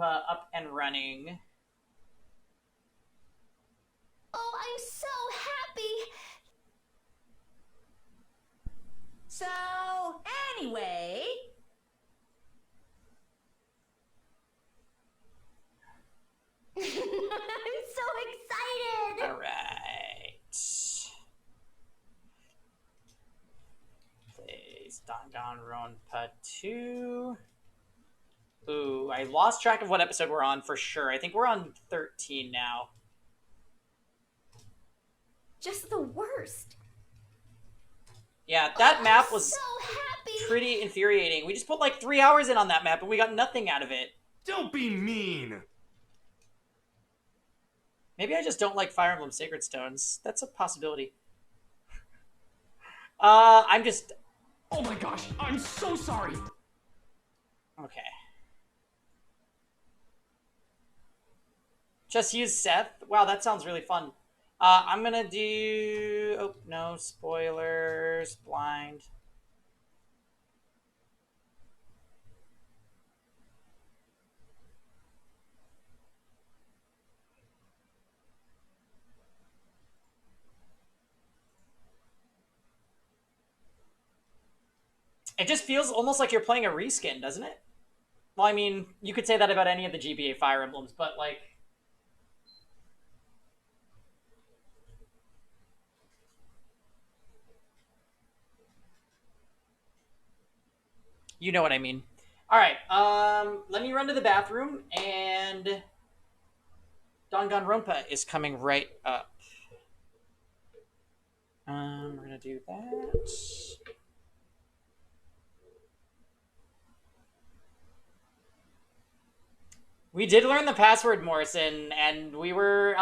Danganronpa up and running. Oh, I'm so happy! So, anyway... I'm so excited! Alright. Plays Danganronpa 2. Ooh, I lost track of what episode we're on for sure. I think we're on 13 now. Just the worst. Yeah, that map I'm was so happy! pretty infuriating. We just put like 3 hours in on that map and we got nothing out of it. Don't be mean! Maybe I just don't like Fire Emblem Sacred Stones. That's a possibility. I'm just... Oh my gosh, I'm so sorry! Okay. Just use Seth? Wow, that sounds really fun. I'm gonna do... Oh, no, spoilers. Blind. It just feels almost like you're playing a reskin, doesn't it? Well, I mean, you could say that about any of the GBA Fire Emblems, but like... You know what I mean. Alright, let me run to the bathroom, and... Danganronpa is coming right up. We're gonna do that. We did learn the password, Morrison, and we were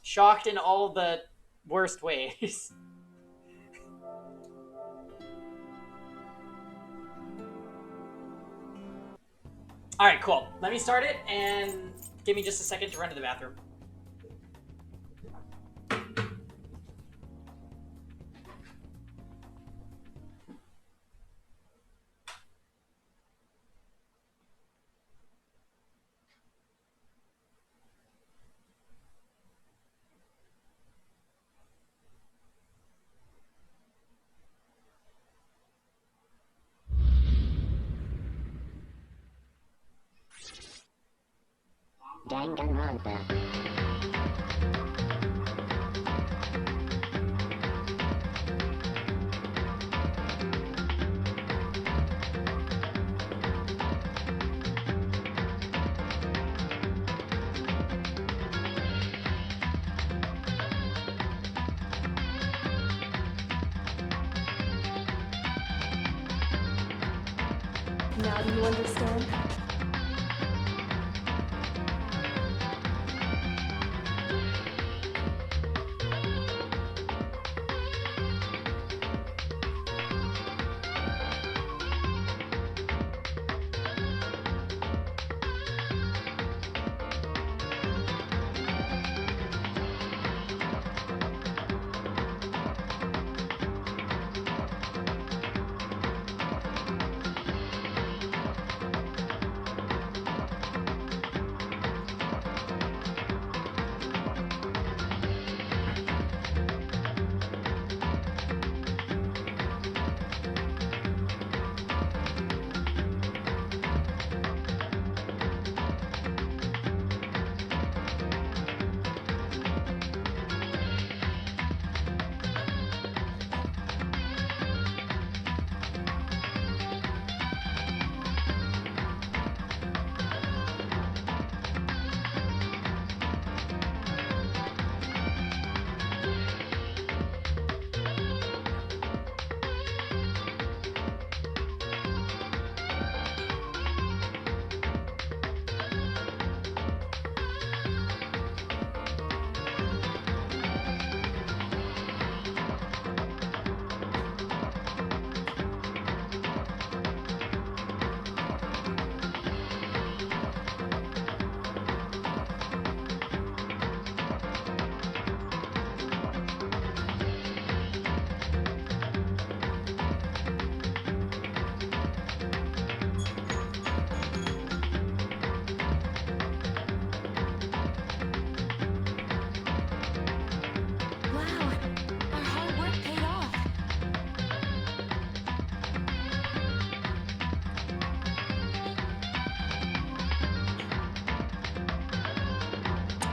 shocked in all the worst ways. All right, cool. Let me start it, and give me just a second to run to the bathroom. Danganronpa. Now do you understand?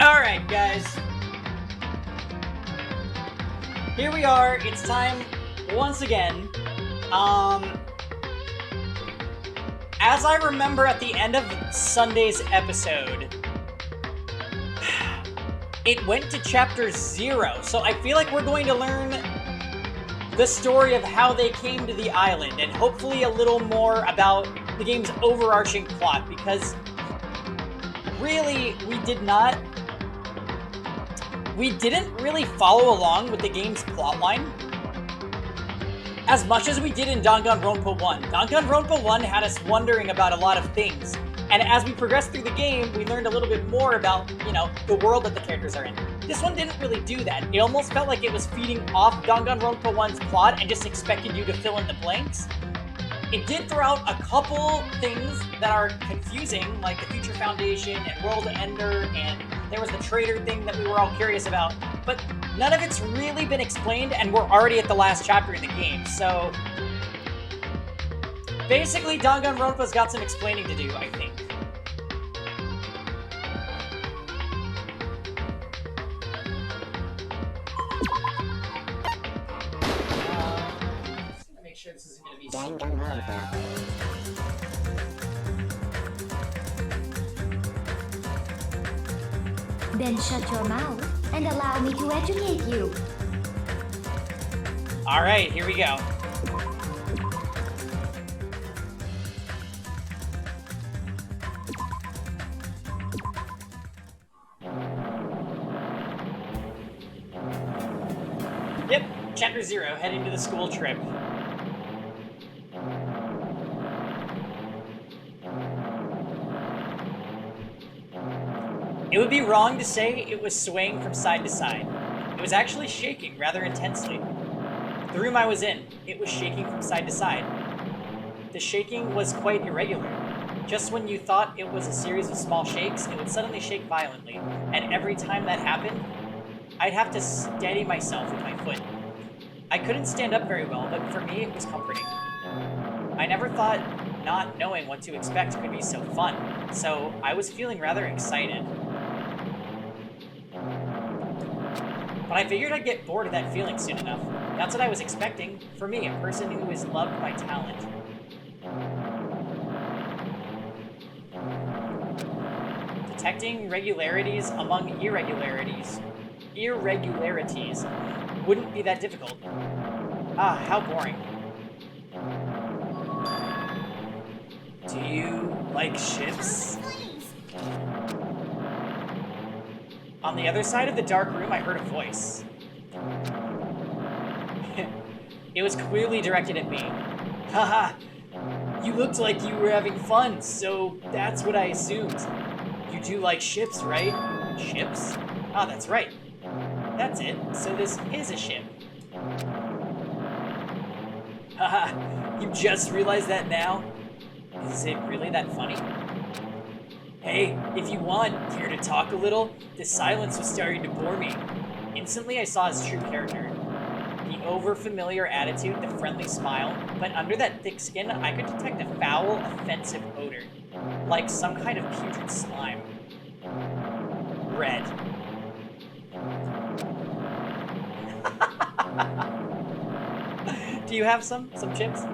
Alright, guys. Here we are. It's time, once again. As I remember at the end of Sunday's episode, it went to chapter 0. So I feel like we're going to learn the story of how they came to the island, and hopefully a little more about the game's overarching plot, because really, we didn't really follow along with the game's plotline as much as we did in Danganronpa 1. Danganronpa 1 had us wondering about a lot of things, and as we progressed through the game, we learned a little bit more about, the world that the characters are in. This one didn't really do that. It almost felt like it was feeding off Danganronpa 1's plot and just expected you to fill in the blanks. It did throw out a couple things that are confusing, like the Future Foundation and World Ender, and there was the traitor thing that we were all curious about, but none of it's really been explained, and we're already at the last chapter in the game, so basically Danganronpa's got some explaining to do, I think. Just gonna make sure this isn't gonna be Danganronpa. Then shut your mouth and allow me to educate you. Alright, here we go. Yep, chapter 0, heading to the school trip. It would be wrong to say it was swaying from side to side. It was actually shaking rather intensely. The room I was in, it was shaking from side to side. The shaking was quite irregular. Just when you thought it was a series of small shakes, it would suddenly shake violently, and every time that happened, I'd have to steady myself with my foot. I couldn't stand up very well, but for me it was comforting. I never thought not knowing what to expect could be so fun, so I was feeling rather excited. But I figured I'd get bored of that feeling soon enough. That's what I was expecting, for me, a person who is loved by talent. Detecting regularities among irregularities wouldn't be that difficult. Ah, how boring. Do you like ships? On the other side of the dark room, I heard a voice. It was clearly directed at me. Haha, you looked like you were having fun, so that's what I assumed. You do like ships, right? Ships? Ah, that's right. That's it, so this is a ship. Haha, you just realized that now? Is it really that funny? Hey, if you want, care to talk a little? The silence was starting to bore me. Instantly, I saw his true character. The over-familiar attitude, the friendly smile, but under that thick skin, I could detect a foul, offensive odor. Like some kind of putrid slime. Red. Do you have some chips?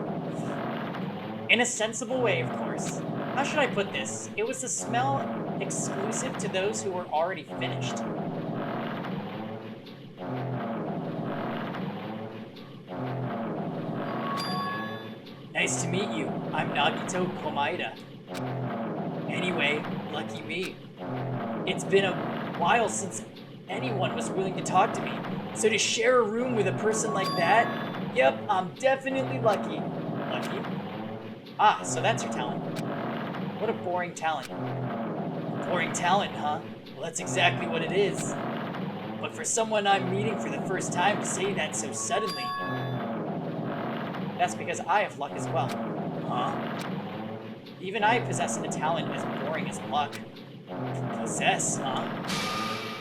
In a sensible way, of course. How should I put this? It was a smell exclusive to those who were already finished. Nice to meet you. I'm Nagito Komaeda. Anyway, lucky me. It's been a while since anyone was willing to talk to me. So to share a room with a person like that, yep, I'm definitely lucky. Lucky? Ah, so that's your talent. What a boring talent. Boring talent, huh? Well, that's exactly what it is. But for someone I'm meeting for the first time to say that so suddenly, that's because I have luck as well. Huh? Even I possess a talent as boring as luck. Possess, huh?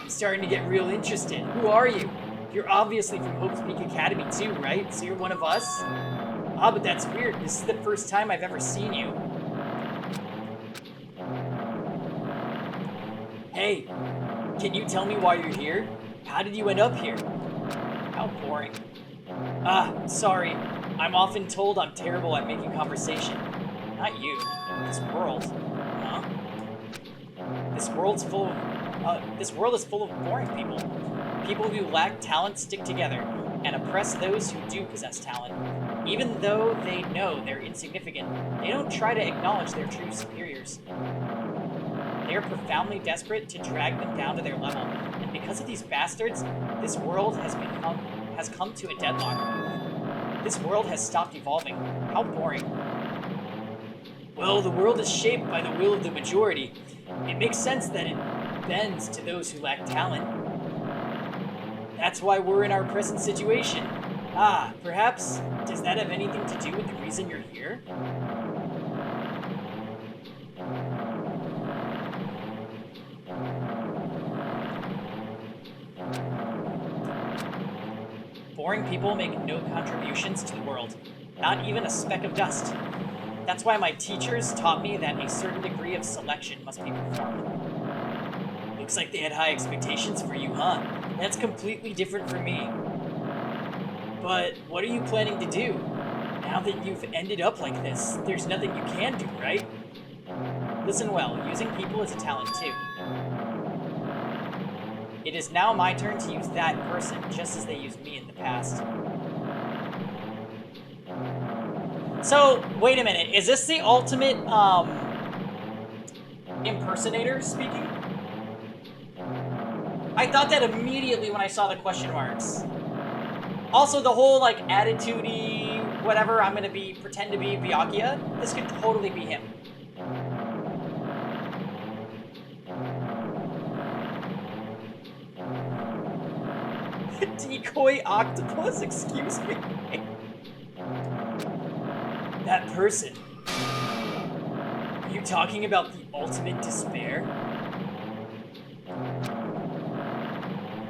I'm starting to get real interested. Who are you? You're obviously from Hope's Peak Academy too, right? So you're one of us? Ah, but that's weird. This is the first time I've ever seen you. Hey, Can you tell me why you're here? How did you end up here? How boring. Sorry. I'm often told I'm terrible at making conversation. Not you. This world. Huh? This world is full of boring people. People who lack talent stick together and oppress those who do possess talent. Even though they know they're insignificant, they don't try to acknowledge their true superiors. They are profoundly desperate to drag them down to their level, and because of these bastards, this world has come to a deadlock. This world has stopped evolving. How boring. Well, the world is shaped by the will of the majority. It makes sense that it bends to those who lack talent. That's why we're in our present situation. Perhaps, does that have anything to do with the reason you're here? Boring people make no contributions to the world, not even a speck of dust. That's why my teachers taught me that a certain degree of selection must be performed. Looks like they had high expectations for you, huh? That's completely different from me. But what are you planning to do? Now that you've ended up like this, there's nothing you can do, right? Listen well, using people is a talent too. It is now my turn to use that person, just as they used me in the past. So, wait a minute, is this the ultimate, impersonator speaking? I thought that immediately when I saw the question marks. Also, the whole, like, attitude-y, whatever, I'm gonna pretend to be Byakuya, this could totally be him. Decoy octopus, excuse me. That person. Are you talking about the ultimate despair?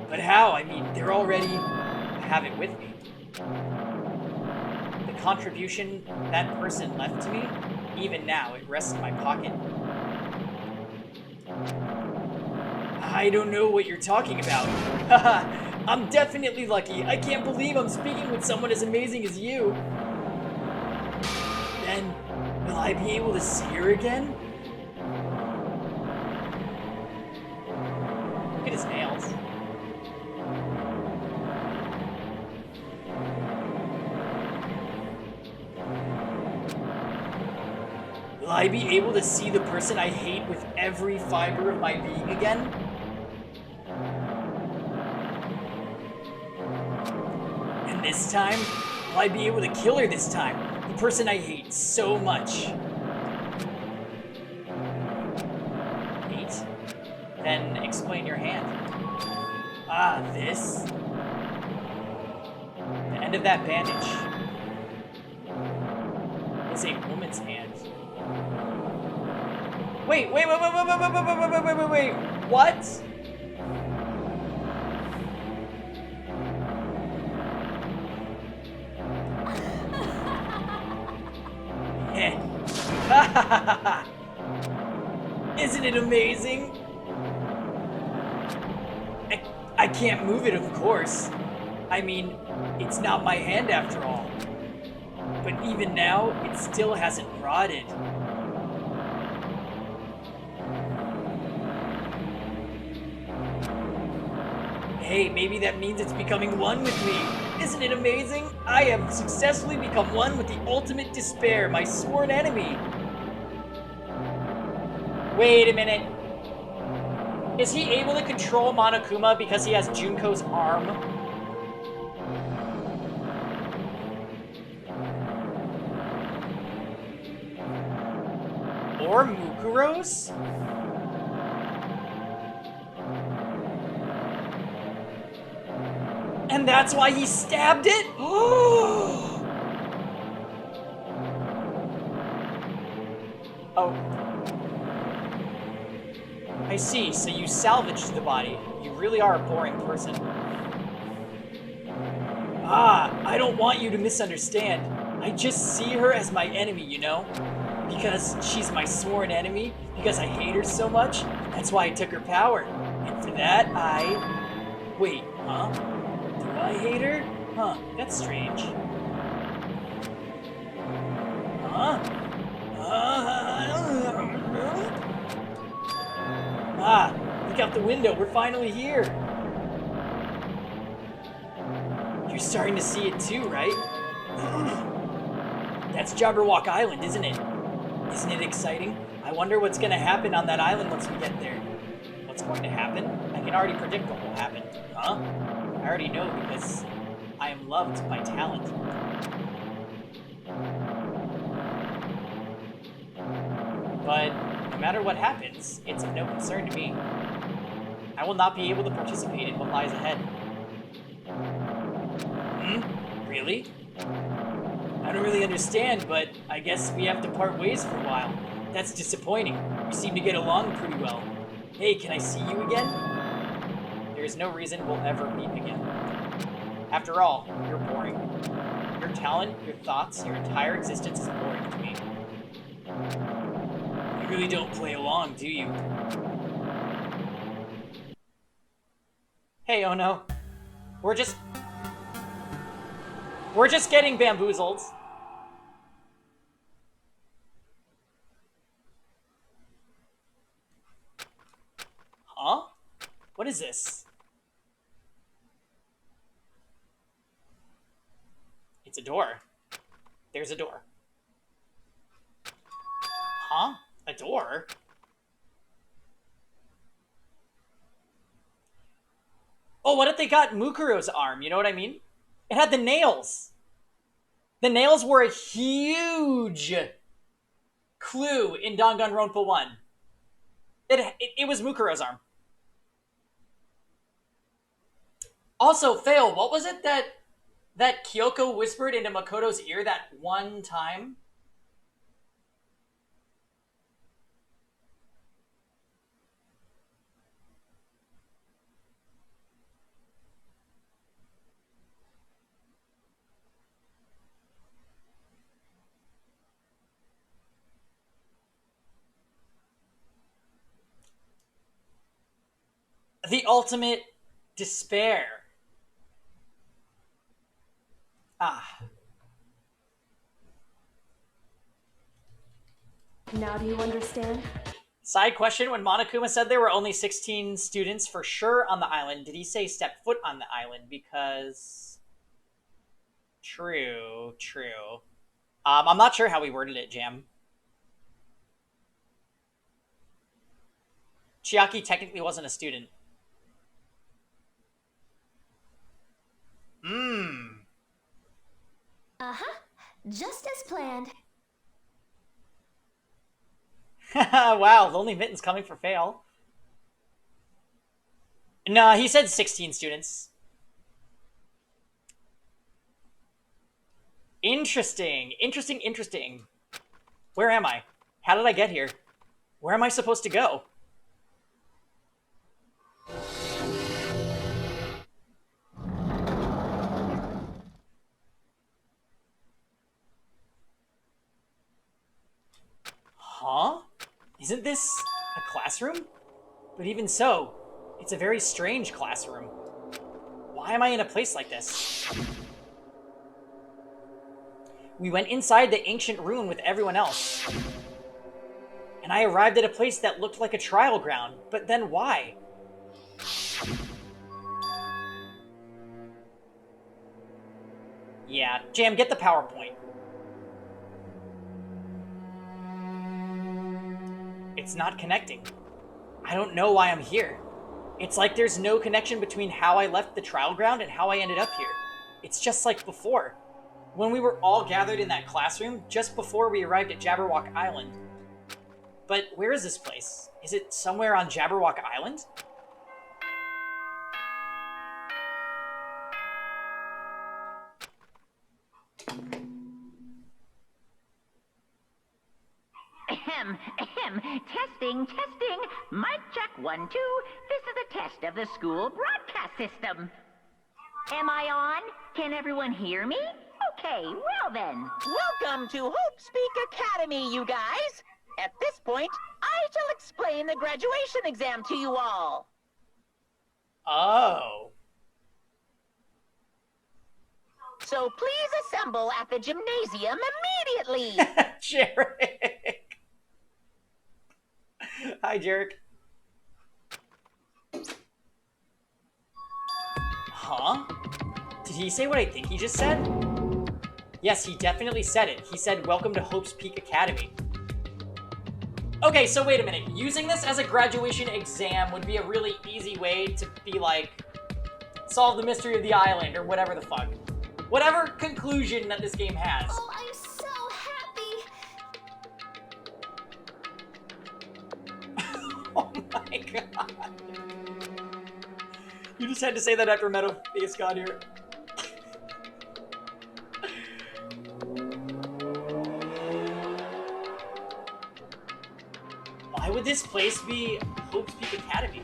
But how? I mean, they're already... have it with me. The contribution that person left to me, even now, it rests in my pocket. I don't know what you're talking about. Haha, I'm definitely lucky. I can't believe I'm speaking with someone as amazing as you. Then, will I be able to see her again? Look at his nails. Will I be able to see the person I hate with every fiber of my being again? And this time, will I be able to kill her this time? The person I hate so much. Hate? Then explain your hand. This? The end of that bandage is a woman's hand. Wait, what? Isn't it amazing? I can't move it, of course. I mean, it's not my hand after all. But even now, it still hasn't rotted. Hey, maybe that means it's becoming one with me. Isn't it amazing? I have successfully become one with the ultimate despair, my sworn enemy. Wait a minute. Is he able to control Monokuma because he has Junko's arm? Or Mukuro's? And that's why he stabbed it? Oh. I see, so you salvaged the body. You really are a boring person. I don't want you to misunderstand. I just see her as my enemy, you know? Because she's my sworn enemy, because I hate her so much, that's why I took her power. And for that, Wait, huh? Do I hate her? Huh, that's strange. Huh? Look out the window, we're finally here! You're starting to see it too, right? That's Jabberwock Island, isn't it? Isn't it exciting? I wonder what's gonna happen on that island once we get there. What's going to happen? I can already predict what will happen. Huh? I already know because I am loved by talent. But no matter what happens, it's of no concern to me. I will not be able to participate in what lies ahead. Really? I don't really understand, but I guess we have to part ways for a while. That's disappointing. We seem to get along pretty well. Hey, can I see you again? There is no reason we'll ever meet again. After all, you're boring. Your talent, your thoughts, your entire existence is boring to me. You really don't play along, do you? Hey, oh no. We're just getting bamboozled. Huh? What is this? It's a door. There's a door. Huh? A door? Oh, what if they got Mukuro's arm? You know what I mean? It had the nails. The nails were a huge clue in Danganronpa 1. It was Mukuro's arm. Also, Fail, what was it that Kyoko whispered into Makoto's ear that one time? The ultimate despair. Ah. Now do you understand? Side question, when Monokuma said there were only 16 students for sure on the island, did he say step foot on the island? Because... True. I'm not sure how we worded it, Jam. Chiaki technically wasn't a student. Uh-huh. Just as planned. Wow, Lonely Mitten's coming for Fail. Nah, he said 16 students. Interesting. Where am I? How did I get here? Where am I supposed to go? Huh? Isn't this a classroom? But even so, it's a very strange classroom. Why am I in a place like this? We went inside the ancient ruin with everyone else. And I arrived at a place that looked like a trial ground, but then why? Yeah, Jam, get the PowerPoint. It's not connecting. I don't know why I'm here. It's like there's no connection between how I left the trial ground and how I ended up here. It's just like before. When we were all gathered in that classroom, just before we arrived at Jabberwock Island. But where is this place? Is it somewhere on Jabberwock Island? Testing. Mic check 1, 2. This is a test of the school broadcast system. Am I on? Can everyone hear me? Okay, well then. Welcome to Hope Speak Academy, you guys. At this point, I shall explain the graduation exam to you all. Oh. So please assemble at the gymnasium immediately. Jarek. Hi, Jarek. Huh? Did he say what I think he just said? Yes, he definitely said it. He said, "Welcome to Hope's Peak Academy." Okay, so wait a minute. Using this as a graduation exam would be a really easy way to be like, solve the mystery of the island, or whatever the fuck. Whatever conclusion that this game has. Oh, I'm so happy. Oh my god. You just had to say that after Meadow Face got here. Why would this place be Hope's Peak Academy?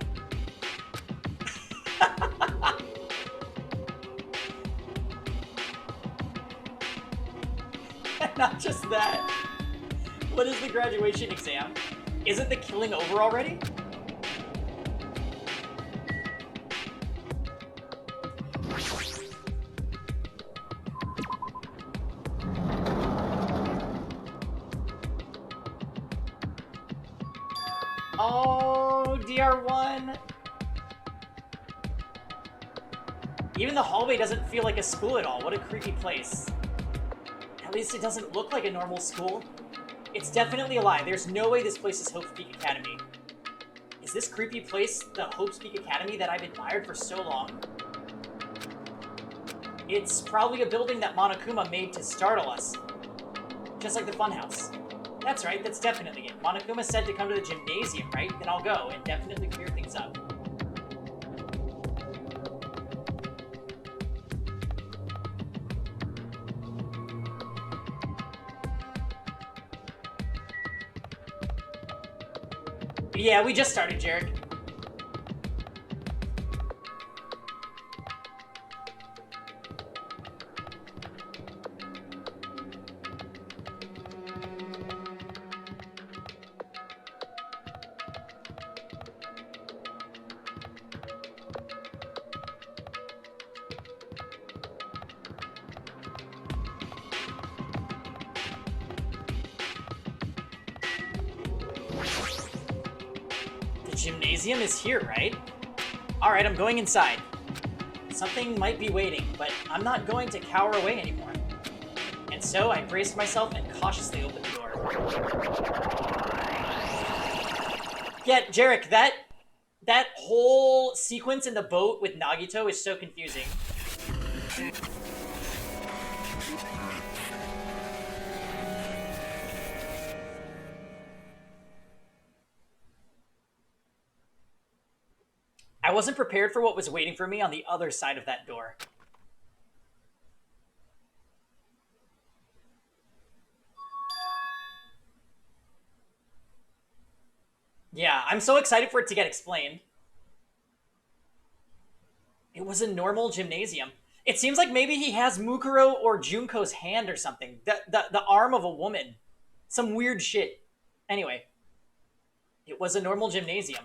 And not just that. What is the graduation exam? Isn't the killing over already? Oh, DR1. Even the hallway doesn't feel like a school at all. What a creepy place. At least it doesn't look like a normal school. It's definitely a lie. There's no way this place is Hope's Peak Academy. Is this creepy place the Hope's Peak Academy that I've admired for so long? It's probably a building that Monokuma made to startle us. Just like the funhouse. That's right, that's definitely it. Monokuma said to come to the gymnasium, right? Then I'll go and definitely clear things up. Yeah, we just started, Jarek. The gymnasium is here, right? Alright, I'm going inside. Something might be waiting, but I'm not going to cower away anymore. And so I braced myself and cautiously opened the door. Yeah, Jarek, that whole sequence in the boat with Nagito is so confusing. I wasn't prepared for what was waiting for me on the other side of that door. Yeah, I'm so excited for it to get explained. It was a normal gymnasium. It seems like maybe he has Mukuro or Junko's hand or something. The arm of a woman. Some weird shit. Anyway, it was a normal gymnasium.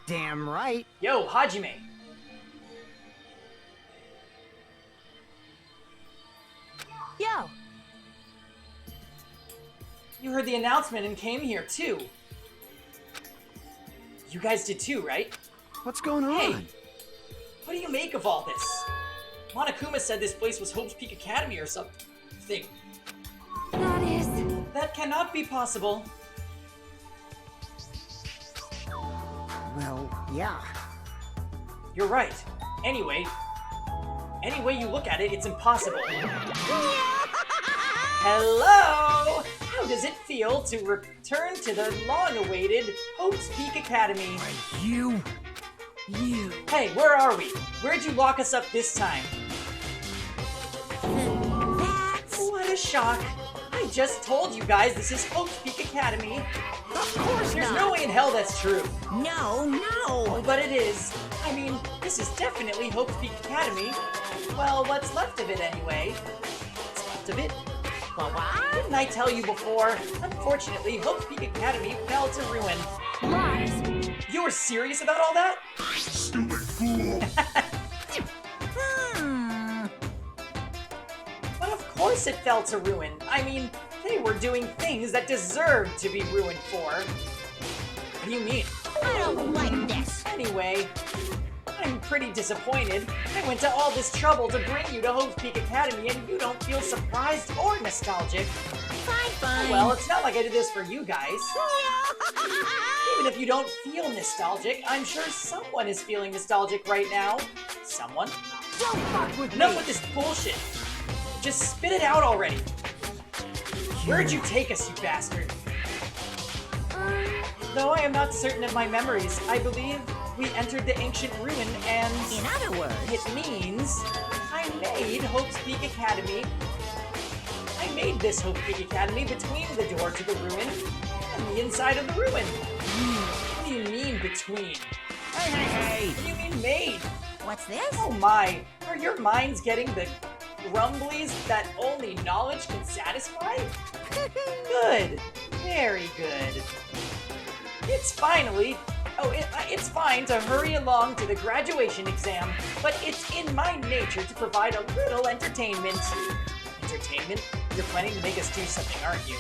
Damn right. Yo, Hajime. Yo, You heard the announcement and came here, too. You guys did too, right? What's going on? Hey, what do you make of all this? Monokuma said this place was Hope's Peak Academy or something. That is... That cannot be possible. Well, yeah. You're right. Anyway, any way you look at it, it's impossible. Hello! How does it feel to return to the long-awaited Hope's Peak Academy? You. Hey, where are we? Where'd you lock us up this time? What a shock. I just told you guys this is Hope's Peak Academy. of course There's not. no way in hell that's true. No. Oh, but it is. I mean, this is definitely Hope's Peak Academy. Well, what's left of it anyway. What's left of it? What? Didn't I tell you before? Unfortunately, Hope's Peak Academy fell to ruin. Lies. You were serious about all that? Stupid But of course it fell to ruin. I mean, they were doing things that deserved to be ruined for. What do you mean? I don't like this. Anyway, I'm pretty disappointed. I went to all this trouble to bring you to Hope's Peak Academy and you don't feel surprised or nostalgic. Fine. Well, it's not like I did this for you guys. Even if you don't feel nostalgic, I'm sure someone is feeling nostalgic right now. Someone? Don't fuck with Enough me. with this bullshit. Just spit it out already. Where'd you take us, you bastard? Though I am not certain of my memories, I believe we entered the ancient ruin and... In other words, it means I made Hope's Peak Academy. I made this Hope's Peak Academy between the door to the ruin and the inside of the ruin. What do you mean between? Hey! What do you mean made? what's this? Oh my, are your minds getting the grumblies that only knowledge can satisfy? Good, very good. It's fine to hurry along to the graduation exam, but it's in my nature to provide a little entertainment. Entertainment? You're planning to make us do something, aren't you?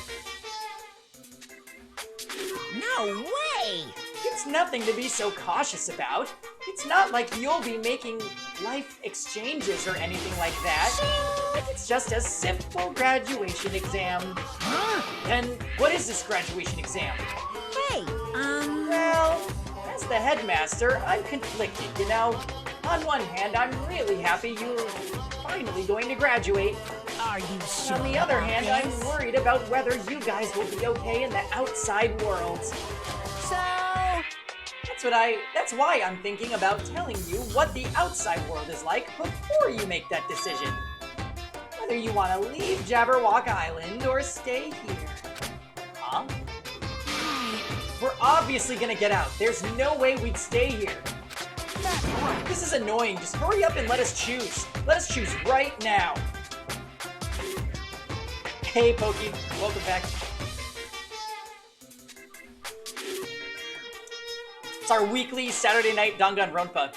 No way! It's nothing to be so cautious about. It's not like you'll be making life exchanges or anything like that. It's just a simple graduation exam. Then, what is this graduation exam? Hey, Well, as the headmaster, I'm conflicted, you know? On one hand, I'm really happy you're finally going to graduate. are you sure? On the other about hand, this? I'm worried about whether you guys will be okay in the outside world. So, That's why I'm thinking about telling you what the outside world is like before you make that decision. Whether you want to leave Jabberwock Island or stay here. Huh? We're obviously gonna get out. There's no way we'd stay here. This is annoying. Just hurry up and let us choose. Let us choose right now. Hey, Pokey. Welcome back. It's our weekly Saturday night Danganronpa.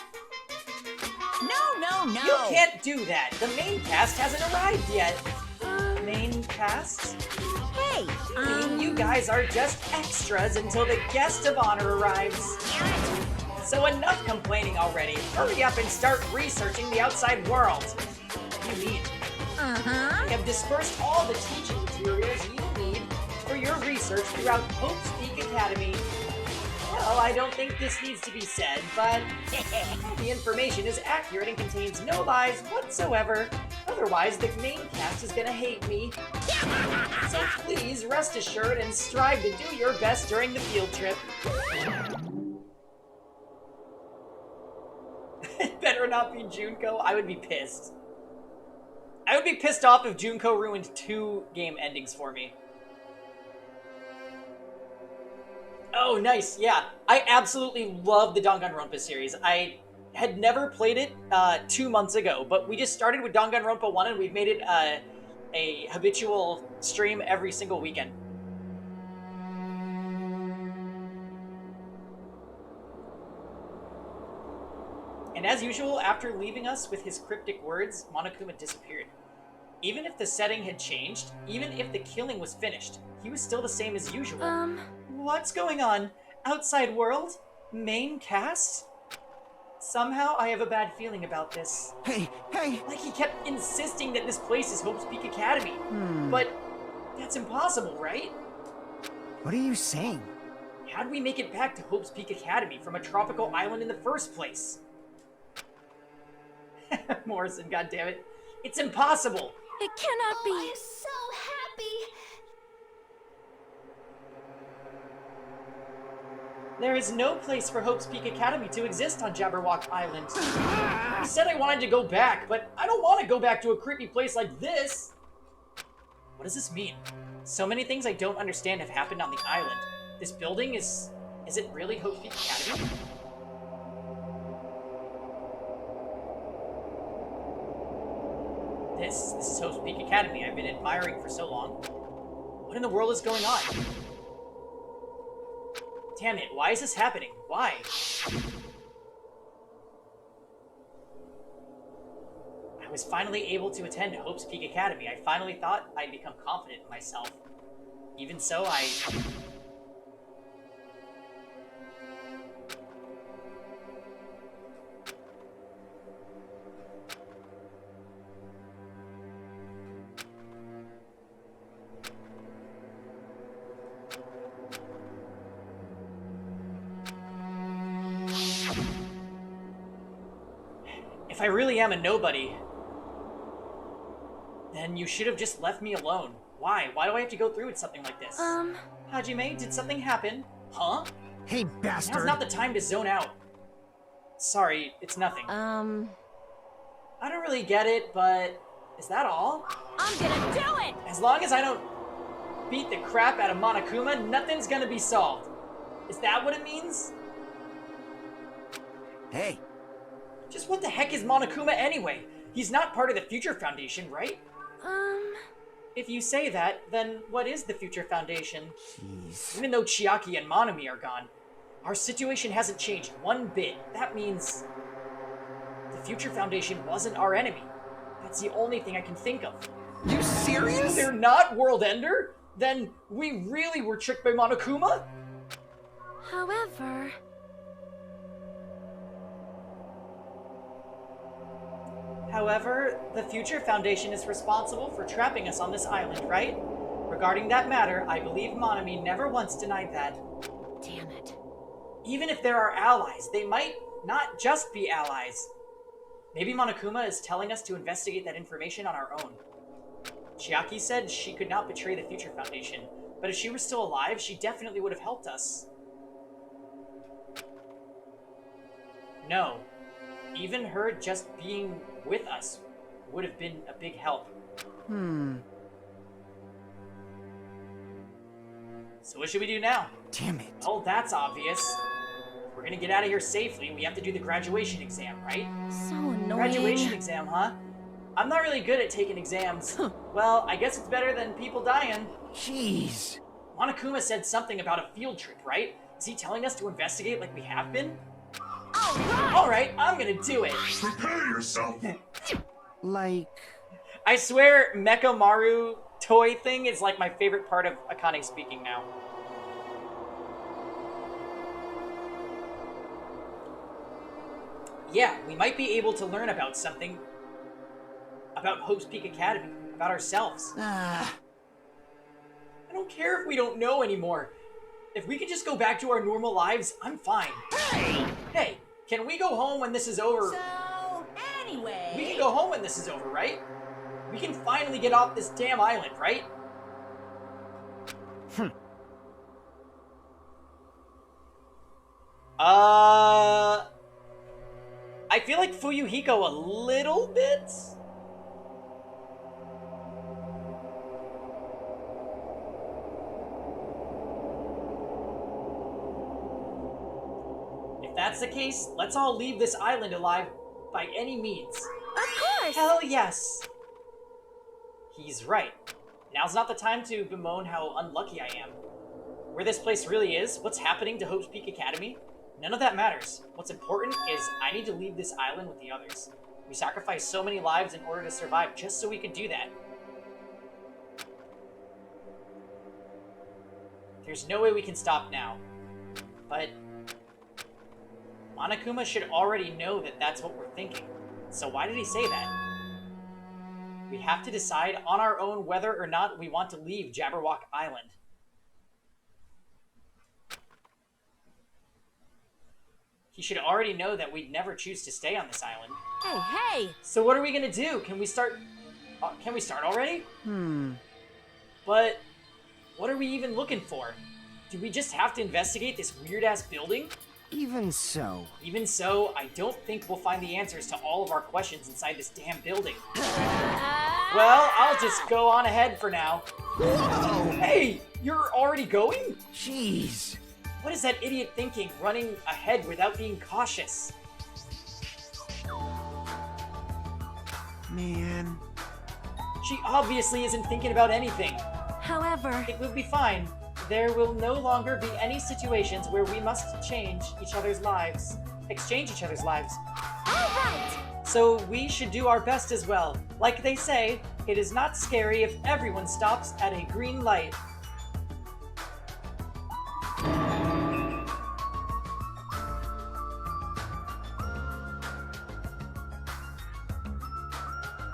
no. You can't do that. The main cast hasn't arrived yet. Main cast? Hey, You guys are just extras until the guest of honor arrives. So enough complaining already. Hurry up and start researching the outside world. What do you mean? I have dispersed all the teaching materials you need for your research throughout Hope's Peak Academy. Well, I don't think this needs to be said, but the information is accurate and contains no lies whatsoever. Otherwise, the main cast is gonna hate me. So please rest assured and strive to do your best during the field trip. It better not be Junko. I would be pissed. I would be pissed off if Junko ruined 2 game endings for me. Oh, nice. Yeah, I absolutely love the Danganronpa series. I had never played it 2 months ago, but we just started with Danganronpa 1 and we've made it a habitual stream every single weekend. And as usual, after leaving us with his cryptic words, Monokuma disappeared. Even if the setting had changed, even if the killing was finished, he was still the same as usual. What's going on? Outside world? Main cast? Somehow I have a bad feeling about this. Hey! Like he kept insisting that this place is Hope's Peak Academy. But that's impossible, right? What are you saying? How'd we make it back to Hope's Peak Academy from a tropical island in the first place? Morrison, goddammit. It's impossible! It cannot be. I'm so happy. There is no place for Hope's Peak Academy to exist on Jabberwock Island. I said I wanted to go back, but I don't want to go back to a creepy place like this. What does this mean? So many things I don't understand have happened on the island. This building is it really Hope's Peak Academy? This is Hope's Peak Academy I've been admiring for so long. What in the world is going on? Damn it, why is this happening? Why? was finally able to attend Hope's Peak Academy. I finally thought I'd become confident in myself. Even so, if I really am a nobody, then you should have just left me alone. Why? Why do I have to go through with something like this? Hajime, did something happen? Huh? Hey, bastard. Now's not the time to zone out. Sorry, it's nothing. Um, I don't really get it, but is that all? I'm gonna do it! As long as I don't beat the crap out of Monokuma, nothing's gonna be solved. Is that what it means? Hey, Just what the heck is Monokuma anyway? He's not part of the Future Foundation, right? If you say that, then what is the Future Foundation? jeez. Even though Chiaki and Monami are gone, our situation hasn't changed one bit. That means the Future Foundation wasn't our enemy. That's the only thing I can think of. You serious? They're not World Ender? Then we really were tricked by Monokuma? However... However, the Future Foundation is responsible for trapping us on this island, right? Regarding that matter, I believe Monami never once denied that. Damn it. Even if there are allies, they might not just be allies. Maybe Monokuma is telling us to investigate that information on our own. Chiaki said she could not betray the Future Foundation, but if she were still alive, she definitely would have helped us. No. Even her just being with us would have been a big help. So what should we do now? Damn it. Oh, that's obvious. If we're gonna get out of here safely, we have to do the graduation exam, right? So annoying. Graduation exam, huh? I'm not really good at taking exams. Well, I guess it's better than people dying. Jeez. Monokuma said something about a field trip, right? Is he telling us to investigate like we have been? Alright, I'm gonna do it. Prepare yourself. Like... I swear, Mecha Maru toy thing is like my favorite part of Akane speaking now. Yeah, we might be able to learn about something. About Hope's Peak Academy. About ourselves. I don't care if we don't know anymore. If we can just go back to our normal lives, I'm fine. Hey, can we go home when this is over? So, anyway... We can go home when this is over, right? We can finally get off this damn island, right? I feel like Fuyuhiko a little bit. If that's the case, let's all leave this island alive by any means. Of course! Hell yes! He's right. Now's not the time to bemoan how unlucky I am. Where this place really is, what's happening to Hope's Peak Academy, none of that matters. What's important is I need to leave this island with the others. We sacrificed so many lives in order to survive just so we could do that. There's no way we can stop now. But Monokuma should already know that that's what we're thinking. So why did he say that? We have to decide on our own whether or not we want to leave Jabberwock Island. He should already know that we'd never choose to stay on this island. Hey, hey! So what are we gonna do? Can we start already? But what are we even looking for? Do we just have to investigate this weird-ass building? Even so. Even so, I don't think we'll find the answers to all of our questions inside this damn building. Well, I'll just go on ahead for now. Whoa! Hey, you're already going? Jeez. What is that idiot thinking, running ahead without being cautious? Man. She obviously isn't thinking about anything. However... It will be fine. There will no longer be any situations where we must exchange each other's lives. All right! So we should do our best as well. Like they say, it is not scary if everyone stops at a green light.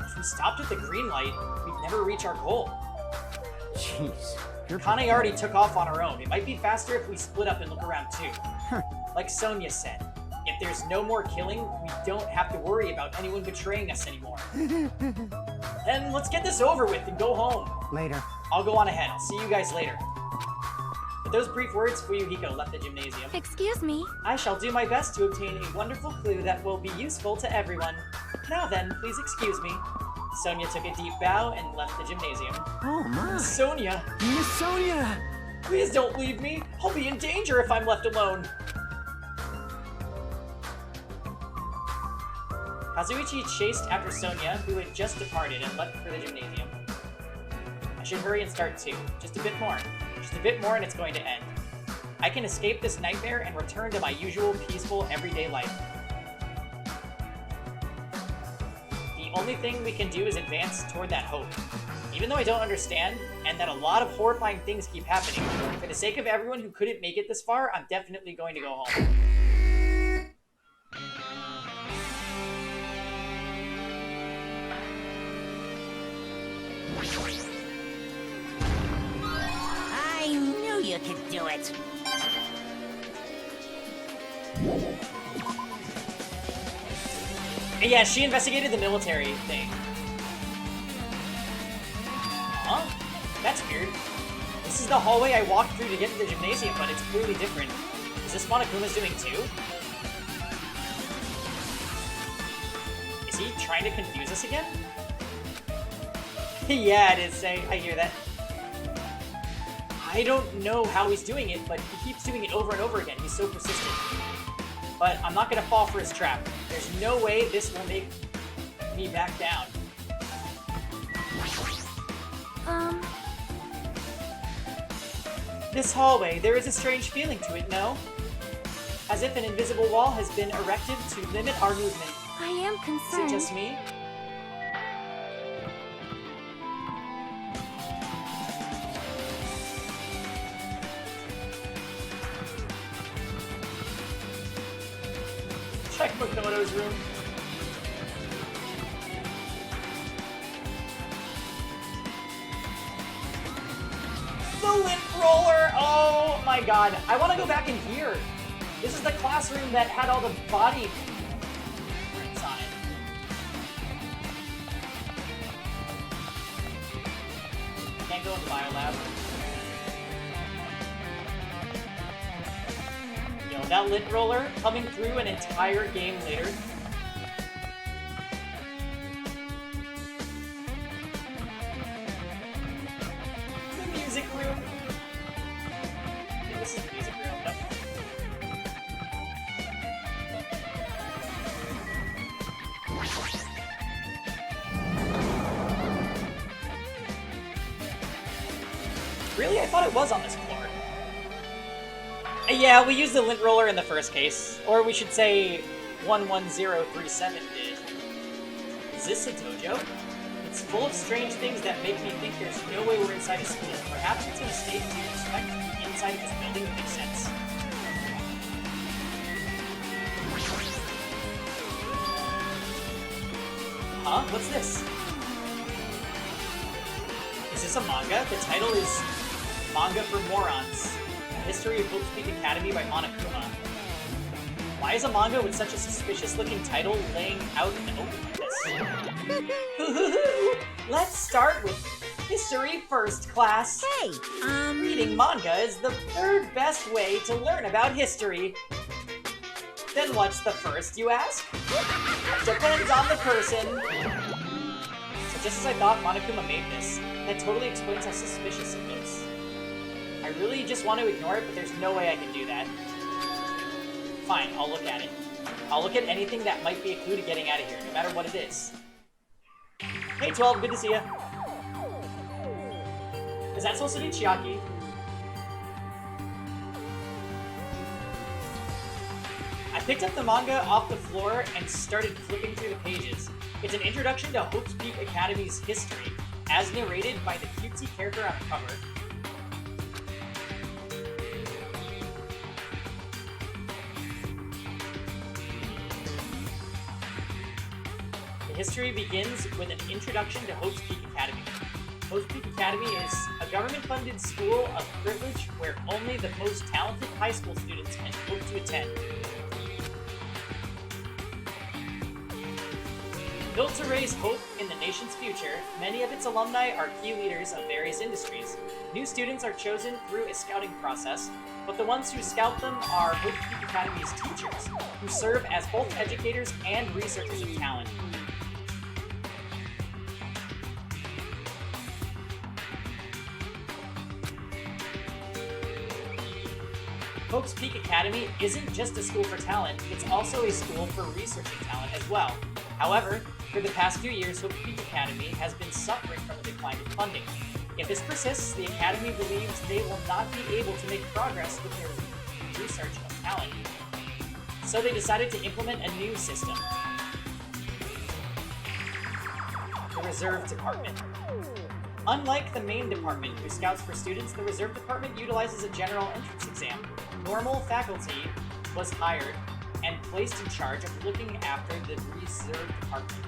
If we stopped at the green light, we'd never reach our goal. Jeez. Kane already took off on her own. It might be faster if we split up and look around too. Like Sonia said, if there's no more killing, we don't have to worry about anyone betraying us anymore. Then let's get this over with and go home. Later. I'll go on ahead. I'll see you guys later. With those brief words, Fuyuhiko left the gymnasium. Excuse me. I shall do my best to obtain a wonderful clue that will be useful to everyone. Now then, please excuse me. Sonia took a deep bow and left the gymnasium. Oh my. Sonia! Miss Sonia! Please don't leave me! I'll be in danger if I'm left alone! Kazuichi chased after Sonia, who had just departed and left for the gymnasium. I should hurry and start too. Just a bit more. Just a bit more and it's going to end. I can escape this nightmare and return to my usual peaceful everyday life. The only thing we can do is advance toward that hope. Even though I don't understand, and that a lot of horrifying things keep happening, for the sake of everyone who couldn't make it this far, I'm definitely going to go home. I knew you could do it. Yeah, she investigated the military thing. Huh? That's weird. This is the hallway I walked through to get to the gymnasium, but it's clearly different. Is this Monokuma's doing too? Is he trying to confuse us again? Yeah, it is, Say. I hear that. I don't know how he's doing it, but he keeps doing it over and over again. He's so persistent. But I'm not gonna fall for his trap. There's no way this will make me back down. This hallway, there is a strange feeling to it, no? As if an invisible wall has been erected to limit our movement. I am Is it concerned. just me? Check Makoto's room. The lint roller! Oh my god. I want to go back in here. This is the classroom that had all the body prints on it. Can't go in the biolab. Yo, that lint roller coming through an entire game later. The music room. I think this is the music room. Nope. Really? I thought it was on this floor. Yeah, we used the lint roller in the first case. Or we should say 11037 did. Is this a dojo? It's full of strange things that make me think there's no way we're inside a school. Perhaps it's a mistake to expect the inside of this building to make sense. Huh? What's this? Is this a manga? The title is Manga for Morons. A History of Bookpeak Academy by Monokuma. Why is a manga with such a suspicious-looking title laying out in the open like this? Let's start with history first, class. Hey, Reading manga is the third best way to learn about history. Then what's the first, you ask? Depends on the person. So just as I thought Monokuma made this, that totally explains how suspicious it looks. I really just want to ignore it, but there's no way I can do that. Fine, I'll look at it. I'll look at anything that might be a clue to getting out of here, no matter what it is. Hey 12, good to see ya. Is that supposed to be Chiaki? I picked up the manga off the floor and started flipping through the pages. It's an introduction to Hope's Peak Academy's history, as narrated by the cutesy character on the cover. The history begins with an introduction to Hope's Peak Academy. Hope's Peak Academy is a government-funded school of privilege where only the most talented high school students can hope to attend. Built to raise hope in the nation's future, many of its alumni are key leaders of various industries. New students are chosen through a scouting process, but the ones who scout them are Hope Peak Academy's teachers, who serve as both educators and researchers of talent. Hope's Peak Academy isn't just a school for talent, it's also a school for researching talent as well. However, for the past few years, Hope's Peak Academy has been suffering from a decline in funding. If this persists, the Academy believes they will not be able to make progress with their research of talent. So they decided to implement a new system. The Reserve Department. Unlike the main department, who scouts for students, the Reserve Department utilizes a general entrance exam. Normal faculty was hired and placed in charge of looking after the Reserve Department.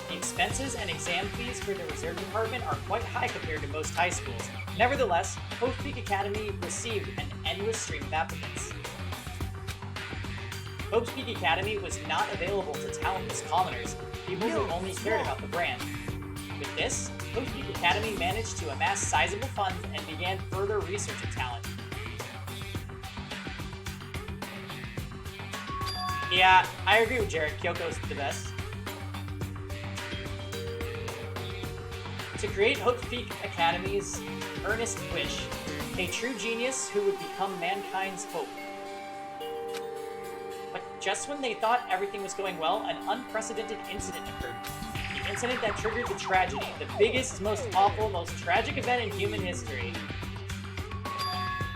The expenses and exam fees for the Reserve Department are quite high compared to most high schools. Nevertheless, Hope's Peak Academy received an endless stream of applicants. Hope's Peak Academy was not available to talentless commoners, people who only cared about the brand. With this, Hope's Peak Academy managed to amass sizable funds and began further research of talent. Yeah, I agree with Jared. Kyoko's the best. To create Hope's Peak Academy's earnest wish, a true genius who would become mankind's hope. But just when they thought everything was going well, an unprecedented incident occurred. The incident that triggered the tragedy, the biggest, most awful, most tragic event in human history.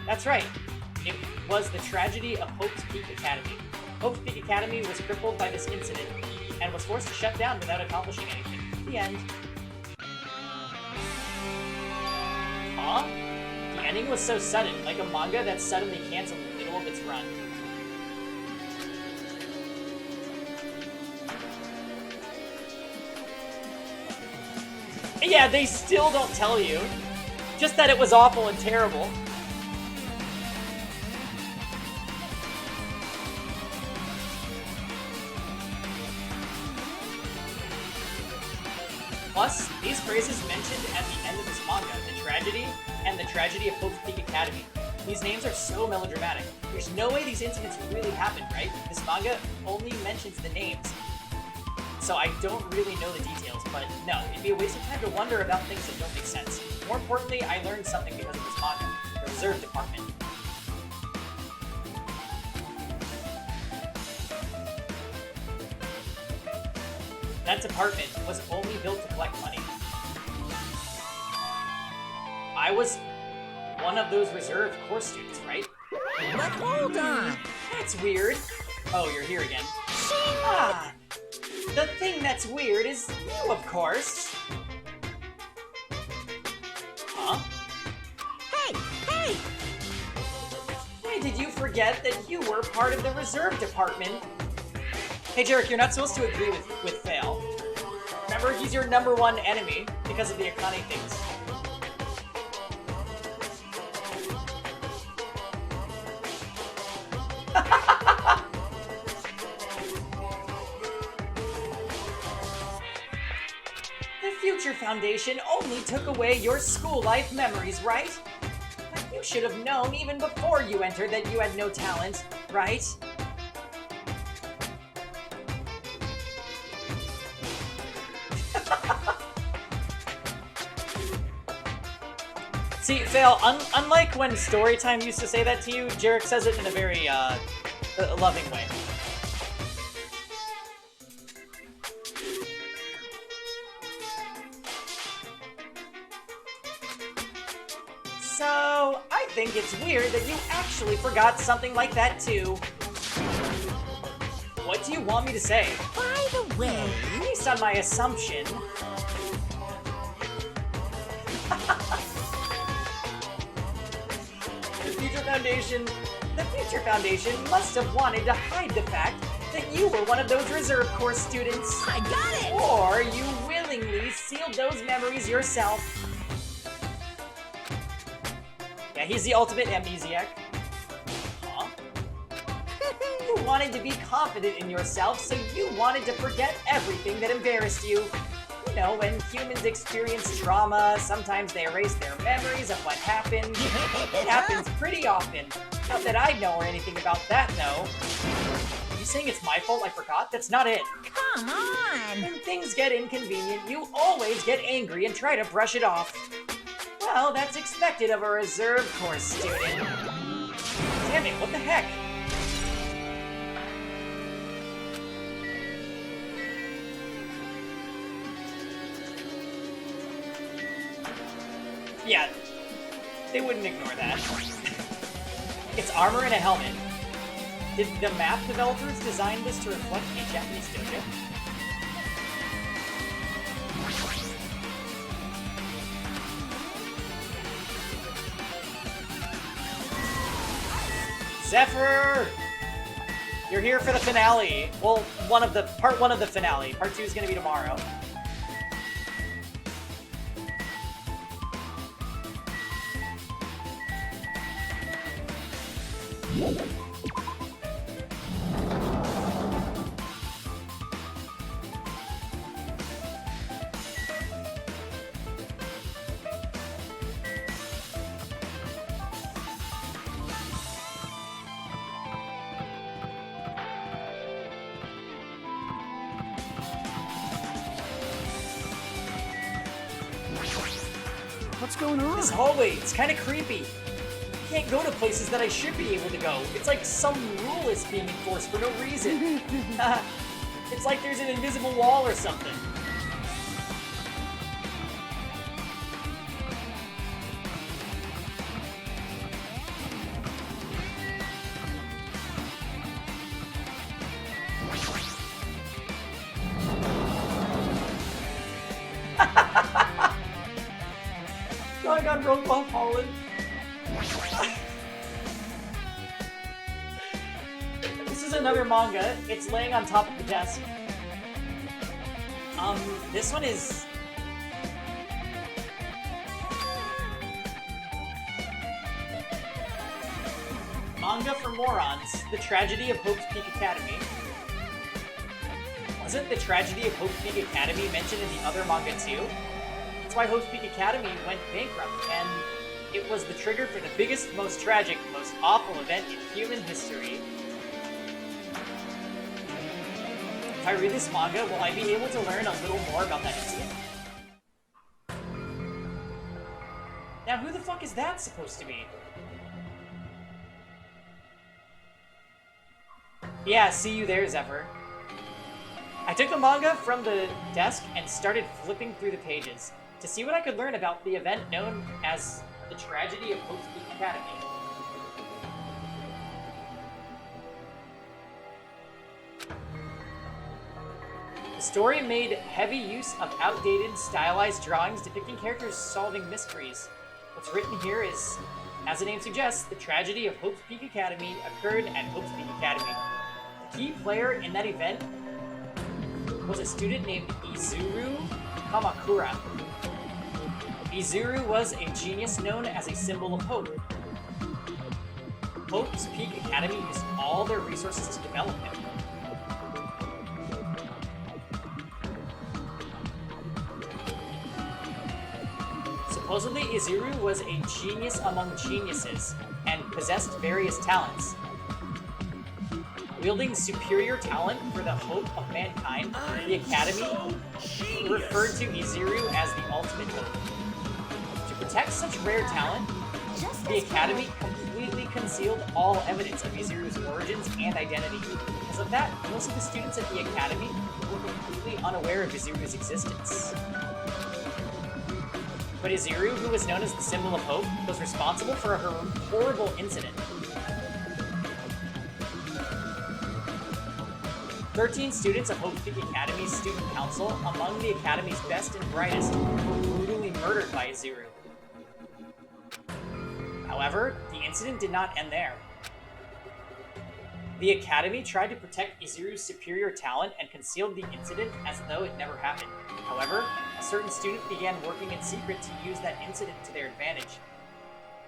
That's right. It was the tragedy of Hope's Peak Academy. Hope's Peak Academy was crippled by this incident and was forced to shut down without accomplishing anything. The end. Huh? The ending was so sudden, like a manga that suddenly canceled in the middle of its run. Yeah, they still don't tell you. Just that it was awful and terrible. Plus, these phrases mentioned at the end of this manga, the tragedy and the tragedy of Hope's Peak Academy. These names are so melodramatic. There's no way these incidents really happened, right? This manga only mentions the names. So I don't really know the details, but no, it'd be a waste of time to wonder about things that don't make sense. More importantly, I learned something because of this manga, the Reserve Department. That department was only built to collect money. I was one of those reserve course students, right? But hold on. That's weird. Oh, you're here again. Ah, the thing that's weird is you, of course. Huh? Hey, hey! Why did you forget that you were part of the reserve department? Hey, Jarek, you're not supposed to agree with Fail. Remember, he's your #1 enemy because of the Akane things. The Future Foundation only took away your school life memories, right? But you should have known even before you entered that you had no talent, right? See, Fail, unlike when Storytime used to say that to you, Jarek says it in a very, loving way. So, I think it's weird that you actually forgot something like that too. What do you want me to say? By the way, Based on my assumption... The Future Foundation must have wanted to hide the fact that you were one of those reserve course students. I got it! Or you willingly sealed those memories yourself. Yeah, he's the ultimate amnesiac. Huh? You wanted to be confident in yourself, so you wanted to forget everything that embarrassed you. You know, when humans experience trauma, sometimes they erase their memories of what happened. It happens pretty often. Not that I know or anything about that, though. Are you saying it's my fault I forgot? That's not it. Come on! When things get inconvenient, you always get angry and try to brush it off. Well, that's expected of a reserve course student. Damn it, what the heck? Yeah, they wouldn't ignore that. It's armor and a helmet. Did the map developers design this to reflect a Japanese dojo? Zephyr! You're here for the finale. Well, part one of the finale. Part 2 is gonna be tomorrow. What's going on? This hallway, it's kind of creepy. I can't go to places that I should be able to go. It's like some rule is being enforced for no reason. It's like there's an invisible wall or something. Danganronpa Holland. This is another manga. It's laying on top of the desk. This one is... Manga for Morons, The Tragedy of Hope's Peak Academy. Wasn't The Tragedy of Hope's Peak Academy mentioned in the other manga too? That's why Hope's Peak Academy went bankrupt, and it was the trigger for the biggest, most tragic, most awful event in human history. If I read this manga, will I be able to learn a little more about that incident? Now, who the fuck is that supposed to be? Yeah, see you there, Zephyr. I took the manga from the desk and started flipping through the pages to see what I could learn about the event known as the Tragedy of Hope's Peak Academy. The story made heavy use of outdated, stylized drawings depicting characters solving mysteries. What's written here is, as the name suggests, the tragedy of Hope's Peak Academy occurred at Hope's Peak Academy. The key player in that event was a student named Izuru Kamakura. Izuru was a genius known as a symbol of hope. Hope's Peak Academy used all their resources to develop him. Supposedly, Izuru was a genius among geniuses and possessed various talents. Wielding superior talent for the hope of mankind, the Academy referred to Izuru as the ultimate hope. To protect such rare talent, the Academy completely concealed all evidence of Izuru's origins and identity. Because of that, most of the students at the Academy were completely unaware of Izuru's existence. But Izuru, who was known as the symbol of hope, was responsible for her horrible incident. 13 students of Hope Peak Academy's student council, among the Academy's best and brightest, were brutally murdered by Izuru. However, the incident did not end there. The Academy tried to protect Izuru's superior talent and concealed the incident as though it never happened. However, a certain student began working in secret to use that incident to their advantage.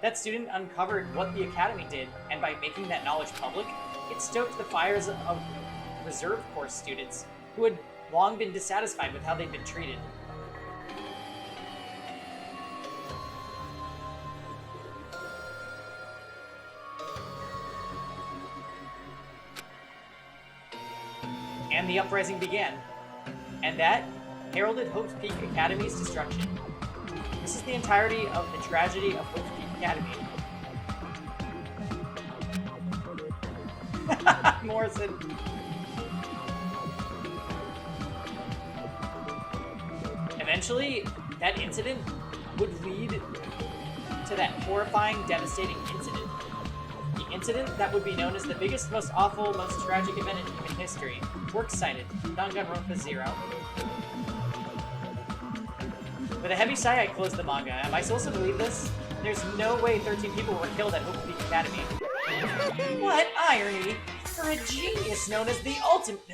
That student uncovered what the Academy did, and by making that knowledge public, it stoked the fires of reserve course students who had long been dissatisfied with how they'd been treated. And the uprising began, and that heralded Hope's Peak Academy's destruction. This is the entirety of the tragedy of Hope's Peak Academy. Morrison. Eventually, that incident would lead to that horrifying, devastating incident. The incident that would be known as the biggest, most awful, most tragic event in human history. Works cited, Danganronpa 0. With a heavy sigh, I closed the manga. Am I supposed to believe this? There's no way 13 people were killed at Hope Peak Academy. What irony! For a genius known as the ultimate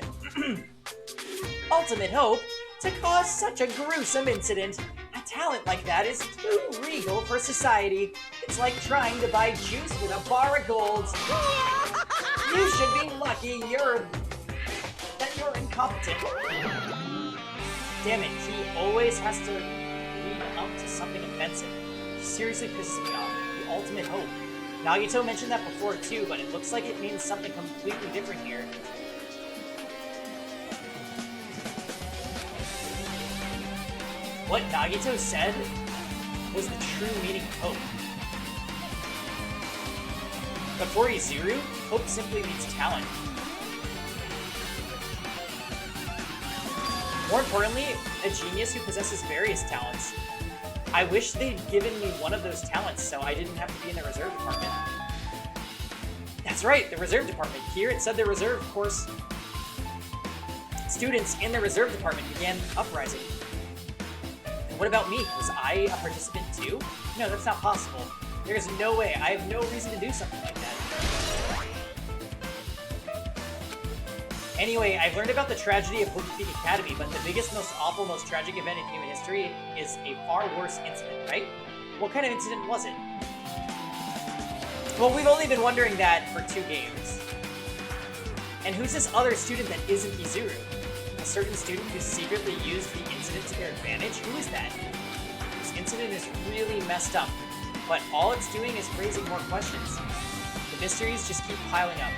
hope to cause such a gruesome incident. A talent like that is too regal for society. It's like trying to buy juice with a bar of gold. You should be lucky that you're incompetent. Damn it, he always has to lead up to something offensive. He seriously pisses me off. The ultimate hope. Nagito mentioned that before too, but it looks like it means something completely different here. What Nagito said was the true meaning of hope. But for Izuru, hope simply means talent. More importantly, a genius who possesses various talents. I wish they'd given me one of those talents so I didn't have to be in the reserve department. That's right, the reserve department. Here it said the reserve course students in the reserve department began uprising. And what about me? Was I a participant too? No, that's not possible. There's no way. I have no reason to do something like that. Anyway, I've learned about the tragedy of Hope Peak Academy, but the biggest, most awful, most tragic event in human history is a far worse incident, right? What kind of incident was it? Well, we've only been wondering that for 2 games. And who's this other student that isn't Izuru? A certain student who secretly used the incident to their advantage? Who is that? This incident is really messed up, but all it's doing is raising more questions. The mysteries just keep piling up.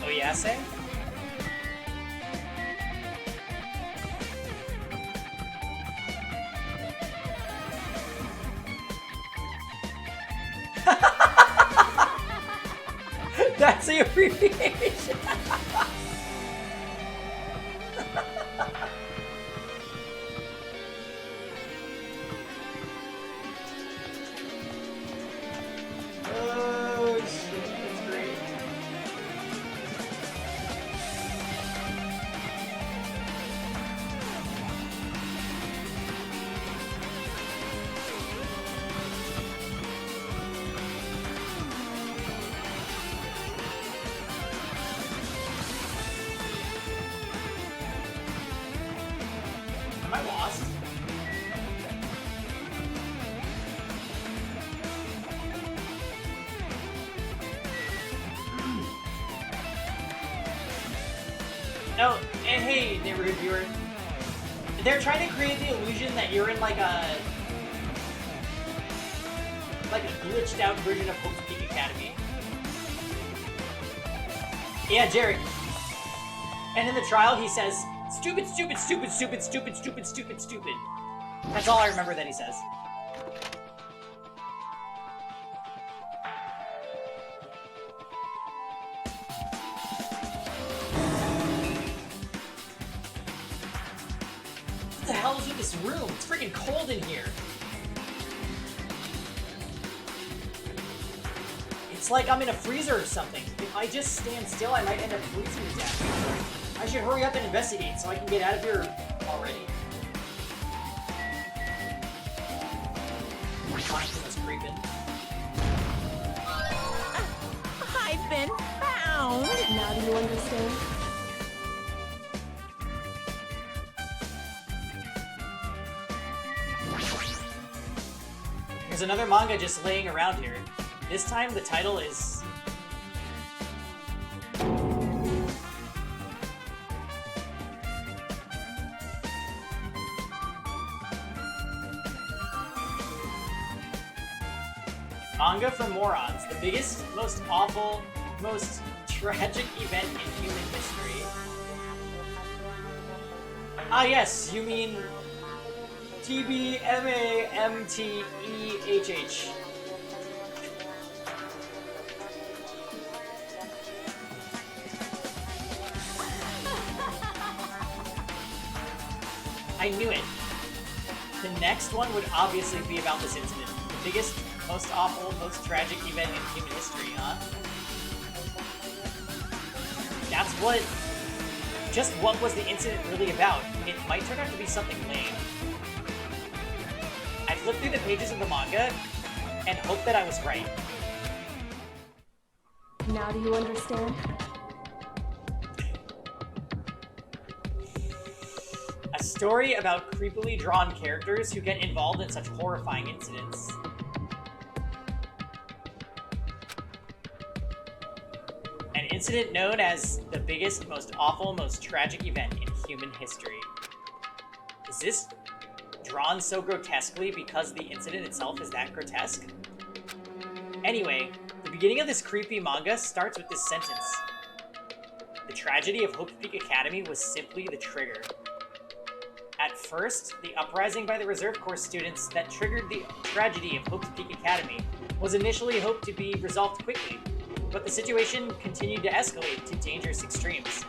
Oyase? That's the abbreviation. Oh shit, that's great. Am I lost? Oh, and hey, neighborhood viewer. They're trying to create the illusion that you're in like a glitched out version of Hope's Peak Academy. Yeah, Jerry. And in the trial, he says, stupid, stupid, stupid, stupid, stupid, stupid, stupid, stupid. That's all I remember that he says. What the hell is with this room? It's freaking cold in here. It's like I'm in a freezer or something. If I just stand still, I might end up freezing to death. I should hurry up and investigate so I can get out of here already. Monster's creeping. I've been found. Now do you understand? There's another manga just laying around here. This time the title is... Manga for Morons, the biggest, most awful, most tragic event in human history. Ah yes, you mean TBMAMTEHH. I knew it. The next one would obviously be about this incident. The biggest, most awful, most tragic event in human history, huh? That's what... Just what was the incident really about? It might turn out to be something lame. I flipped through the pages of the manga and hoped that I was right. Now do you understand? A story about creepily drawn characters who get involved in such horrifying incidents. An incident known as the biggest, most awful, most tragic event in human history. Is this drawn so grotesquely because the incident itself is that grotesque? Anyway, the beginning of this creepy manga starts with this sentence. The tragedy of Hope's Peak Academy was simply the trigger. At first, the uprising by the Reserve Corps students that triggered the tragedy of Hope's Peak Academy was initially hoped to be resolved quickly, but the situation continued to escalate to dangerous extremes.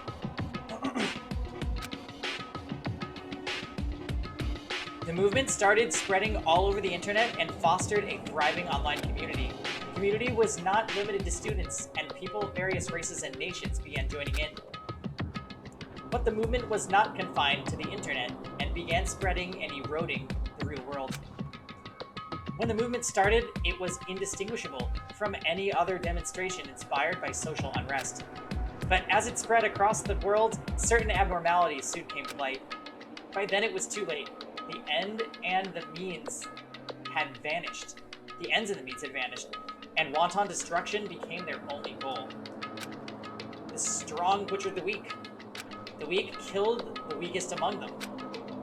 The movement started spreading all over the internet and fostered a thriving online community. The community was not limited to students, and people of various races and nations began joining in. But the movement was not confined to the internet and began spreading and eroding the real world. When the movement started, it was indistinguishable from any other demonstration inspired by social unrest. But as it spread across the world, certain abnormalities soon came to light. By then it was too late. The end and the means had vanished. The ends of the means had vanished, and wanton destruction became their only goal. The strong butchered the weak. The weak killed the weakest among them,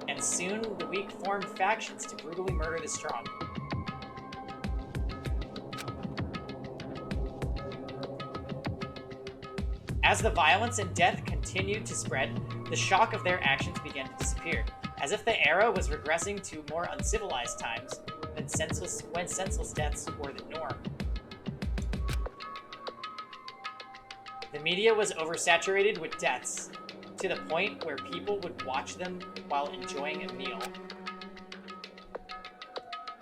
and soon the weak formed factions to brutally murder the strong. As the violence and death continued to spread, the shock of their actions began to disappear, as if the era was regressing to more uncivilized times when senseless deaths were the norm. The media was oversaturated with deaths, to the point where people would watch them while enjoying a meal.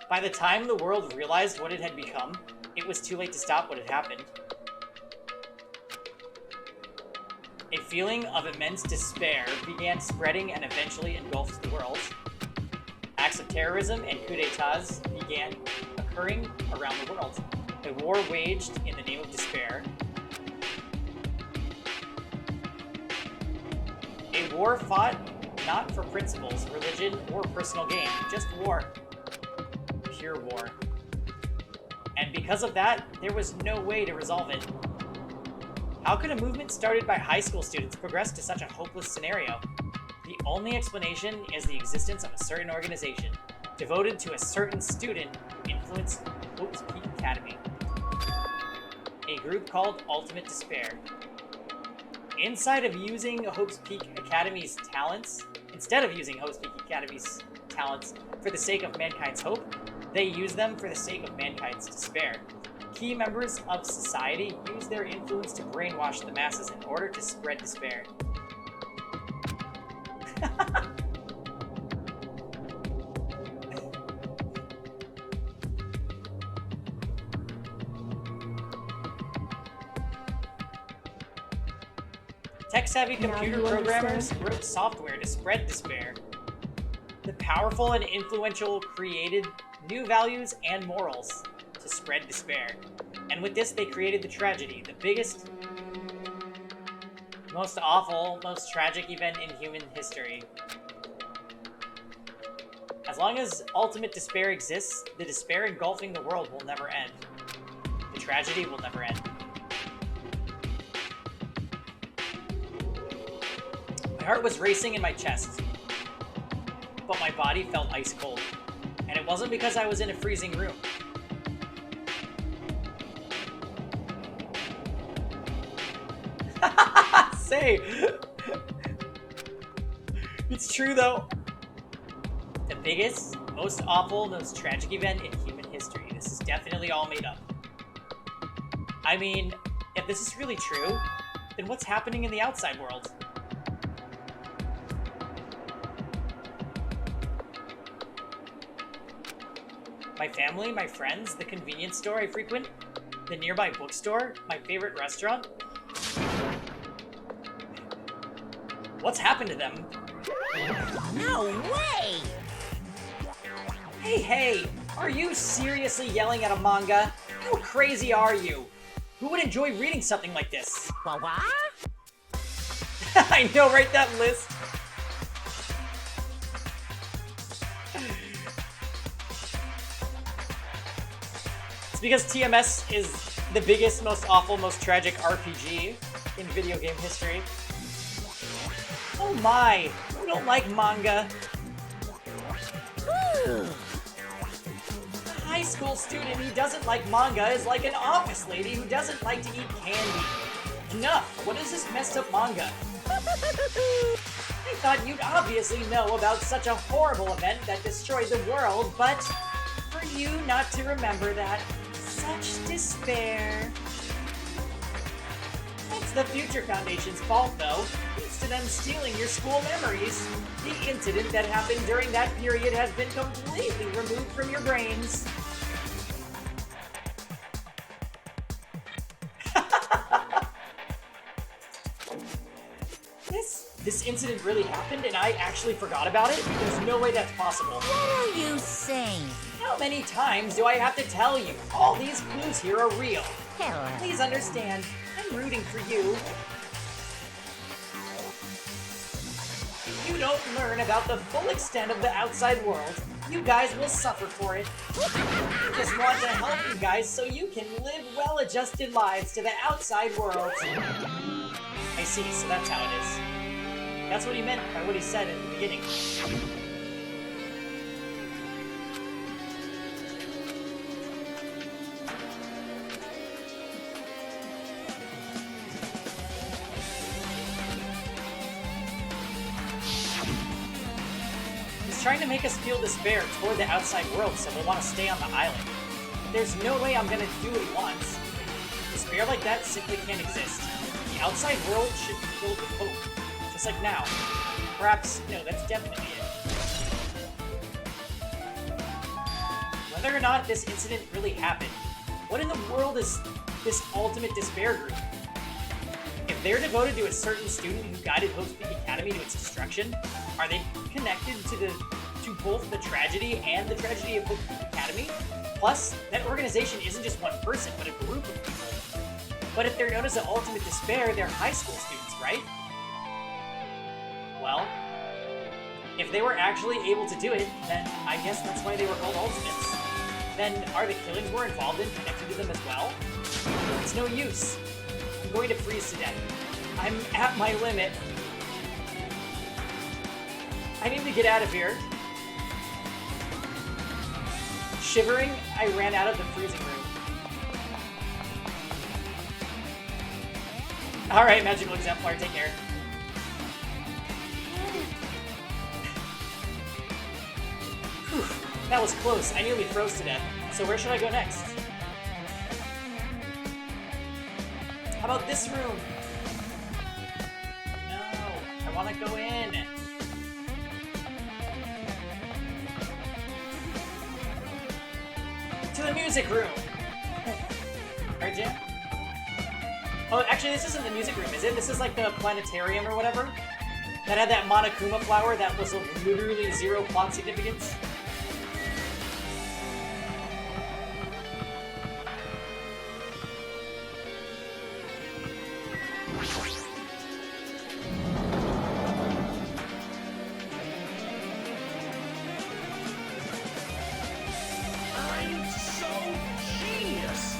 By the time the world realized what it had become, it was too late to stop what had happened. A feeling of immense despair began spreading and eventually engulfed the world. Acts of terrorism and coups d'etats began occurring around the world. A war waged in the name of despair. A war fought not for principles, religion, or personal gain, just war. Pure war. And because of that, there was no way to resolve it. How could a movement started by high school students progress to such a hopeless scenario? The only explanation is the existence of a certain organization, devoted to a certain student who influenced Hope's Peak Academy. group called Ultimate Despair. Instead of using Hope's Peak Academy's talents for the sake of mankind's hope, they use them for the sake of mankind's despair. Key members of society use their influence to brainwash the masses in order to spread despair. Tech-savvy computer programmers wrote software to spread despair. The powerful and influential created new values and morals to spread despair. And with this, they created the tragedy, the biggest, most awful, most tragic event in human history. As long as ultimate despair exists, the despair engulfing the world will never end. The tragedy will never end. My heart was racing in my chest, but my body felt ice cold. And it wasn't because I was in a freezing room. Say! It's true though. The biggest, most awful, most tragic event in human history. This is definitely all made up. I mean, if this is really true, then what's happening in the outside world? My family, my friends, the convenience store I frequent, the nearby bookstore, my favorite restaurant. What's happened to them? No way! Hey, are you seriously yelling at a manga? How crazy are you? Who would enjoy reading something like this? What? I know, right? That list. It's because TMS is the biggest, most awful, most tragic RPG in video game history. Oh my, you don't like manga. A high school student who doesn't like manga is like an office lady who doesn't like to eat candy. Enough, what is this messed up manga? I thought you'd obviously know about such a horrible event that destroyed the world, but for you not to remember that, such despair. It's the Future Foundation's fault, though. Thanks to them stealing your school memories. The incident that happened during that period has been completely removed from your brains. This incident really happened and I actually forgot about it? There's no way that's possible. What are you saying? How many times do I have to tell you? All these clues here are real. Hello. Please understand, I'm rooting for you. If you don't learn about the full extent of the outside world, you guys will suffer for it. I just want to help you guys so you can live well-adjusted lives to the outside world. I see, so that's how it is. That's what he meant by what he said at the beginning. He's trying to make us feel despair toward the outside world, so we'll want to stay on the island. But there's no way I'm gonna do what he wants. Despair like that simply can't exist. The outside world should be filled with hope. Just like now. Perhaps, no, that's definitely it. Whether or not this incident really happened, what in the world is this ultimate despair group? If they're devoted to a certain student who guided Hope's Peak Academy to its destruction, are they connected to both the tragedy and the tragedy of Hope's Peak Academy? Plus, that organization isn't just one person, but a group of people. But if they're known as the ultimate despair, they're high school students, right? Well, if they were actually able to do it, then I guess that's why they were called Ultimates. Then are the killings we're involved in connected to them as well? It's no use. I'm going to freeze to death. I'm at my limit. I need to get out of here. Shivering, I ran out of the freezing room. Alright, magical exemplar, take care. Whew, that was close. I nearly froze to death. So where should I go next? How about this room? No, I want to go in. To the music room. Right, Jim? Oh, actually, this isn't the music room, is it? This is like the planetarium or whatever? That had that Monokuma flower that was of literally zero plot significance. I'm so genius.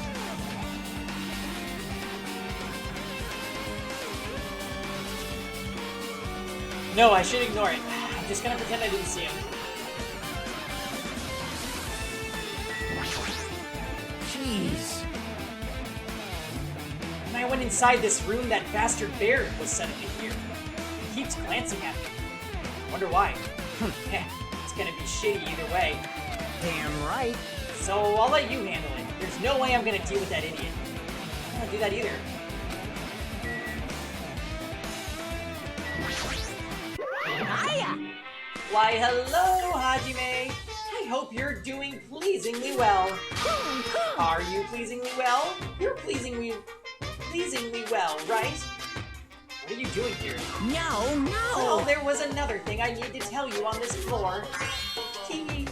No, I should ignore it. I'm just gonna pretend I didn't see him. Jeez. When I went inside this room, that bastard bear was suddenly here. He keeps glancing at me. Wonder why. Heh, it's gonna be shitty either way. Damn right. So I'll let you handle it. There's no way I'm gonna deal with that idiot. I don't wanna do that either. Hiya. Why, hello, Hajime! I hope you're doing pleasingly well. Are you pleasingly well? You're pleasingly well, right? What are you doing here? No. Oh, there was another thing I need to tell you on this floor. Tee.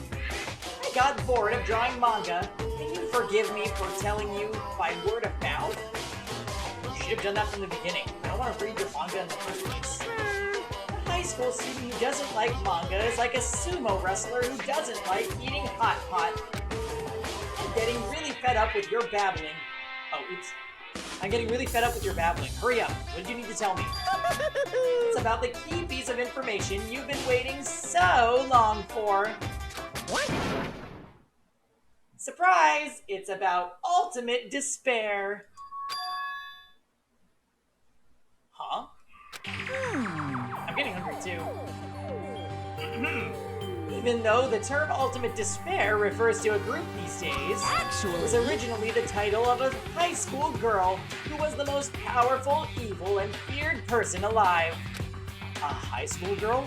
I got bored of drawing manga. Can you forgive me for telling you by word of mouth? You should have done that from the beginning. I don't want to read your manga in the first place. A high school student who doesn't like manga is like a sumo wrestler who doesn't like eating hot pot. I'm getting really fed up with your babbling. Oh, oops. I'm getting really fed up with your babbling. Hurry up. What do you need to tell me? It's about the key piece of information you've been waiting so long for. What? Surprise! It's about ultimate despair. Huh? I'm getting hungry too. Even though the term ultimate despair refers to a group these days, it was originally the title of a high school girl who was the most powerful, evil, and feared person alive. A high school girl?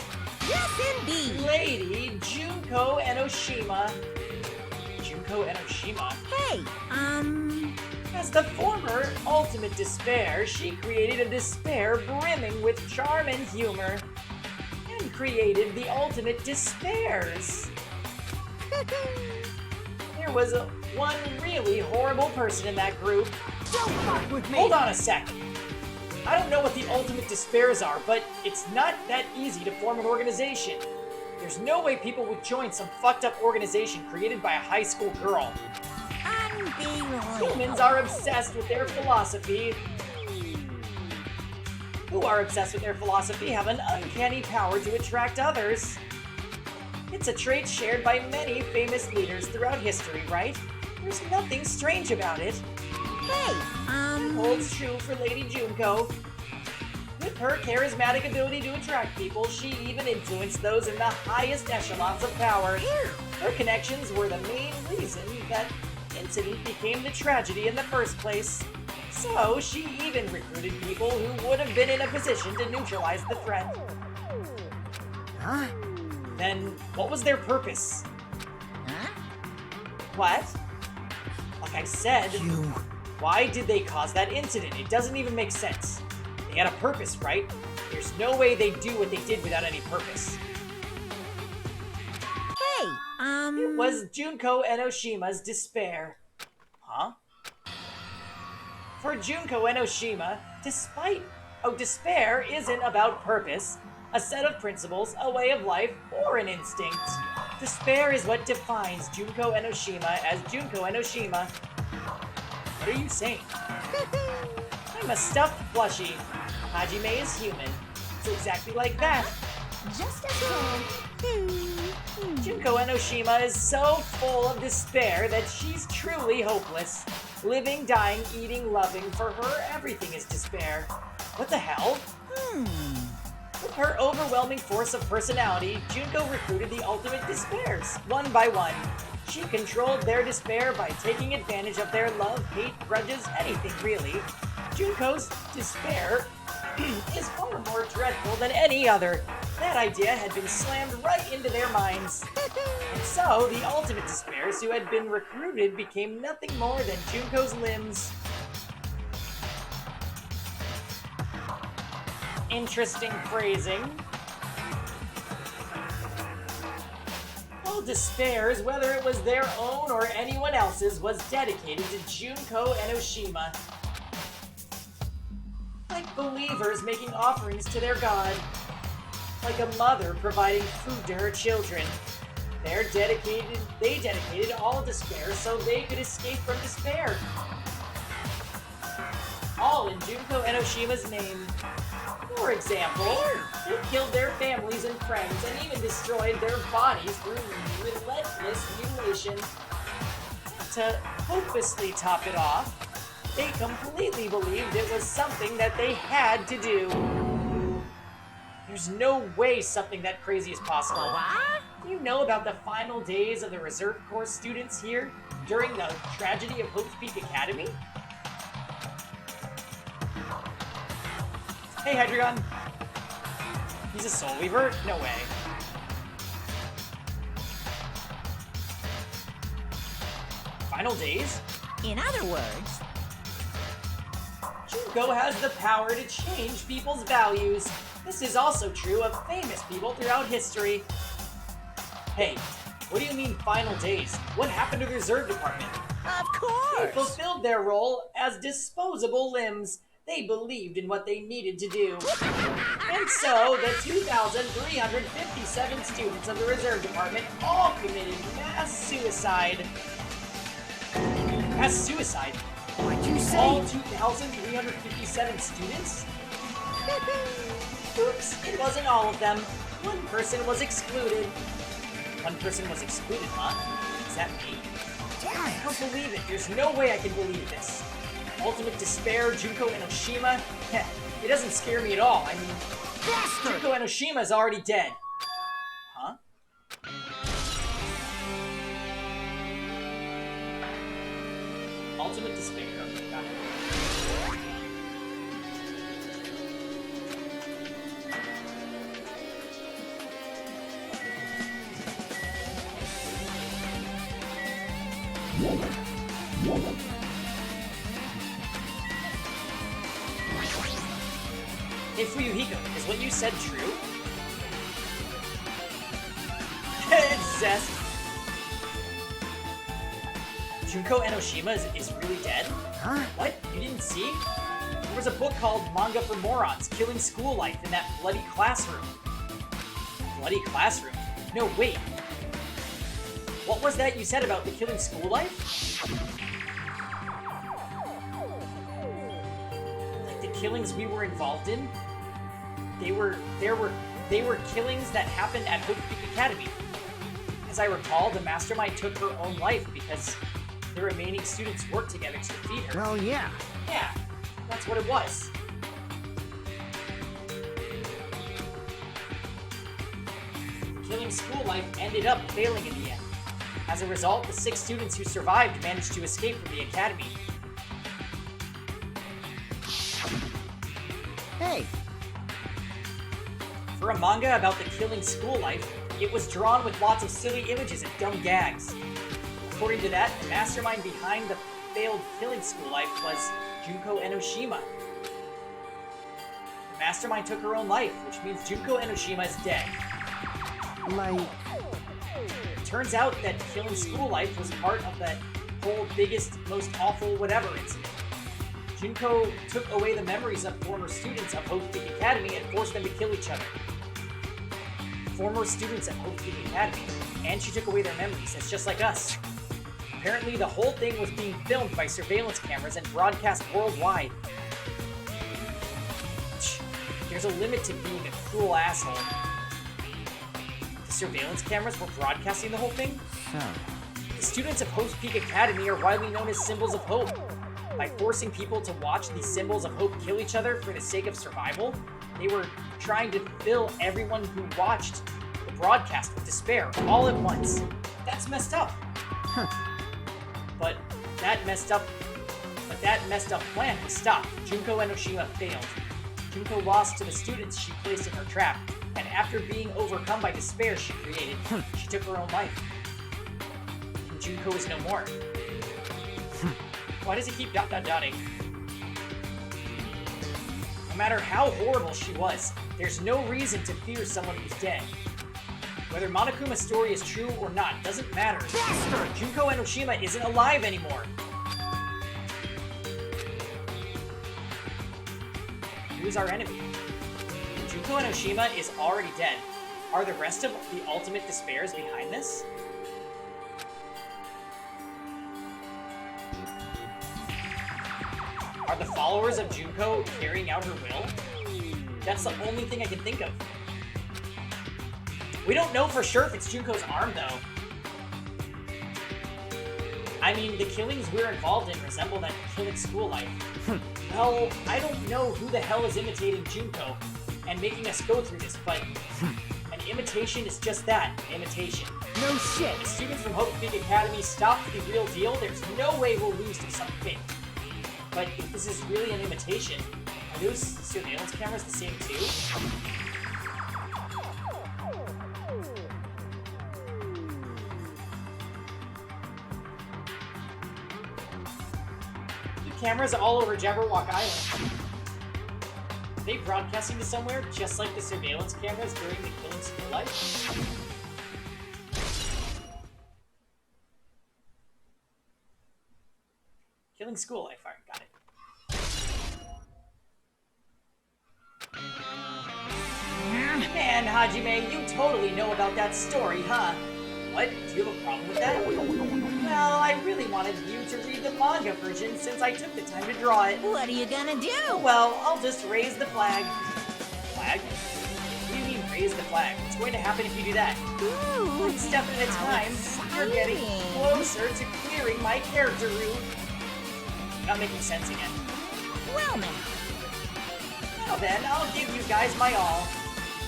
Yes, indeed. Lady Junko Enoshima. Junko Enoshima? Hey, As the former ultimate despair, she created a despair brimming with charm and humor. And created the ultimate despairs. There was one really horrible person in that group. don't fuck with me. Hold on a sec. I don't know what the ultimate despairs are, but it's not that easy to form an organization. There's no way people would join some fucked up organization created by a high school girl. Unbelievable. Humans are obsessed with their philosophy. Who are obsessed with their philosophy have an uncanny power to attract others. It's a trait shared by many famous leaders throughout history, right? There's nothing strange about it. Hey, Holds true for Lady Junko. With her charismatic ability to attract people, she even influenced those in the highest echelons of power. Her connections were the main reason that incident became the tragedy in the first place. So, she even recruited people who would have been in a position to neutralize the threat. Huh? Then, what was their purpose? Huh? What? Like I said, You. why did they cause that incident? It doesn't even make sense. They had a purpose, right? There's no way they'd do what they did without any purpose. Hey, It was Junko Enoshima's despair. Huh? For Junko Enoshima, despair isn't about purpose, a set of principles, a way of life, or an instinct. Despair is what defines Junko Enoshima as Junko Enoshima. What are you saying? I'm a stuffed plushie. Hajime is human. It's exactly like that. Just as well. Junko Enoshima is so full of despair that she's truly hopeless. Living, dying, eating, loving, for her, everything is despair. What the hell? With her overwhelming force of personality, Junko recruited the ultimate despairs, one by one. She controlled their despair by taking advantage of their love, hate, grudges, anything really. Junko's despair is far more dreadful than any other. That idea had been slammed right into their minds. And so, the ultimate despairs who had been recruited became nothing more than Junko's limbs. Interesting phrasing. All despairs, whether it was their own or anyone else's, was dedicated to Junko Enoshima. Like believers making offerings to their god. Like a mother providing food to her children. They dedicated all despair so they could escape from despair. All in Junko Enoshima's name. For example, they killed their families and friends and even destroyed their bodies through relentless mutilation. To hopelessly top it off, they completely believed it was something that they had to do. There's no way something that crazy is possible. Do you know about the final days of the Reserve Corps students here during the tragedy of Hope's Peak Academy? Hey, Hydreigon. He's a Soul Weaver? No way. Final days? In other words, Junko has the power to change people's values. This is also true of famous people throughout history. Hey, what do you mean final days? What happened to the Reserve Department? of They course. fulfilled their role as disposable limbs. They believed in what they needed to do. And so, the 2,357 students of the Reserve Department all committed mass suicide. Mass suicide? What'd you say? All 2,357 students? Oops, it wasn't all of them. One person was excluded. One person was excluded, huh? Is that me? I don't believe it. There's no way I can believe this. Ultimate despair, Junko Enoshima? Heh, it doesn't scare me at all. I mean, Junko Enoshima is already dead. Huh? Ultimate despair. Got it. Hey Fuyuhiko, is what you said true? It's Zest. Junko Enoshima is really dead? Huh? What? You didn't see? There was a book called Manga for Morons, Killing School Life in that bloody classroom. Bloody classroom? No, wait. What was that you said about the Killing School Life? Like the killings we were involved in? They were killings that happened at Hope Peak Academy. As I recall, the mastermind took her own life because the remaining students worked together to defeat her. Oh, yeah. Yeah, that's what it was. Killing School Life ended up failing in the end. As a result, the 6 students who survived managed to escape from the academy. Hey, For a manga about the Killing School Life, it was drawn with lots of silly images and dumb gags. According to that, the mastermind behind the failed Killing School Life was Junko Enoshima. The mastermind took her own life, which means Junko Enoshima is dead. like, It turns out that Killing School Life was part of that whole biggest, most awful whatever incident. Junko took away the memories of former students of Hope Peak Academy and forced them to kill each other. Former students at Hope Peak Academy, and she took away their memories. It's just like us. Apparently, the whole thing was being filmed by surveillance cameras and broadcast worldwide. There's a limit to being a cruel asshole. The surveillance cameras were broadcasting the whole thing? so. The students of Hope Peak Academy are widely known as symbols of hope. By forcing people to watch these symbols of hope kill each other for the sake of survival, they were trying to fill everyone who watched the broadcast with despair all at once. That's messed up. But that messed up plan was stopped. Junko Enoshima failed. Junko lost to the students she placed in her trap, and after being overcome by despair she created, she took her own life. And Junko is no more. Why does he keep dotting? No matter how horrible she was, there's no reason to fear someone who's dead. Whether Monokuma's story is true or not doesn't matter. Bastard! Junko Enoshima isn't alive anymore. Who's our enemy? Junko Enoshima is already dead. Are the rest of the ultimate despairs behind this? Are the followers of Junko carrying out her will? That's the only thing I can think of. We don't know for sure if it's Junko's arm, though. I mean, the killings we're involved in resemble that kill at school life. Well, I don't know who the hell is imitating Junko and making us go through this, but an imitation is just that, an imitation. No shit. If students from Hope Peak Academy stop the real deal, there's no way we'll lose to some fake. But if this is really an imitation, are those surveillance cameras the same too? Cameras all over Jabberwock Island. Are they broadcasting to somewhere just like the surveillance cameras during the killing school life? Killing school life, alright, got it. Man, Hajime, you totally know about that story, huh? What? Do you have a problem with that? Well, I really wanted you to read the manga version since I took the time to draw it. What are you gonna do? Well, I'll just raise the flag. Flag? What do you mean, raise the flag? What's going to happen if you do that? Ooh, One step at a time, you're getting closer to clearing my character route. You're not making sense again. Well, now. Well then, I'll give you guys my all.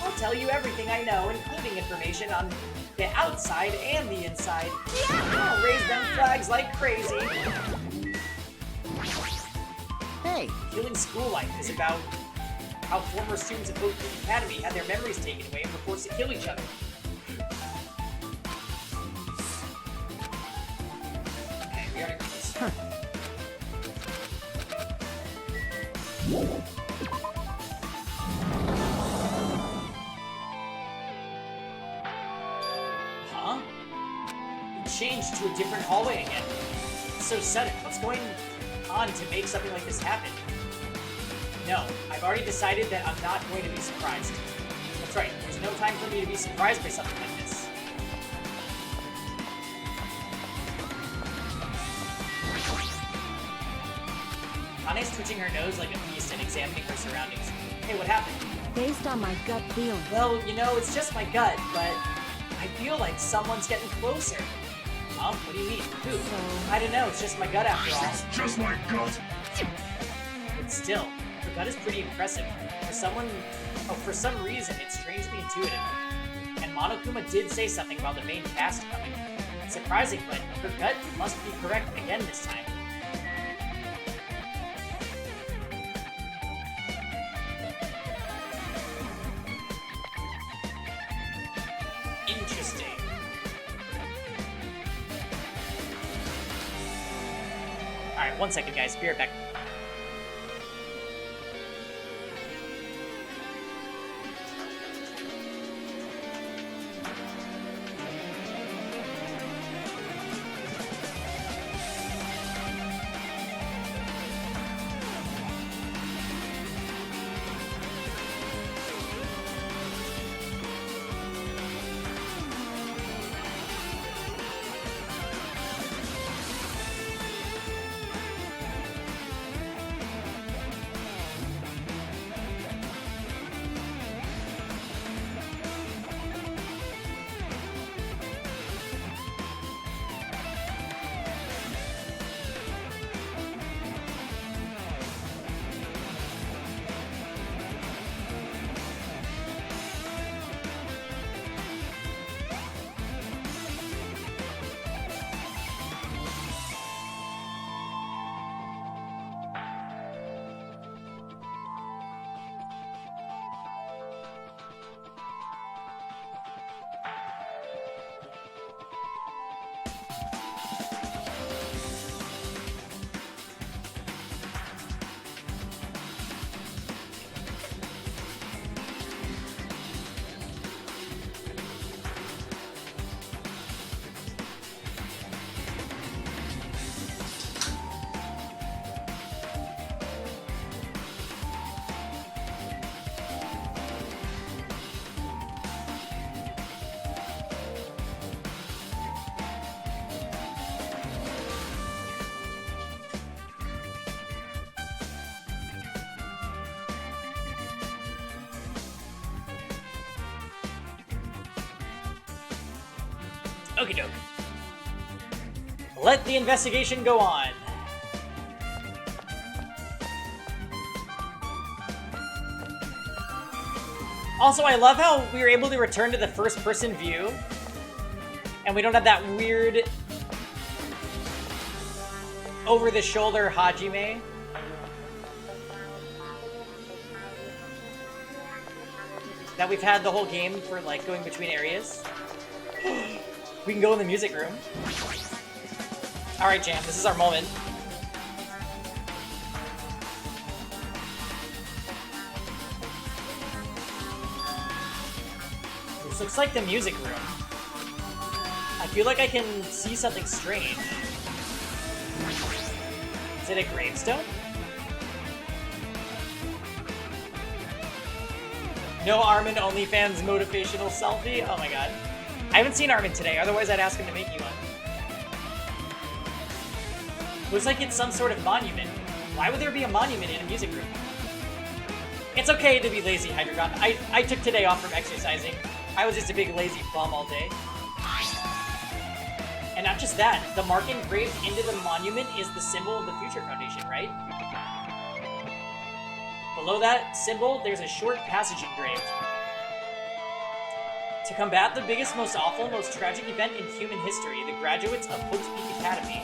I'll tell you everything I know, including information on the outside and the inside. I'll raise them flags like crazy. Hey! Killing school life is about how former students of Hope Peak Academy had their memories taken away and were forced to kill each other. Okay, we already read this. Huh? We changed to a different hallway again. It's so sudden. What's going on to make something like this happen? No, I've already decided that I'm not going to be surprised. That's right, there's no time for me to be surprised by something like this. Kane's twitching her nose like a beast and examining her surroundings. Hey, what happened? Based on my gut feeling. Well, you know, it's just my gut, but I feel like someone's getting closer. Huh? What do you mean? Who? I don't know, it's just my gut after all. It's just my gut. But still, her gut is pretty impressive. For some reason, it's strangely intuitive. And Monokuma did say something about the main cast coming. It's surprising, but her gut must be correct again this time. Interesting. Alright, 1 second, guys. Be right back. Okie doke. Let the investigation go on. Also, I love how we were able to return to the first-person view, and we don't have that weird over-the-shoulder Hajime. That we've had the whole game for, like, going between areas. We can go in the music room. Alright, Jam, this is our moment. This looks like the music room. I feel like I can see something strange. Is it a gravestone? No Armin OnlyFans motivational selfie? Oh my god. I haven't seen Armin today, otherwise I'd ask him to make you one. Looks like it's some sort of monument. Why would there be a monument in a music room? It's okay to be lazy, Hydreigon. I took today off from exercising. I was just a big lazy bum all day. And not just that, the mark engraved into the monument is the symbol of the Future Foundation, right? Below that symbol, there's a short passage engraved. To combat the biggest, most awful, most tragic event in human history, the graduates of Hope's Peak Academy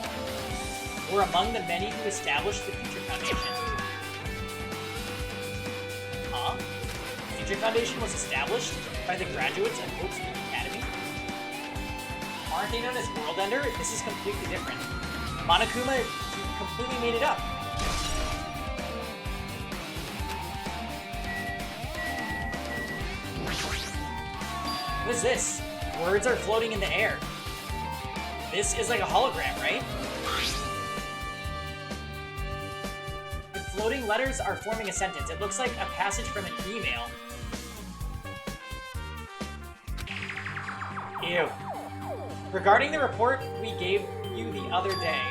were among the many who established the Future Foundation. Huh? The Future Foundation was established by the graduates of Hope's Peak Academy? Aren't they known as World Ender? This is completely different. Monokuma completely made it up. What is this? Words are floating in the air. This is like a hologram, right? The floating letters are forming a sentence. It looks like a passage from an email. Ew. Regarding the report we gave you the other day,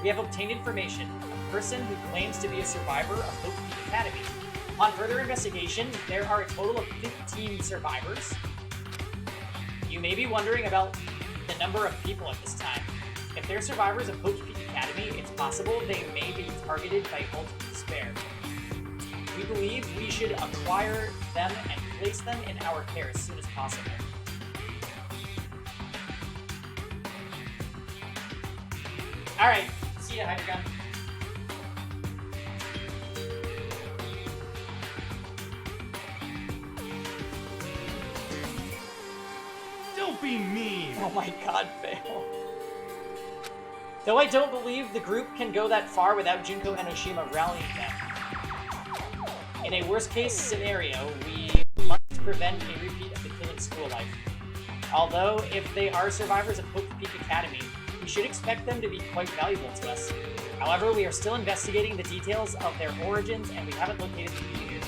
we have obtained information. A person who claims to be a survivor of Hope Peak Academy. On further investigation, there are a total of 15 survivors. You may be wondering about the number of people at this time. If they're survivors of Hope's Peak Academy, it's possible they may be targeted by ultimate despair. We believe we should acquire them and place them in our care as soon as possible. Alright, see ya, Hydreigon. Don't be mean. Oh my god, fail. Though I don't believe the group can go that far without Junko Enoshima rallying them. In a worst-case scenario, we must prevent a repeat of the killing school life. Although, if they are survivors of Hope's Peak Academy, we should expect them to be quite valuable to us. However, we are still investigating the details of their origins and we haven't located them either.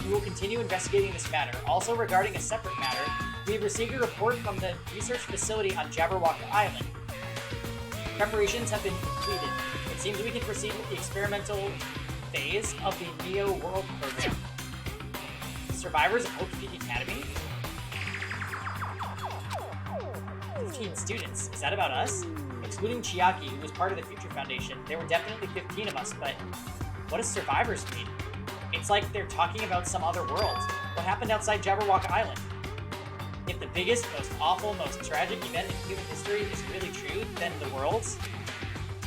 We will continue investigating this matter. Also, regarding a separate matter, we have received a report from the research facility on Jabberwock Island. Preparations have been completed. It seems we can proceed with the experimental phase of the Neo World program. Survivors of Hope's Peak Academy? 15 students. Is that about us? Excluding Chiaki, who was part of the Future Foundation, there were definitely 15 of us, but what does survivors mean? It's like they're talking about some other world. What happened outside Jabberwock Island? If the biggest, most awful, most tragic event in human history is really true, then the world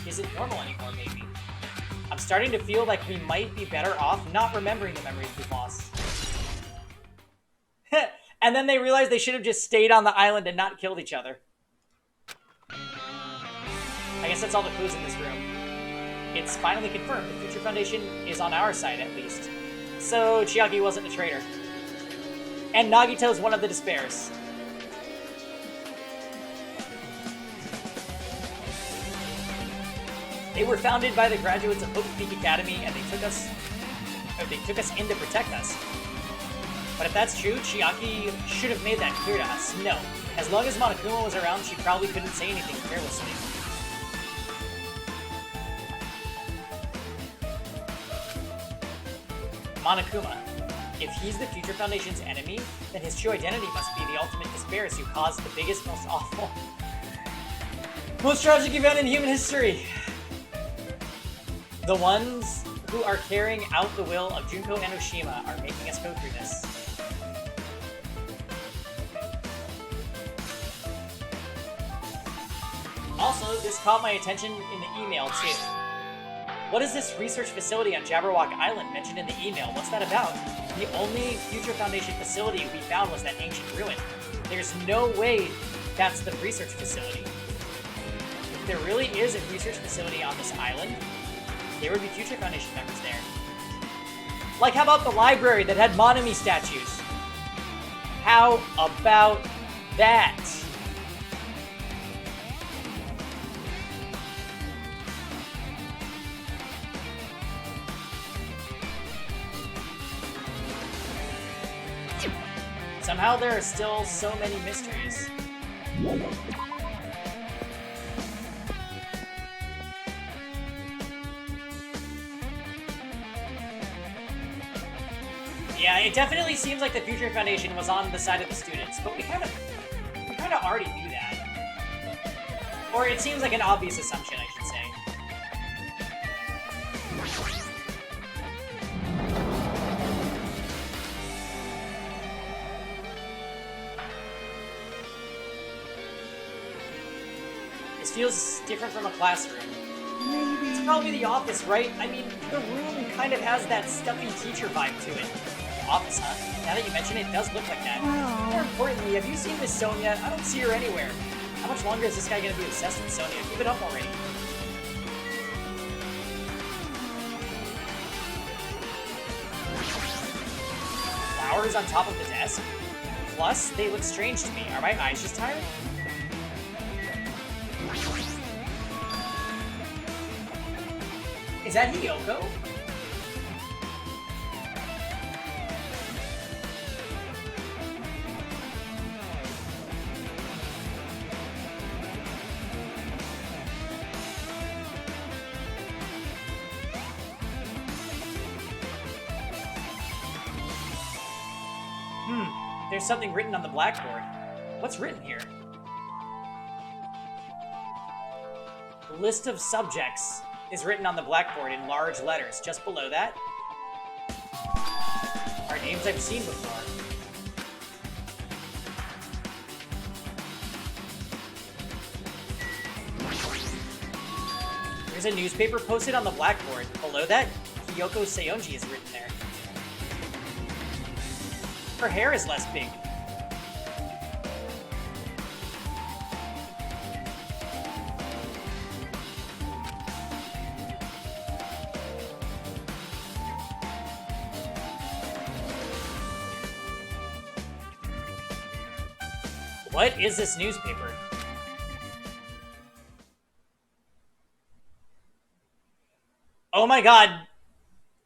isn't normal anymore, maybe. I'm starting to feel like we might be better off not remembering the memories we've lost. And then they realized they should have just stayed on the island and not killed each other. I guess that's all the clues in this room. It's finally confirmed. The Future Foundation is on our side, at least. So Chiaki wasn't a traitor. And Nagito's one of the despairs. They were founded by the graduates of Hope's Peak Academy, and they took us in to protect us. But if that's true, Chiaki should have made that clear to us. No. As long as Monokuma was around, she probably couldn't say anything carelessly. Monokuma. If he's the Future Foundation's enemy, then his true identity must be the ultimate despairs who caused the biggest, most awful... Most tragic event in human history. The ones who are carrying out the will of Junko and Oshima are making us go through this. Also, this caught my attention in the email too. What is this research facility on Jabberwock Island mentioned in the email? What's that about? The only Future Foundation facility we found was that ancient ruin. There's no way that's the research facility. If there really is a research facility on this island, there would be Future Foundation members there. Like, how about the library that had Monami statues? How about that? Somehow there are still so many mysteries. Yeah, it definitely seems like the Future Foundation was on the side of the students, but we kind of already knew that. Or it seems like an obvious assumption, I should say. This feels different from a classroom. Maybe. It's probably the office, right? I mean, the room kind of has that stuffy teacher vibe to it. Office, huh? Now that you mention it, it does look like that. Oh. More importantly, have you seen Miss Sonia? I don't see her anywhere. How much longer is this guy gonna be obsessed with Sonia? Keep it up already. Flowers on top of the desk? Plus, they look strange to me. Are my eyes just tired? Is that Hiyoko? There's something written on the blackboard. What's written here? List of subjects is written on the blackboard in large letters. Just below that are names I've seen before. There's a newspaper posted on the blackboard. Below that, Hiyoko Seonji is written there. Her hair is less big. What is this newspaper? Oh my god.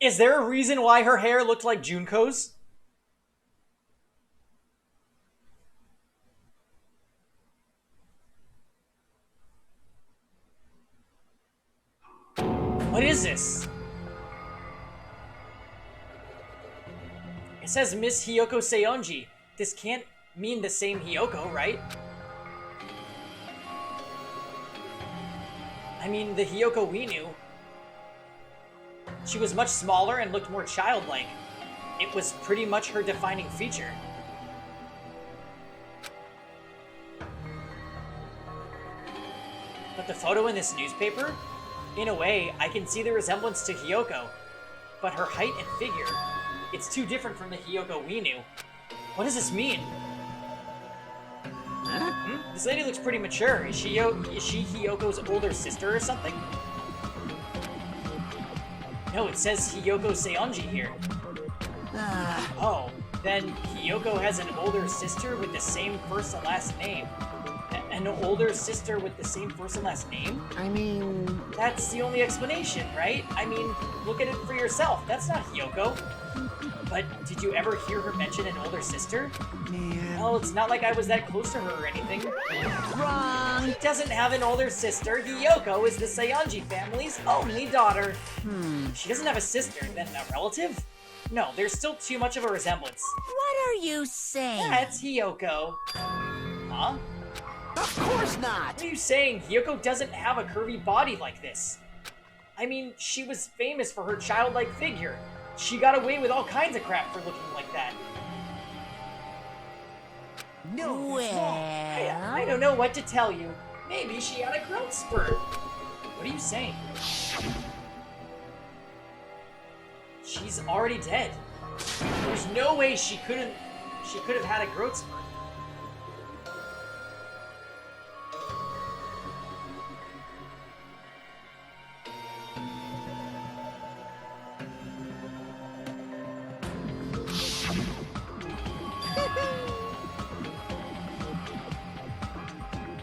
Is there a reason why her hair looked like Junko's? What is this? It says Miss Hiyoko Seonji. This can't mean the same Hiyoko, right? I mean, the Hiyoko we knew. She was much smaller and looked more childlike. It was pretty much her defining feature. But the photo in this newspaper? In a way, I can see the resemblance to Hiyoko. But her height and figure, it's too different from the Hiyoko we knew. What does this mean? This lady looks pretty mature. Is she Hiyoko's older sister or something? No, it says Hiyoko Seonji here. Oh, then Hiyoko has an older sister with the same first and last name. An older sister with the same first and last name? I mean... That's the only explanation, right? I mean, look at it for yourself. That's not Hiyoko. But did you ever hear her mention an older sister? Man. Well, it's not like I was that close to her or anything. Wrong. She doesn't have an older sister. Hiyoko is the Seonji family's only daughter. She doesn't have a sister, then a relative? No, there's still too much of a resemblance. What are you saying? Yeah, it's Hiyoko. Huh? Of course not! What are you saying? Hiyoko doesn't have a curvy body like this. I mean, she was famous for her childlike figure. She got away with all kinds of crap for looking like that. No, I don't know what to tell you. Maybe she had a growth spurt. What are you saying? She's already dead. There's no way she could have had a growth spurt.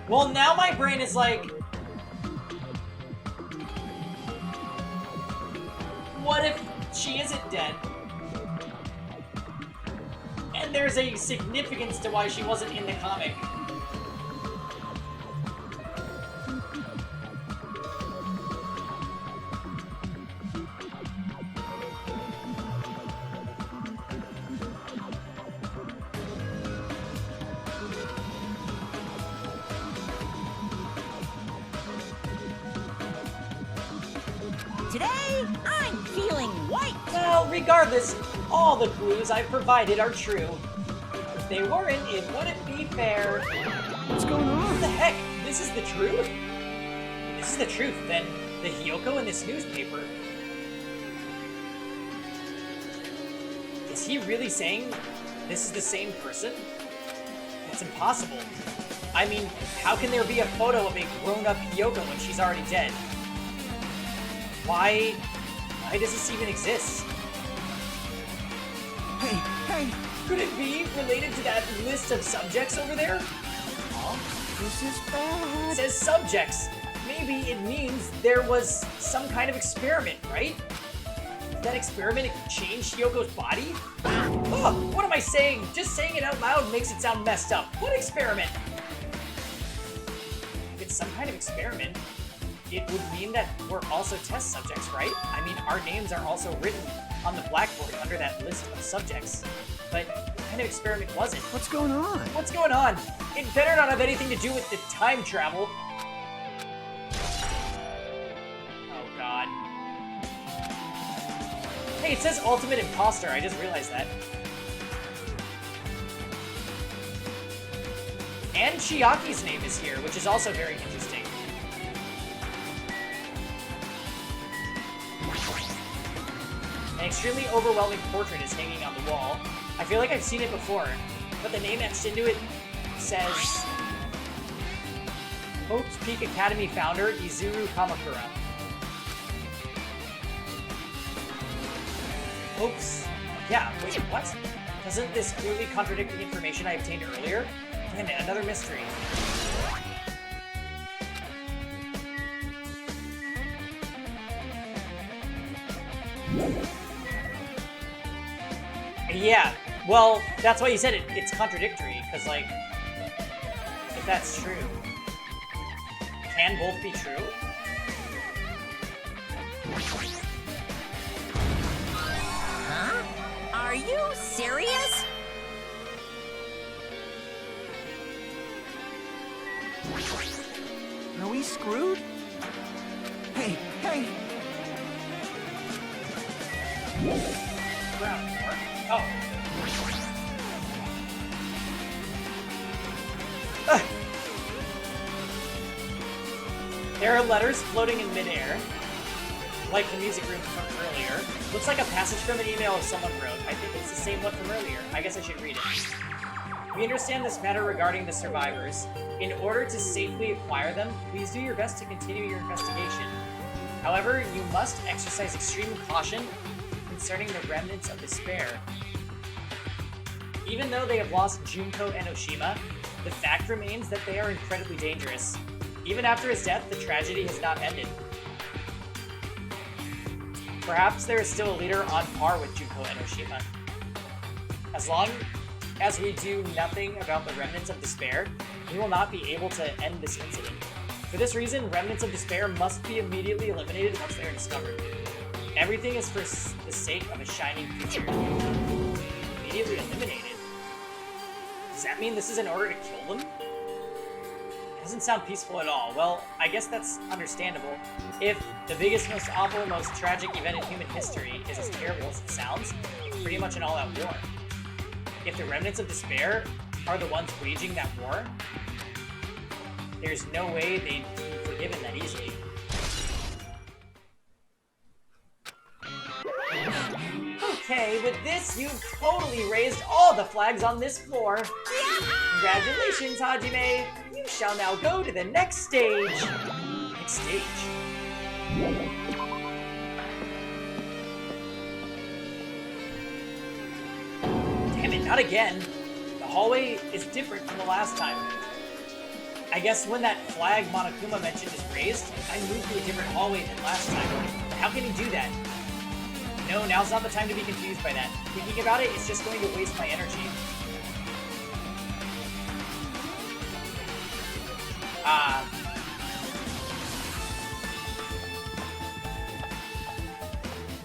Well, now my brain is like, what if she isn't dead? And there's a significance to why she wasn't in the comic. Today, I'm feeling white! Well, regardless, all the clues I've provided are true. If they weren't, it wouldn't be fair. What's going on? What the heck? This is the truth? If this is the truth, then the Hiyoko in this newspaper. Is he really saying this is the same person? It's impossible. I mean, how can there be a photo of a grown-up Hiyoko when she's already dead? Why does this even exist? Hey! Could it be related to that list of subjects over there? This is It bad! says subjects. Maybe it means there was some kind of experiment, right? That experiment changed Hyoko's body? Oh, what am I saying? Just saying it out loud makes it sound messed up. What experiment? If it's some kind of experiment, it would mean that we're also test subjects, right? I mean, our names are also written on the blackboard under that list of subjects. But what kind of experiment was it? What's going on? What's going on? It better not have anything to do with the time travel. Oh, God. Hey, it says Ultimate Imposter. I just realized that. And Chiaki's name is here, which is also very interesting. An extremely overwhelming portrait is hanging on the wall. I feel like I've seen it before, but the name etched into it says Hope's Peak Academy founder Izuru Kamakura. Oops. Yeah, wait, what? Doesn't this clearly contradict the information I obtained earlier? Damn it, another mystery. Yeah, well, that's why you said it's contradictory, because, like, if that's true, can both be true? Huh? Are you serious? Are we screwed? Hey! Ground floor? Oh. Ugh. There are letters floating in midair, like the music room from earlier. Looks like a passage from an email someone wrote. I think it's the same one from earlier. I guess I should read it. We understand this matter regarding the survivors. In order to safely acquire them, please do your best to continue your investigation. However, you must exercise extreme caution concerning the remnants of despair. Even though they have lost Junko and Oshima, the fact remains that they are incredibly dangerous. Even after his death, the tragedy has not ended. Perhaps there is still a leader on par with Junko and Oshima. As long as we do nothing about the remnants of despair, we will not be able to end this incident. For this reason, remnants of despair must be immediately eliminated once they are discovered. Everything is for the sake of a shining future. Immediately eliminated? Does that mean this is in order to kill them? Doesn't sound peaceful at all. Well, I guess that's understandable. If the biggest, most awful, most tragic event in human history is as terrible as it sounds, it's pretty much an all-out war. If the remnants of despair are the ones waging that war, there's no way they'd be forgiven that easily. Okay, with this, you've totally raised all the flags on this floor. Congratulations, Hajime! You shall now go to the next stage. Next stage? Damn it, not again. The hallway is different from the last time. I guess when that flag Monokuma mentioned is raised, I moved to a different hallway than last time. How can he do that? No, now's not the time to be confused by that. Thinking about it is just going to waste my energy.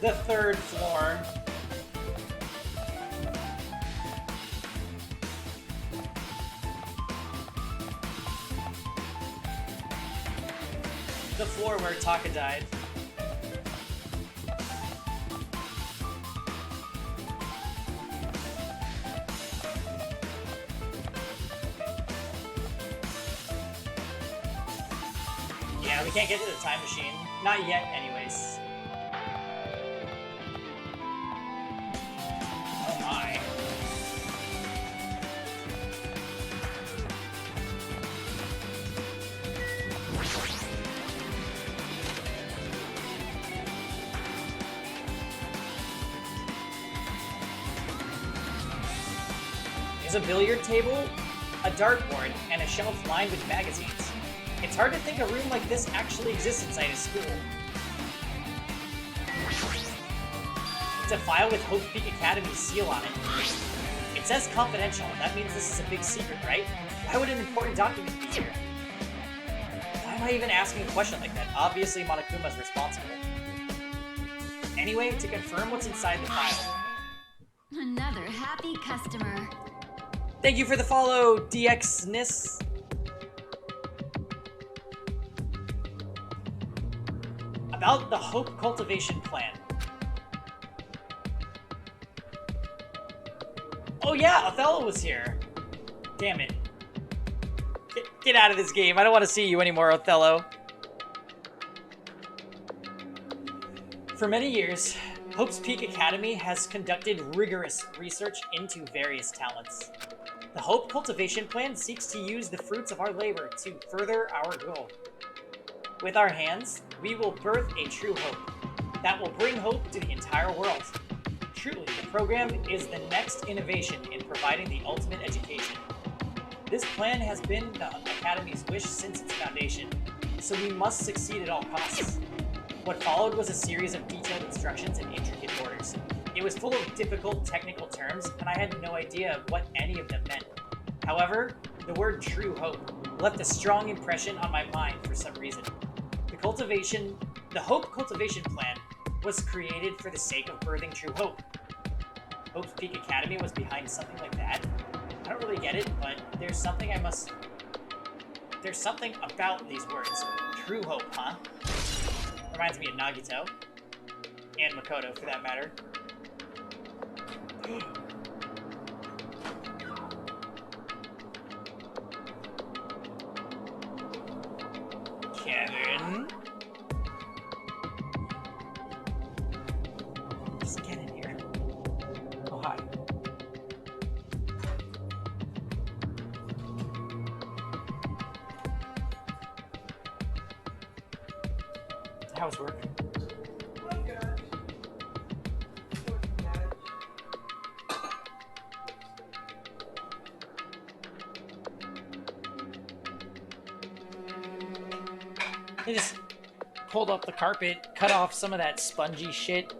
The third floor. The floor where Taka died. Yeah, we can't get to the time machine. Not yet, anyways. Oh my. There's a billiard table, a dartboard, and a shelf lined with magazines. It's hard to think a room like this actually exists inside a school. It's a file with Hope Peak Academy's seal on it. It says confidential. That means this is a big secret, right? Why would an important document be here? Why am I even asking a question like that? Obviously, Monokuma's responsible. Anyway, to confirm what's inside the file. Another happy customer. Thank you for the follow, DXness. About the Hope Cultivation Plan. Oh yeah, Othello was here. Damn it. Get out of this game. I don't want to see you anymore, Othello. For many years, Hope's Peak Academy has conducted rigorous research into various talents. The Hope Cultivation Plan seeks to use the fruits of our labor to further our goal. With our hands, we will birth a true hope that will bring hope to the entire world. Truly, the program is the next innovation in providing the ultimate education. This plan has been the Academy's wish since its foundation, so we must succeed at all costs. What followed was a series of detailed instructions and intricate orders. It was full of difficult technical terms, and I had no idea what any of them meant. However, the word true hope left a strong impression on my mind for some reason. The Hope Cultivation Plan was created for the sake of birthing true hope. Hope's Peak Academy was behind something like that. I don't really get it, but there's something about these words. True hope, huh? Reminds me of Nagito. And Makoto, for that matter. Kevin? Just get in here. Oh, hi. How's work? They just pulled up the carpet, cut off some of that spongy shit,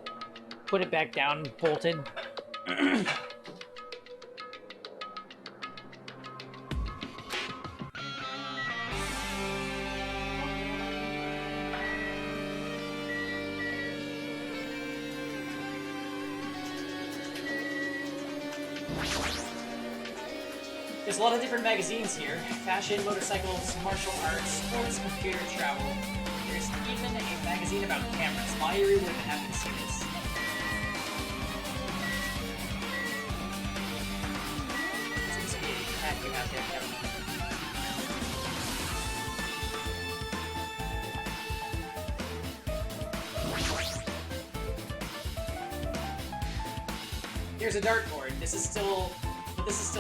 put it back down, bolted. There's a lot of different magazines here. Fashion, motorcycles, martial arts, sports, computer, travel. There's even a magazine about cameras. Mayuri would have been happy to see this. Seems to be a cat you have there, Kevin. Here's a dartboard. This is still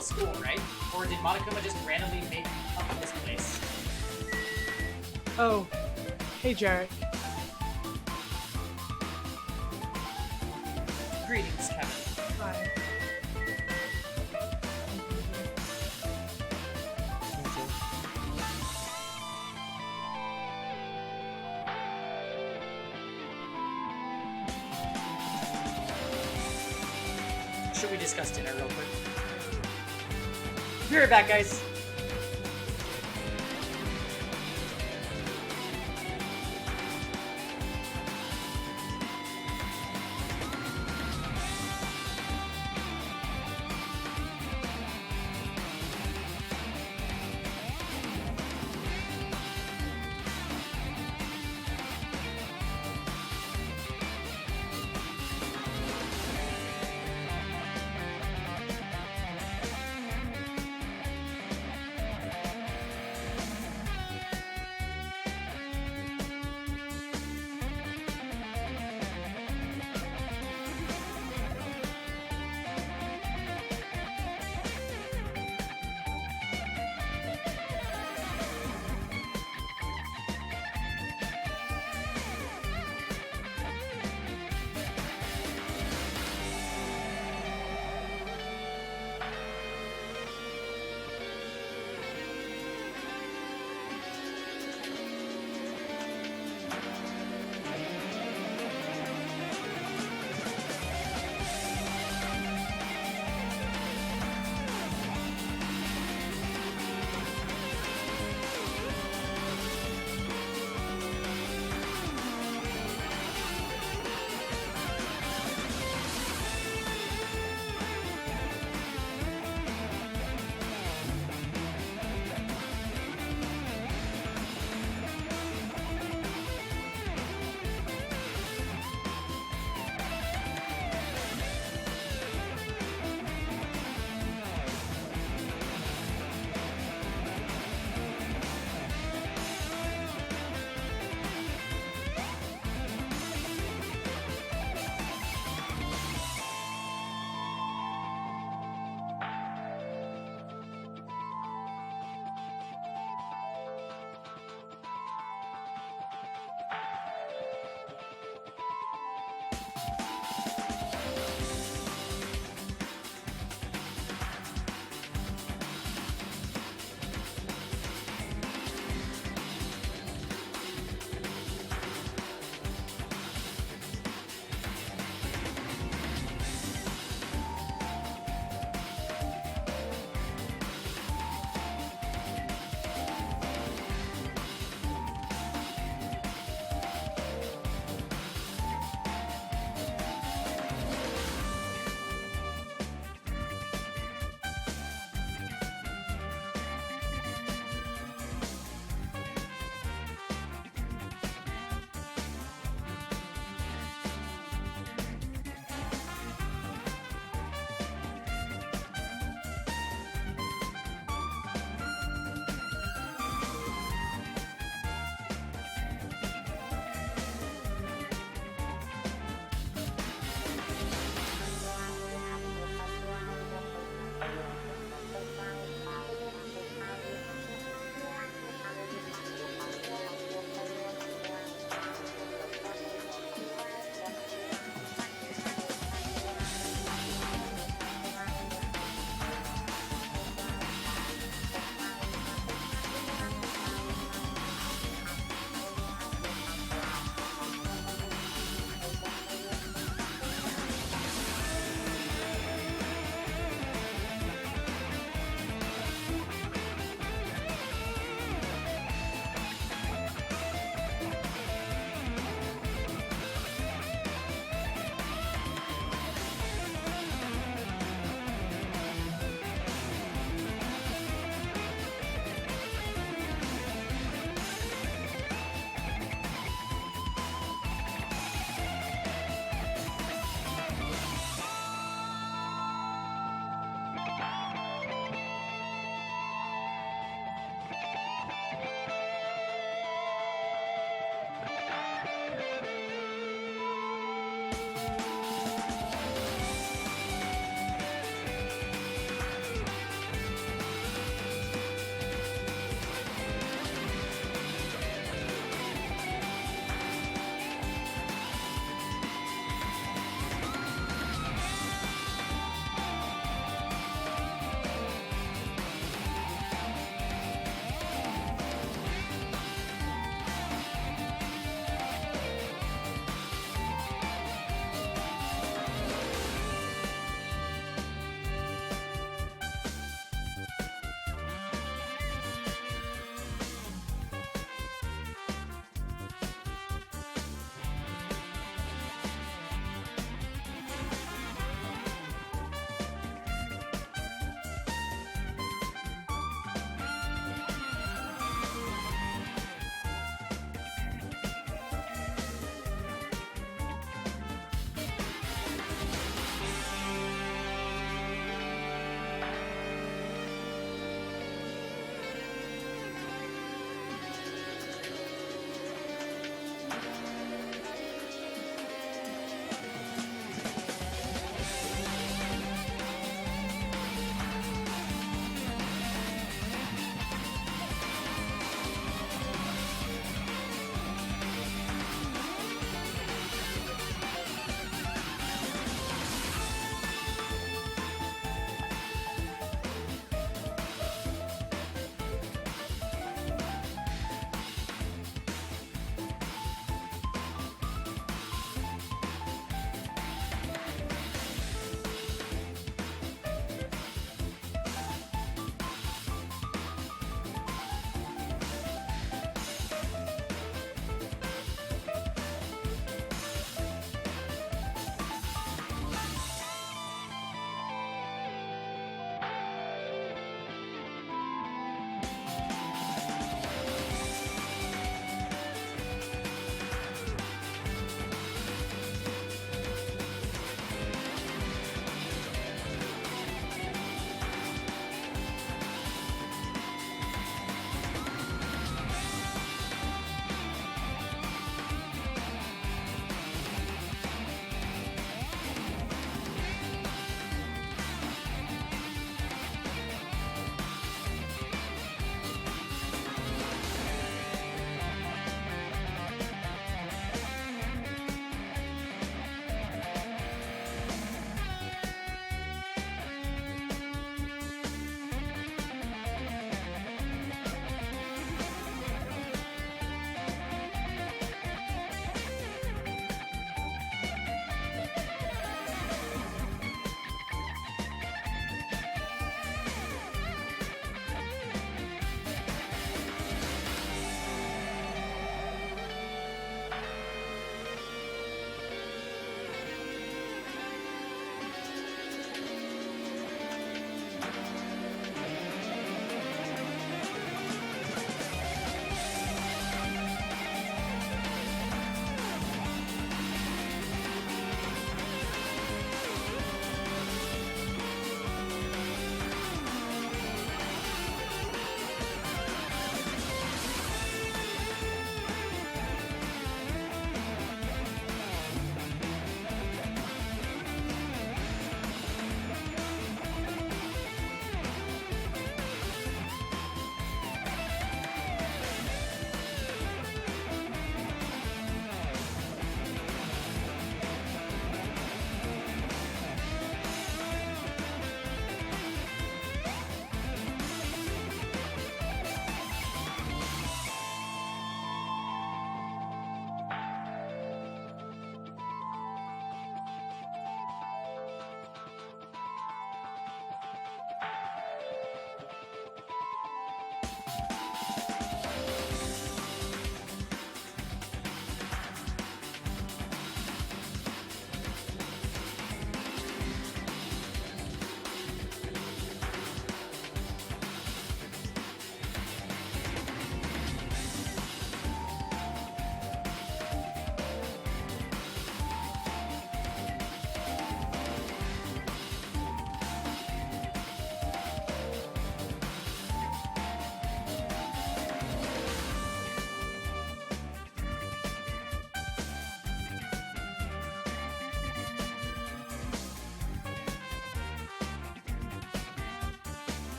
school, right? Or did Monokuma just randomly make up this place? Oh. Hey, Jarek. Greetings, Kevin. Hi. Should we discuss dinner real quick? Be right back, guys.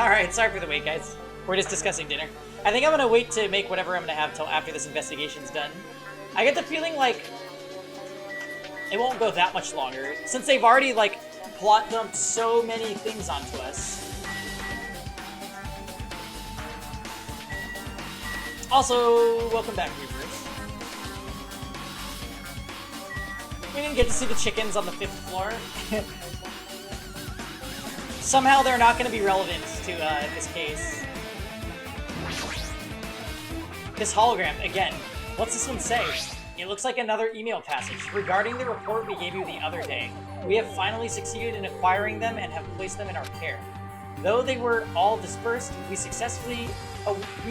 Alright, sorry for the wait, guys. We're just discussing dinner. I think I'm gonna wait to make whatever I'm gonna have till after this investigation's done. I get the feeling like it won't go that much longer, since they've already, like, plot dumped so many things onto us. Also, welcome back, Reapers. We didn't get to see the chickens on the 5th floor. Somehow they're not going to be relevant to this case. This hologram, again. What's this one say? It looks like another email passage. Regarding the report we gave you the other day, we have finally succeeded in acquiring them and have placed them in our care. Though they were all dispersed, we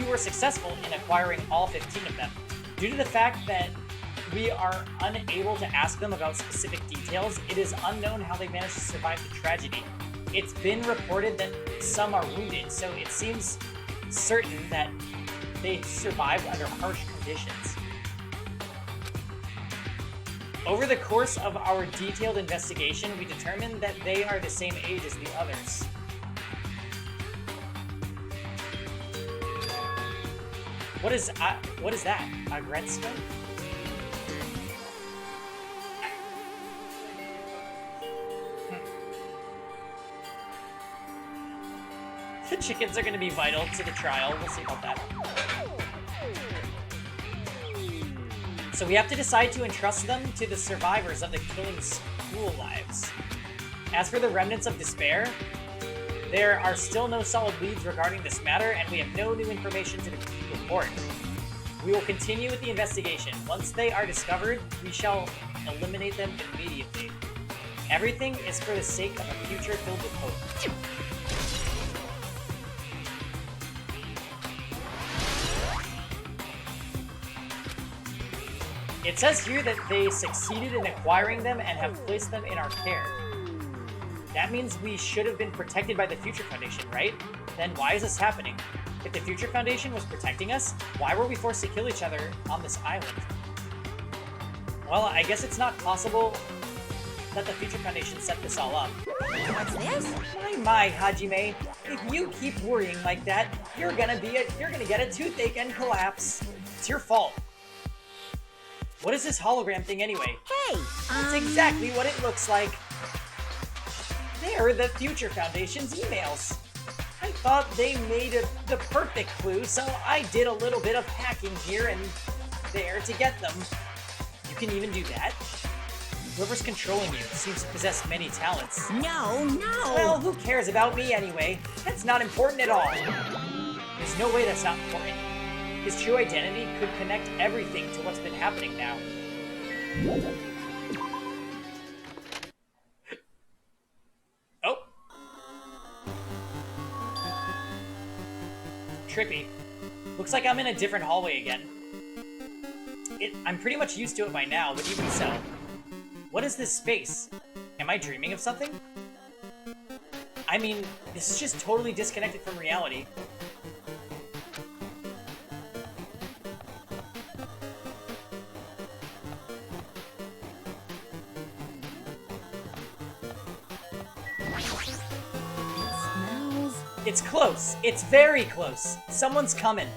were successful in acquiring all 15 of them. Due to the fact that we are unable to ask them about specific details, it is unknown how they managed to survive the tragedy. It's been reported that some are wounded, so it seems certain that they survived under harsh conditions. Over the course of our detailed investigation, we determined that they are the same age as the others. What is that? Agretska? The chickens are going to be vital to the trial. We'll see about that. So we have to decide to entrust them to the survivors of the killing school lives. As for the remnants of despair, there are still no solid leads regarding this matter, and we have no new information to report. We will continue with the investigation. Once they are discovered, we shall eliminate them immediately. Everything is for the sake of a future filled with hope. It says here that they succeeded in acquiring them and have placed them in our care. That means we should have been protected by the Future Foundation, right? Then why is this happening? If the Future Foundation was protecting us, why were we forced to kill each other on this island? Well, I guess it's not possible that the Future Foundation set this all up. What's this? My, Hajime, if you keep worrying like that, you're gonna get a toothache and collapse. It's your fault. What is this hologram thing anyway? Hey, That's exactly what it looks like. They're the Future Foundation's emails. I thought they made the perfect clue, so I did a little bit of hacking here and there to get them. You can even do that? Whoever's controlling you seems to possess many talents. no. Well, who cares about me anyway? That's not important at all. There's no way that's not important. His true identity could connect everything to what's been happening now. Oh. Trippy. Looks like I'm in a different hallway again. I'm pretty much used to it by now, but even so. What is this space? Am I dreaming of something? I mean, this is just totally disconnected from reality. It's close. It's very close. Someone's coming.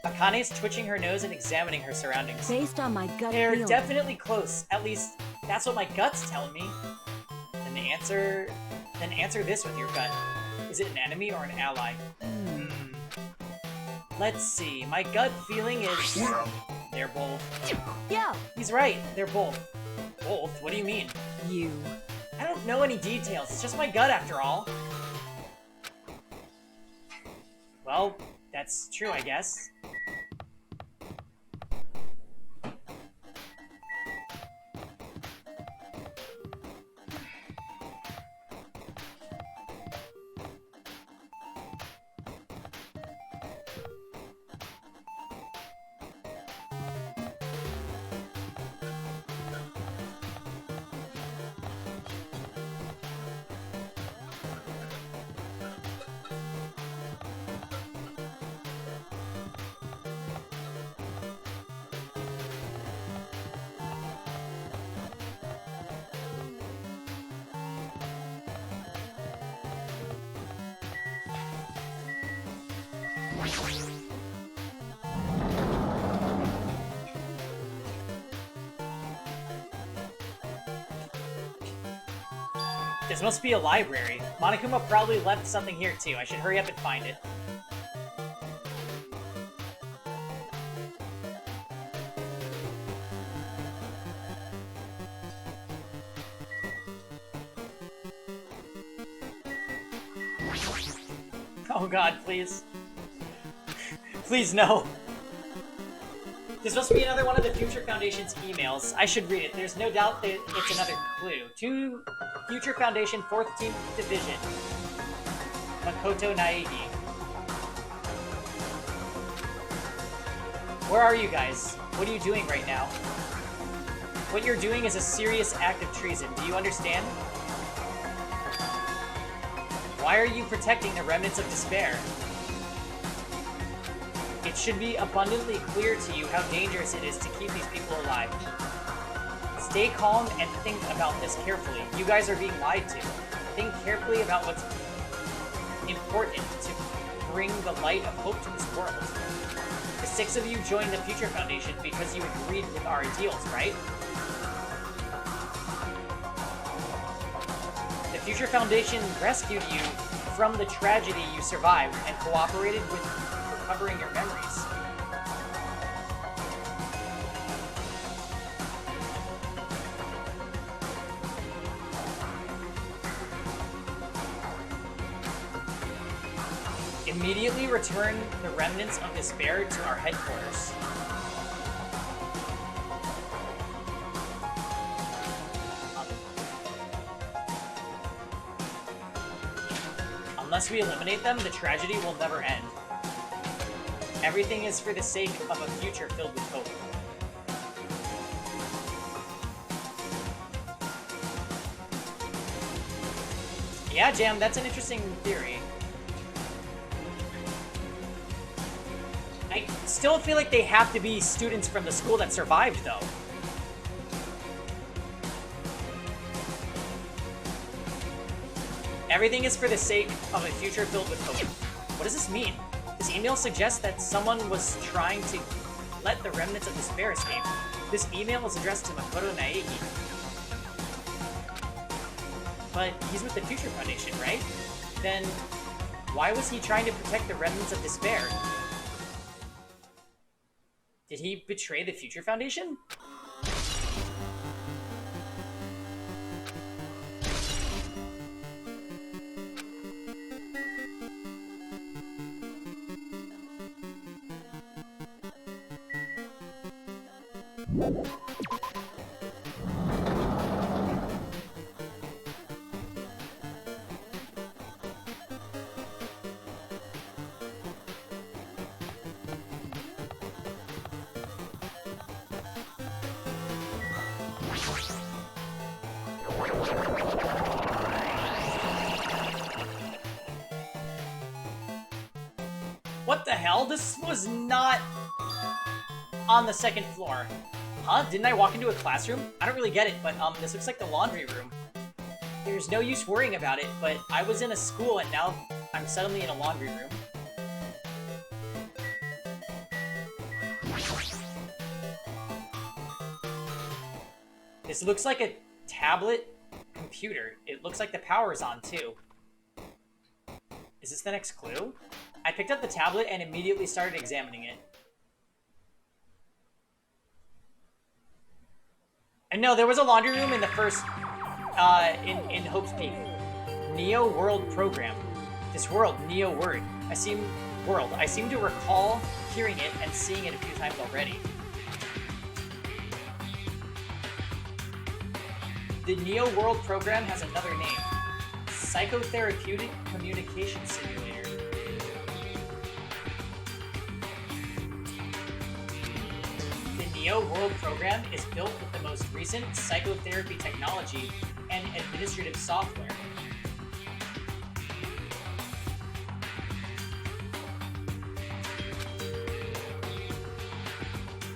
Akane's twitching her nose and examining her surroundings. Based on my gut They're feeling. definitely close. At least, that's what my gut's telling me. Then answer this with your gut. Is it an enemy or an ally? Let's see. My gut feeling is... They're both. Yeah, He's right. They're both. Both? What do you mean? you. I don't know any details. It's just my gut after all. Well, that's true, I guess. This must be a library. Monokuma probably left something here too. I should hurry up and find it. Oh god, please. Please, no. This must be another one of the Future Foundation's emails. I should read it. There's no doubt that it's another clue. To Future Foundation 4th Team Division. Makoto Naegi. Where are you guys? What are you doing right now? What you're doing is a serious act of treason. Do you understand? Why are you protecting the remnants of despair? It should be abundantly clear to you how dangerous it is to keep these people alive. Stay calm and think about this carefully. You guys are being lied to. Think carefully about what's important to bring the light of hope to this world. The 6 of you joined the Future Foundation because you agreed with our ideals, right? The Future Foundation rescued you from the tragedy you survived and cooperated with recovering your memories. Immediately return the remnants of despair to our headquarters. Unless we eliminate them, the tragedy will never end. Everything is for the sake of a future filled with hope. Yeah, Jam, that's an interesting theory. I still feel like they have to be students from the school that survived, though. Everything is for the sake of a future filled with hope. What does this mean? This email suggests that someone was trying to let the remnants of despair escape. This email is addressed to Makoto Naegi. But he's with the Future Foundation, right? Then why was he trying to protect the remnants of despair? Did he betray the Future Foundation? What the hell? This was not on the second floor. Huh? Didn't I walk into a classroom? I don't really get it, but this looks like the laundry room. There's no use worrying about it, but I was in a school and now I'm suddenly in a laundry room. This looks like a tablet computer. It looks like the power's on too. Is this the next clue? I picked up the tablet and immediately started examining it. And no, there was a laundry room in the first, in Hope's Peak. Neo World Program. This world, Neo Word. I seem to recall hearing it and seeing it a few times already. The Neo World Program has another name. Psychotherapeutic Communication Simulator. The Neo World Program is built with the most recent psychotherapy technology and administrative software.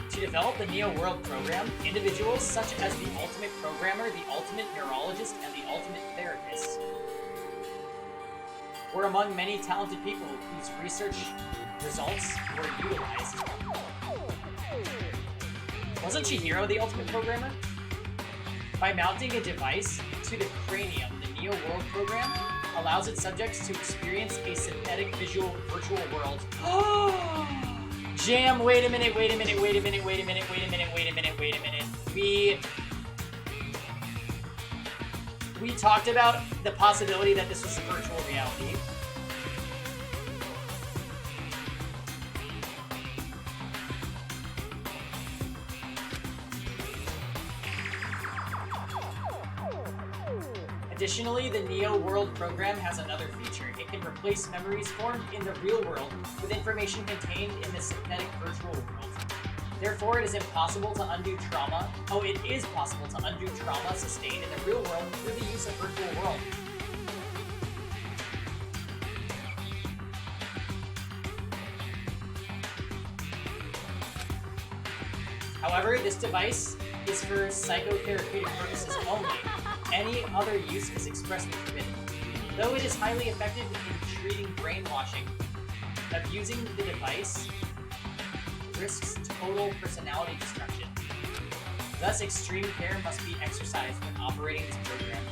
To develop the Neo World Program, individuals such as the Ultimate Programmer, the Ultimate Neurologist, and the Ultimate Therapist were among many talented people whose research results were utilized. Wasn't Chihiro the ultimate programmer? By mounting a device to the cranium, the Neo World program allows its subjects to experience a synthetic visual virtual world. Jam, wait a minute. We talked about the possibility that this was virtual reality. Additionally, the Neo World program has another feature. It can replace memories formed in the real world with information contained in the synthetic virtual world. Therefore, it is impossible to undo trauma. Oh, it is possible to undo trauma sustained in the real world through the use of virtual world. However, this device is for psychotherapeutic purposes only. Any other use is expressly forbidden. Though it is highly effective in treating brainwashing, abusing the device risks total personality destruction. Thus, extreme care must be exercised when operating this program.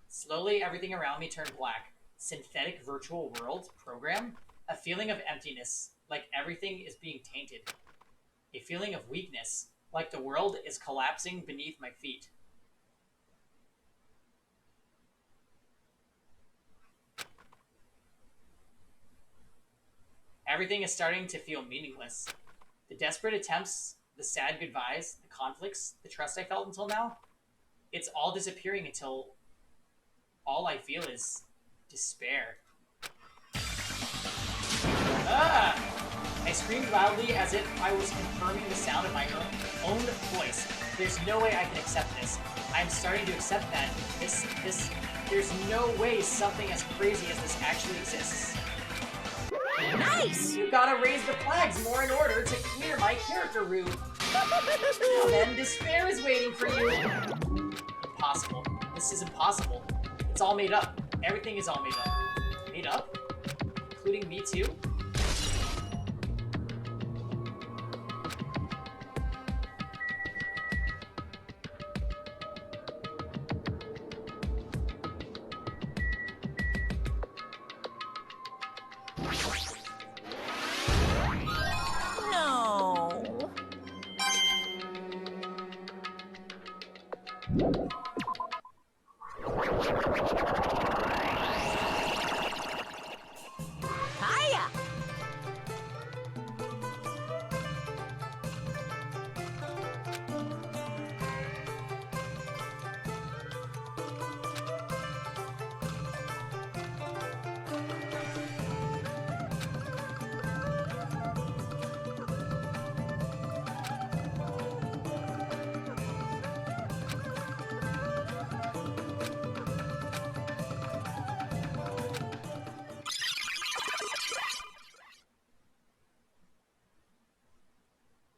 Slowly, everything around me turned black. Synthetic virtual world program? A feeling of emptiness, like everything is being tainted. A feeling of weakness, like the world is collapsing beneath my feet. Everything is starting to feel meaningless. The desperate attempts, the sad goodbyes, the conflicts, the trust I felt until now, it's all disappearing until all I feel is despair. Ah! I screamed loudly as if I was confirming the sound of my own voice. There's no way I can accept this. I'm starting to accept that there's no way something as crazy as this actually exists. Nice! You gotta raise the flags more in order to clear my character route. Now then, despair is waiting for you. Impossible. This is impossible. It's all made up. Everything is all made up. Made up? Including me too?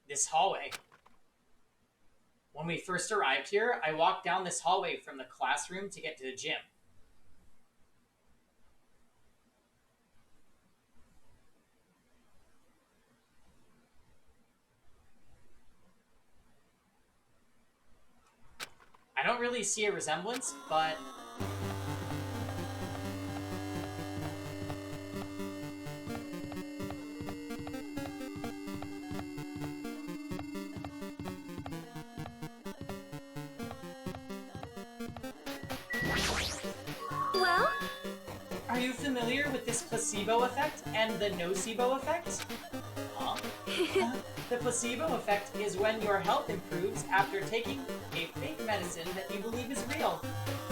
This hallway. When we first arrived here, I walked down this hallway from the classroom to get to the gym. I don't really see a resemblance, but Well, are you familiar with this placebo effect and the nocebo effect? Huh? The placebo effect is when your health improves after taking a fake medicine that you believe is real.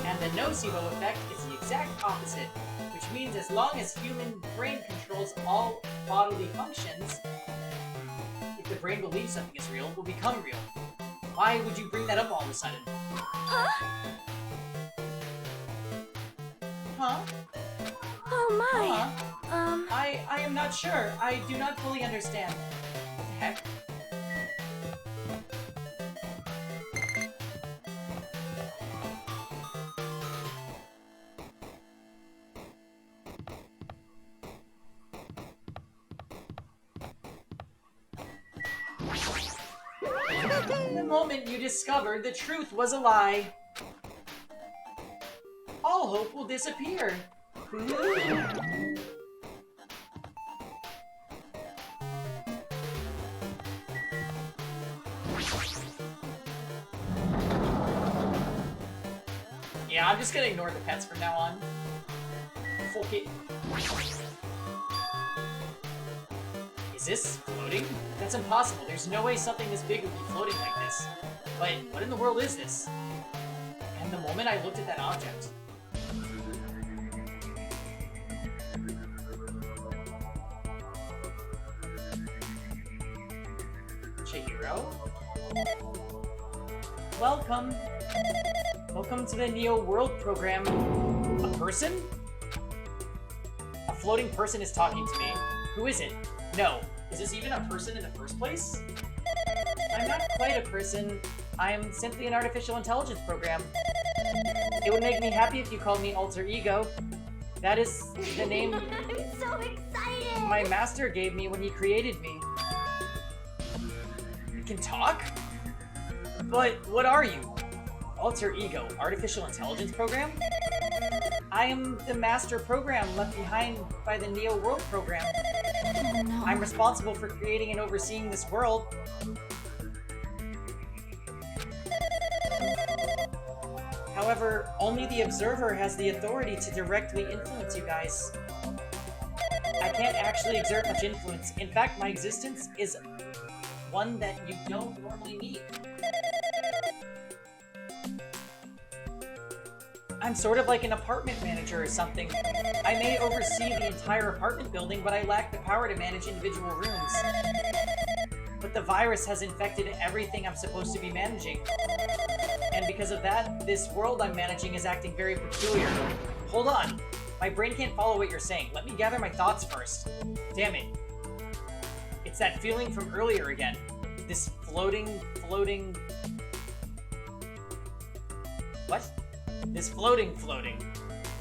And the nocebo effect is the exact opposite, which means as long as human brain controls all bodily functions, if the brain believes something is real, it will become real. Why would you bring that up all of a sudden? huh? Huh? Oh my. Huh? I am not sure. I do not fully understand. What the heck? moment you discovered the truth was a lie, all hope will disappear. Yeah, I'm just gonna ignore the pets from now on. Fuck it. Is this floating? That's impossible. There's no way something this big would be floating like this. But what in the world is this? And the moment I looked at that object... Chihiro? Welcome. Welcome to the Neo World program. A person? A floating person is talking to me. Who is it? No. Is this even a person in the first place? I'm not quite a person. I'm simply an artificial intelligence program. It would make me happy if you called me Alter Ego. That is the name I'm so excited! my master gave me when he created me. You can talk? But what are you? Alter Ego, artificial intelligence program? I am the master program left behind by the Neo World program. Oh, no. I'm responsible for creating and overseeing this world. However, only the observer has the authority to directly influence you guys. I can't actually exert much influence. In fact, my existence is one that you don't normally meet. I'm sort of like an apartment manager or something. I may oversee the entire apartment building, but I lack the power to manage individual rooms. But the virus has infected everything I'm supposed to be managing. And because of that, this world I'm managing is acting very peculiar. Hold on. My brain can't follow what you're saying. Let me gather my thoughts first. Damn it. It's that feeling from earlier again. This floating... What? This floating.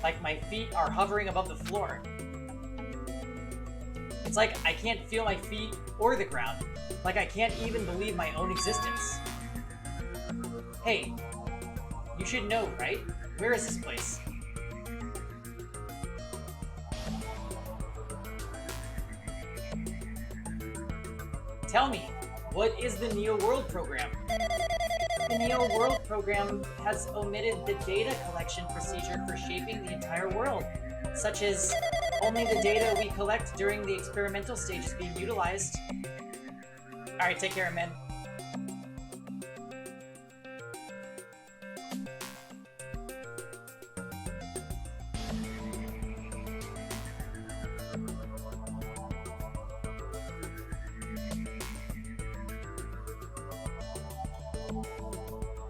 Like my feet are hovering above the floor. It's like I can't feel my feet or the ground. Like I can't even believe my own existence. Hey, you should know, right? Where is this place? Tell me, what is the Neo World program? The Neo World program has omitted the data collection procedure for shaping the entire world, such as only the data we collect during the experimental stage is being utilized. Alright, take care, man.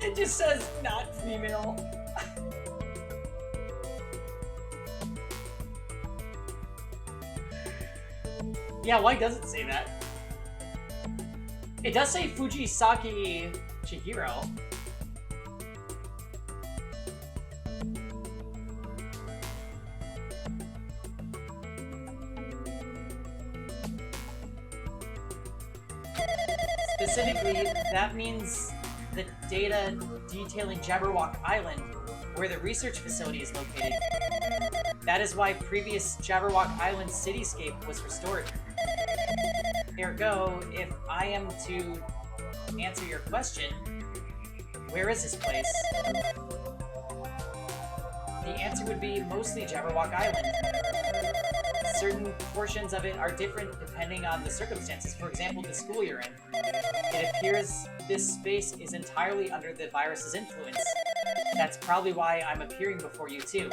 It just says not female. Yeah, why does it say that? It does say Fujisaki Chihiro. Specifically, that means the data detailing Jabberwock Island, where the research facility is located. That is why previous Jabberwock Island cityscape was restored. Ergo, if I am to answer your question, where is this place? The answer would be mostly Jabberwock Island. Certain portions of it are different depending on the circumstances. For example, the school you're in. It appears this space is entirely under the virus's influence. That's probably why I'm appearing before you too.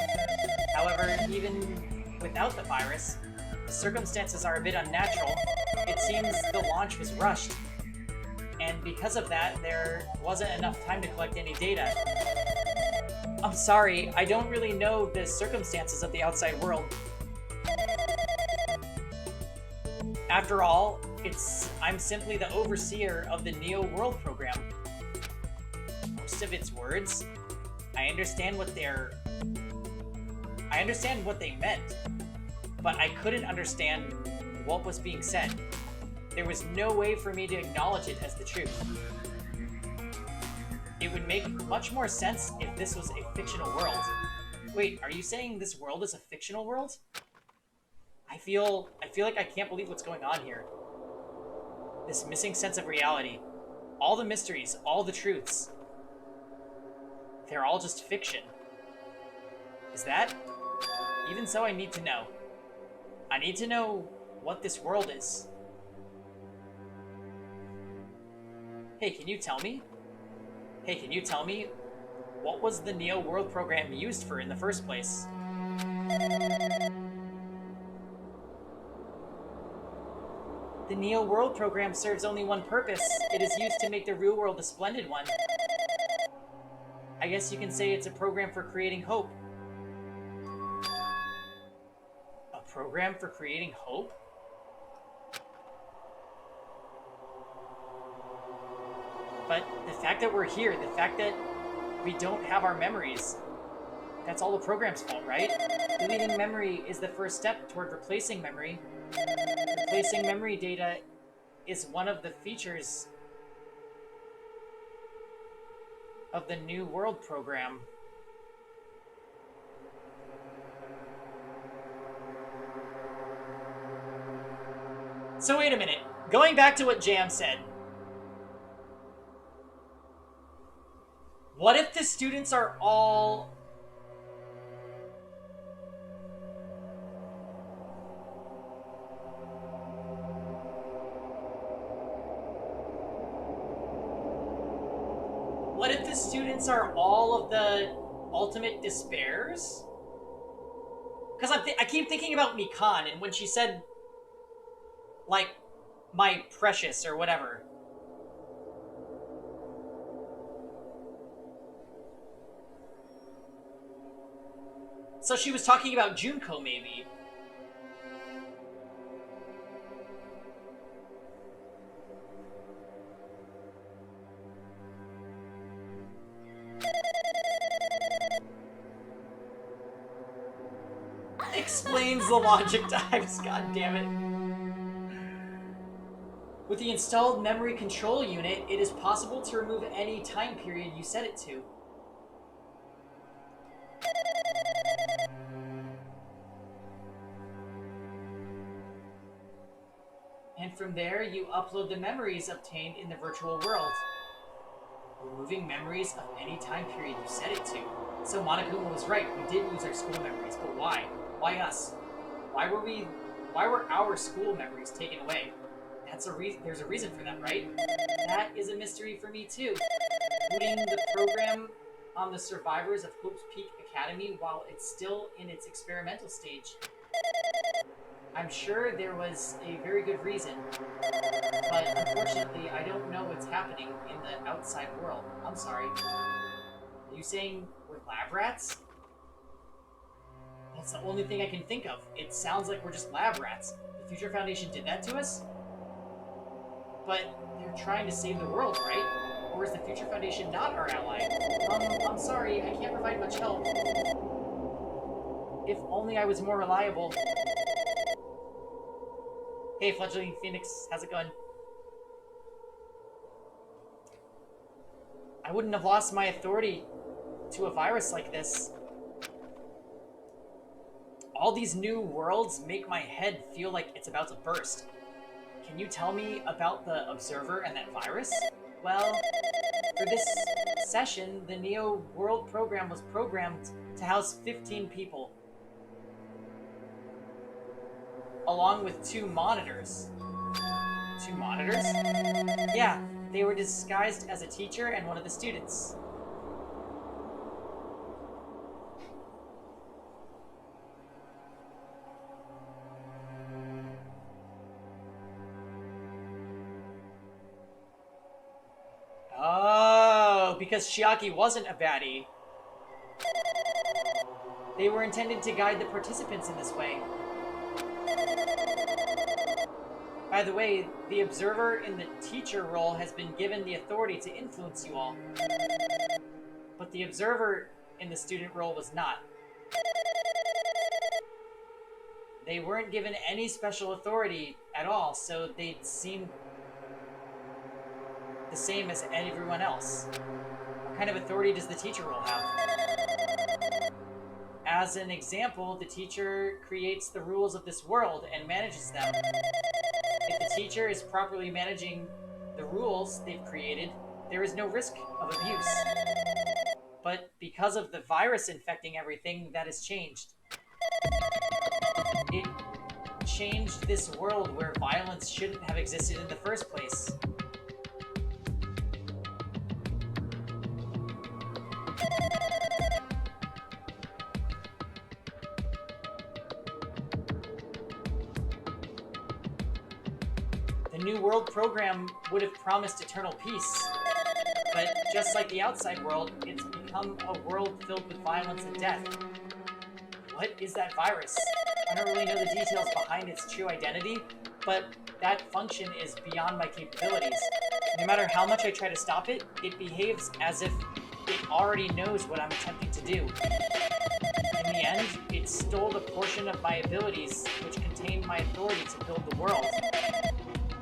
However, even without the virus, the circumstances are a bit unnatural. It seems the launch was rushed. And because of that, there wasn't enough time to collect any data. I'm sorry, I don't really know the circumstances of the outside world. After all, I'm simply the overseer of the Neo World program. Most of its words, I understand what they meant, but I couldn't understand what was being said. There was no way for me to acknowledge it as the truth. It would make much more sense if this was a fictional world. Wait, are you saying this world is a fictional world? I feel like I can't believe what's going on here. This missing sense of reality. All the mysteries, all the truths. They're all just fiction. Is that? Even so, I need to know. I need to know what this world is. Hey, can you tell me? Hey, can you tell me what was the Neo World program used for in the first place? The Neo World program serves only one purpose. It is used to make the real world a splendid one. I guess you can say it's a program for creating hope. A program for creating hope? But the fact that we're here, the fact that we don't have our memories, that's all the program's fault, right? Deleting memory is the first step toward replacing memory. Replacing memory data is one of the features of the New World program. So wait a minute. Going back to what Jam said. What if the students are all... What if the students are all of the ultimate despairs? Because I keep thinking about Mikan, and when she said, like, my precious or whatever. So she was talking about Junko, maybe. Explains the logic times, god damn it. With the installed memory control unit, it is possible to remove any time period you set it to. And from there, you upload the memories obtained in the virtual world. Removing memories of any time period you set it to. So Monokuma was right, we did lose our school memories, but why? Why us? Why were our school memories taken away? There's a reason for that, right? That is a mystery for me too. Putting the program on the survivors of Hope's Peak Academy while it's still in its experimental stage. I'm sure there was a very good reason, but unfortunately I don't know what's happening in the outside world. I'm sorry. Are you saying we're lab rats? That's the only thing I can think of. It sounds like we're just lab rats. The Future Foundation did that to us? But they're trying to save the world, right? Or is the Future Foundation not our ally? I'm sorry, I can't provide much help. If only I was more reliable. Hey, Fledgling Phoenix, how's it going? I wouldn't have lost my authority to a virus like this. All these new worlds make my head feel like it's about to burst. Can you tell me about the Observer and that virus? Well, for this session, the Neo World program was programmed to house 15 people. Along with 2 monitors. 2 monitors? Yeah, they were disguised as a teacher and one of the students. Oh, because Chiaki wasn't a baddie. They were intended to guide the participants in this way. By the way, the observer in the teacher role has been given the authority to influence you all. But the observer in the student role was not. They weren't given any special authority at all, so they seemed the same as everyone else. kind of authority does the teacher role have? As an example, the teacher creates the rules of this world and manages them. If the teacher is properly managing the rules they've created, there is no risk of abuse. But because of the virus infecting everything, that has changed. It changed this world where violence shouldn't have existed in the first place. The New World program would have promised eternal peace, but just like the outside world, it's become a world filled with violence and death. What is that virus? I don't really know the details behind its true identity, but that function is beyond my capabilities. No matter how much I try to stop it, it behaves as if it already knows what I'm attempting to do. In the end, it stole the portion of my abilities which contained my authority to build the world.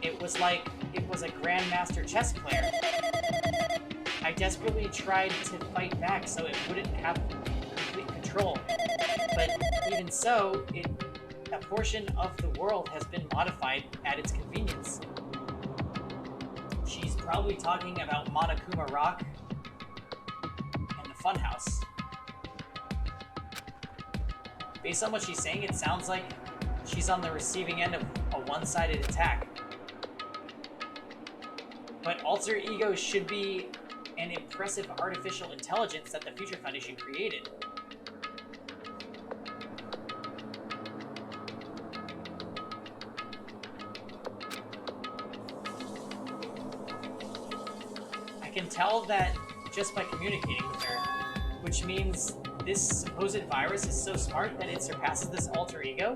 It was like it was a grandmaster chess player. I desperately tried to fight back so it wouldn't have complete control. But even so, a portion of the world has been modified at its convenience. She's probably talking about Monokuma Rock and the Funhouse. Based on what she's saying, it sounds like she's on the receiving end of a one-sided attack. But alter ego should be an impressive artificial intelligence that the Future Foundation created. I can tell that just by communicating with her, which means this supposed virus is so smart that it surpasses this alter ego?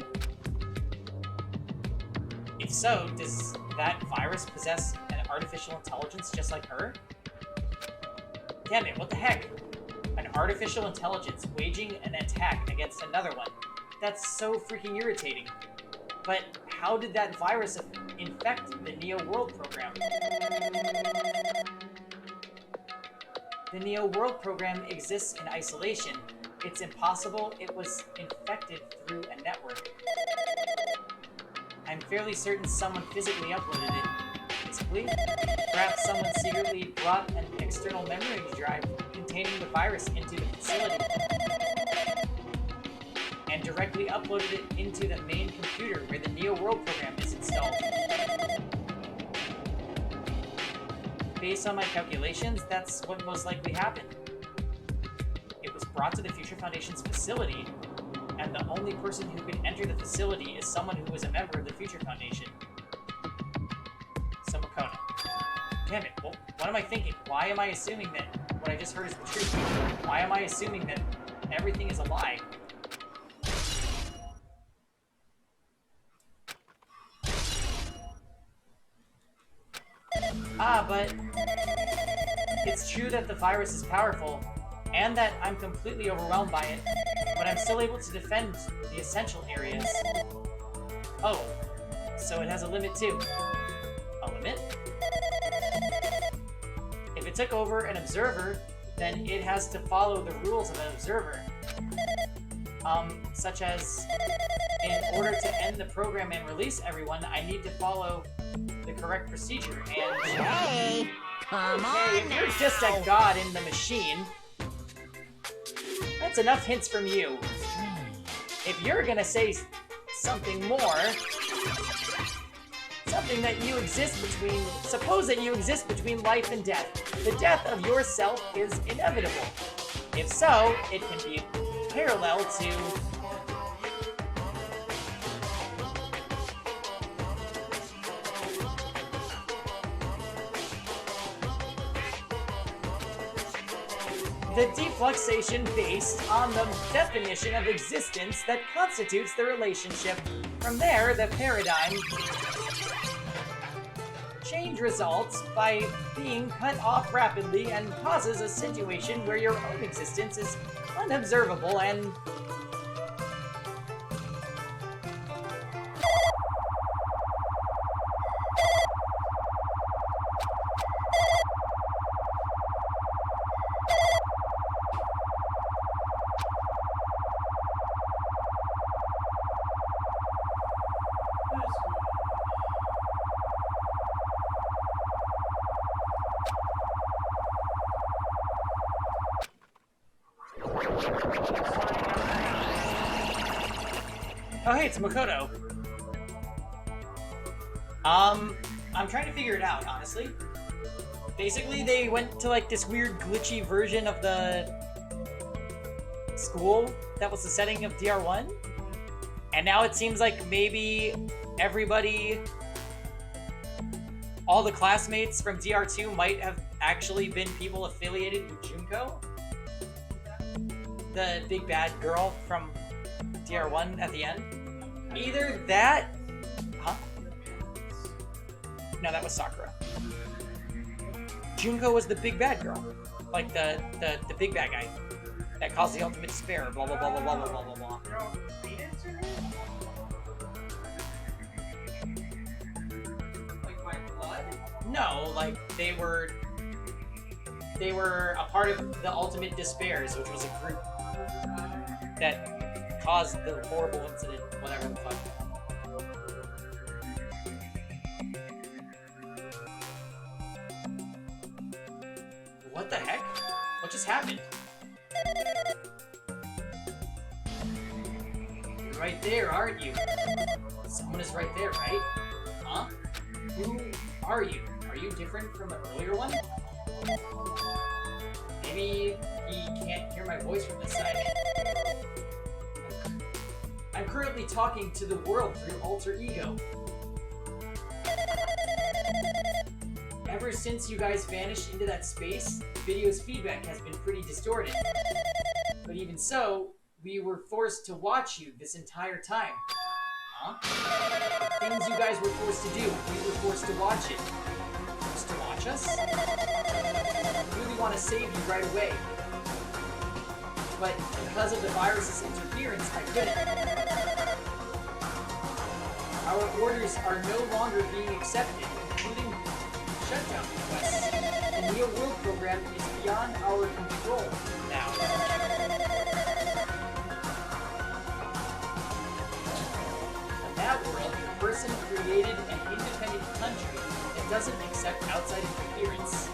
If so, does that virus possess an artificial intelligence just like her? Damn it, what the heck? An artificial intelligence waging an attack against another one. That's so freaking irritating. But how did that virus infect the Neo World program? The Neo World program exists in isolation. It's impossible it was infected through a network. I'm fairly certain someone physically uploaded it. Physically? Perhaps someone secretly brought an external memory drive containing the virus into the facility and directly uploaded it into the main computer where the Neo World program is installed. Based on my calculations, that's what most likely happened. It was brought to the Future Foundation's facility, and the only person who could enter the facility is someone who was a member of the Future Foundation. So Makona. Damn it, well, what am I thinking? Why am I assuming that what I just heard is the truth? Why am I assuming that everything is a lie? But it's true that the virus is powerful, and that I'm completely overwhelmed by it, but I'm still able to defend the essential areas. Oh, so it has a limit too. A limit? If it took over an observer, then it has to follow the rules of an observer. Such as, in order to end the program and release everyone, I need to follow the correct procedure, and... Hey, come on if you're just a god in the machine, that's enough hints from you. If you're gonna say something more, something that you exist between, suppose that you exist between life and death. The death of yourself is inevitable. If so, it can be parallel to... the defluxation based on the definition of existence that constitutes the relationship. From there, the paradigm change results by being cut off rapidly and causes a situation where your own existence is unobservable and... Oh hey, it's Makoto. I'm trying to figure it out, honestly. Basically, they went to like this weird glitchy version of the school that was the setting of DR1. And now it seems like maybe everybody, all the classmates from DR2 might have actually been people affiliated with Junko, the big bad girl from DR1 at the end. Either that... Huh? No, that was Sakura. Junko was the big bad girl. Like the big bad guy that caused the ultimate despair, blah blah blah blah blah blah blah blah. Like by blood? No, like they were a part of the Ultimate Despairs, which was a group that caused the horrible incident, whatever the fuck. What the heck? What just happened? You're right there, aren't you? Someone is right there, right? Huh? Who are you? Are you different from the earlier one? Maybe he can't hear my voice from this side. I'm currently talking to the world through alter ego. Ever since you guys vanished into that space, the video's feedback has been pretty distorted. But even so, we were forced to watch you this entire time. Huh? Things you guys were forced to do, we were forced to watch it. Forced to watch us? I really want to save you right away. But because of the virus's interference, I couldn't. Our orders are no longer being accepted, including shutdown requests. The Neo World program is beyond our control now. In that world, the person created an independent country that doesn't accept outside interference.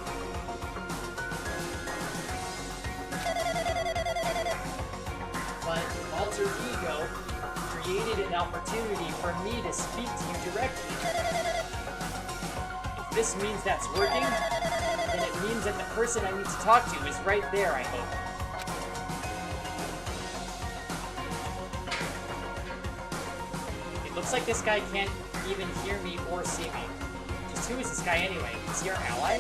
But Alter Ego created an opportunity for me to speak to you directly. If this means that's working, then it means that the person I need to talk to is right there, I hope. It looks like this guy can't even hear me or see me. Just who is this guy anyway? Is he our ally?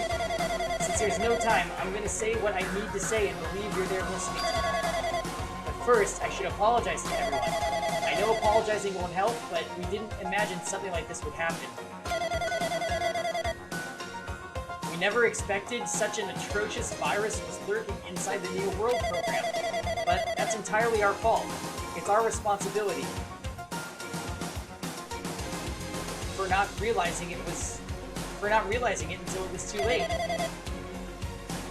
Since there's no time, I'm gonna say what I need to say and believe you're there listening to me. First, I should apologize to everyone. I know apologizing won't help, but we didn't imagine something like this would happen. We never expected such an atrocious virus was lurking inside the Neo World program, but that's entirely our fault. It's our responsibility for not realizing it until it was too late.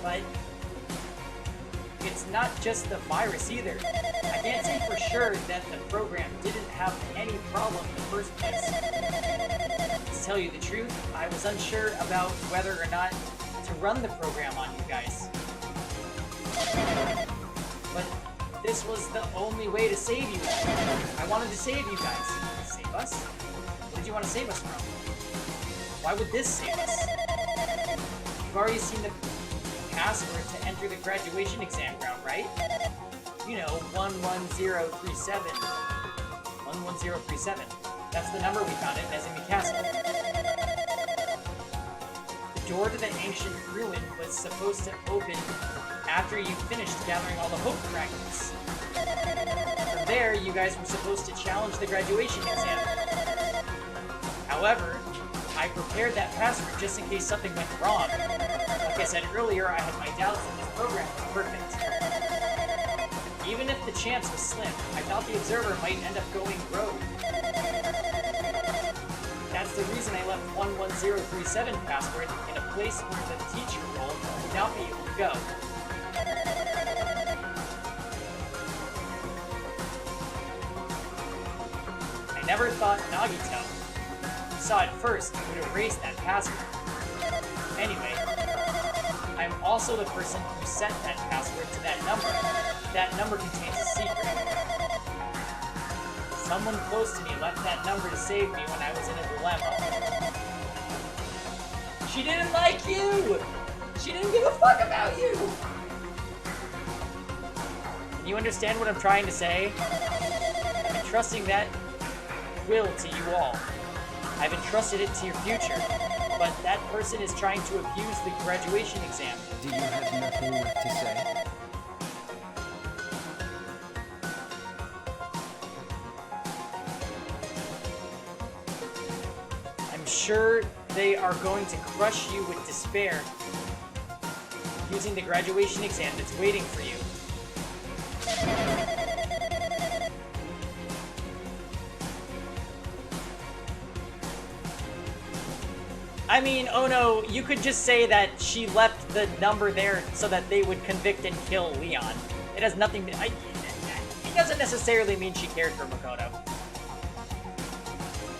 But it's not just the virus either. I can't say for sure that the program didn't have any problem in the first place. To tell you the truth, I was unsure about whether or not to run the program on you guys. But this was the only way to save you. I wanted to save you guys. Save us? What did you want to save us from? Why would this save us? You've already seen the password to enter the graduation exam ground, right? You know, 11037. 11037. That's the number we found at Nezumi Castle. The door to the ancient ruin was supposed to open after you finished gathering all the hope fragments. From there, you guys were supposed to challenge the graduation exam. However, I prepared that password just in case something went wrong. Like I said earlier, I had my doubts that this program was perfect. Even if the chance was slim, I thought the observer might end up going rogue. That's the reason I left 11037 password in a place where the teacher role would not be able to go. I never thought Nagito, who saw it first, would erase that password. Anyway, I'm also the person who sent that password to that number. that number contains a secret. Someone close to me left that number to save me when I was in a dilemma. She didn't like you! She didn't give a fuck about you! Can you understand what I'm trying to say? I'm entrusting that will to you all. I've entrusted it to your future, but that person is trying to abuse the graduation exam. Do you have nothing left to say? I'm sure they are going to crush you with despair using the graduation exam that's waiting for you. I mean, oh no, you could just say that she left the number there so that they would convict and kill Leon. It has nothing to... it doesn't necessarily mean she cared for Makoto.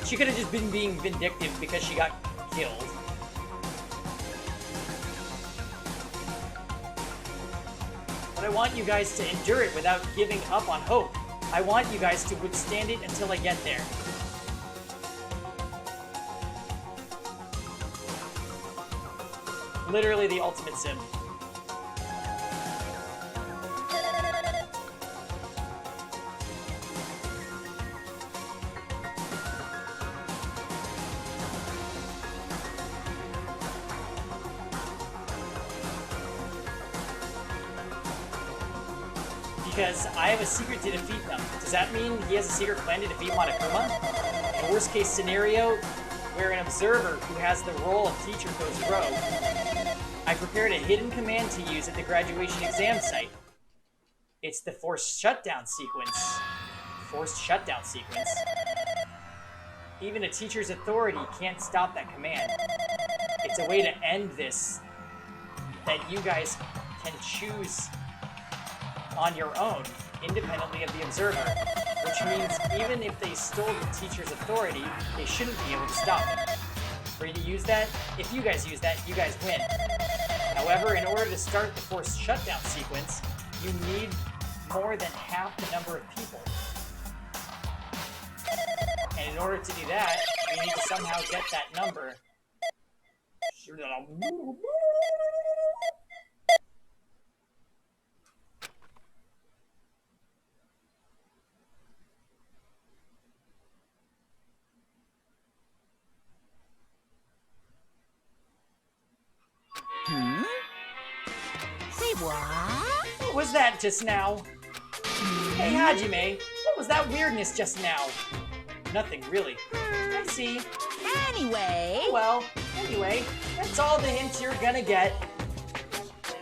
She could have just been being vindictive because she got killed. But I want you guys to endure it without giving up on hope. I want you guys to withstand it until I get there. Literally the ultimate sim. Because I have a secret to defeat them. Does that mean he has a secret plan to defeat Monokuma? In a worst case scenario, where an observer who has the role of teacher goes rogue, I prepared a hidden command to use at the graduation exam site. It's the forced shutdown sequence. Forced shutdown sequence. Even a teacher's authority can't stop that command. It's a way to end this that you guys can choose on your own, independently of the observer, which means even if they stole the teacher's authority, they shouldn't be able to stop it. For you to use that, if you guys use that, you guys win. However, in order to start the forced shutdown sequence, you need more than half the number of people. And in order to do that, you need to somehow get that number. Say what? What was that just now? Hey, Hajime, what was that weirdness just now? Nothing, really. I see. Anyway. Well, anyway, that's all the hints you're gonna get.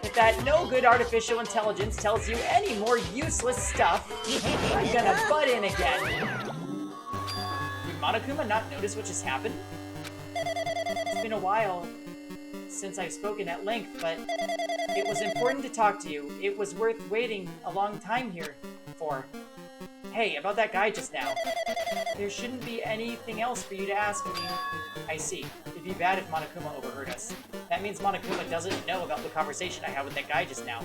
If that no good artificial intelligence tells you any more useless stuff, I'm gonna butt in again. Did Monokuma not notice what just happened? It's been a while since I've spoken at length, but it was important to talk to you. It was worth waiting a long time here for. Hey, about that guy just now. There shouldn't be anything else for you to ask me. I see. It'd be bad if Monokuma overheard us. That means Monokuma doesn't know about the conversation I had with that guy just now.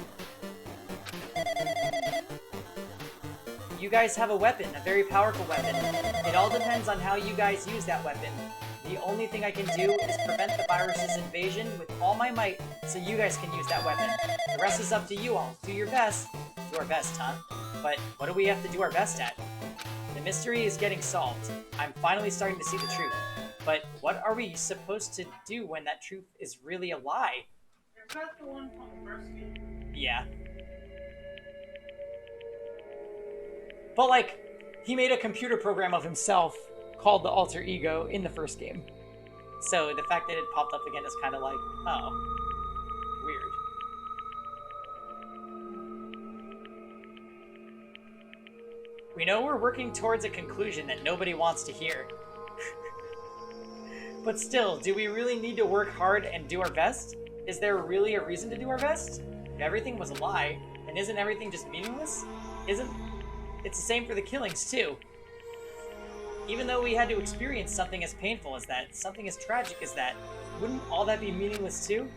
You guys have a weapon, a very powerful weapon. It all depends on how you guys use that weapon. The only thing I can do is prevent the virus's invasion with all my might, so you guys can use that weapon. The rest is up to you all. Do your best. Do our best, huh? But what do we have to do our best at? The mystery is getting solved. I'm finally starting to see the truth. But what are we supposed to do when that truth is really a lie? Is that the one from the first game? Yeah. But like, he made a computer program of himself called the Alter Ego in the first game. So the fact that it popped up again is kind of like, oh, weird. We know we're working towards a conclusion that nobody wants to hear. But still, do we really need to work hard and do our best? Is there really a reason to do our best? If everything was a lie, then isn't everything just meaningless? It's the same for the killings, too. Even though we had to experience something as painful as that, something as tragic as that, wouldn't all that be meaningless, too?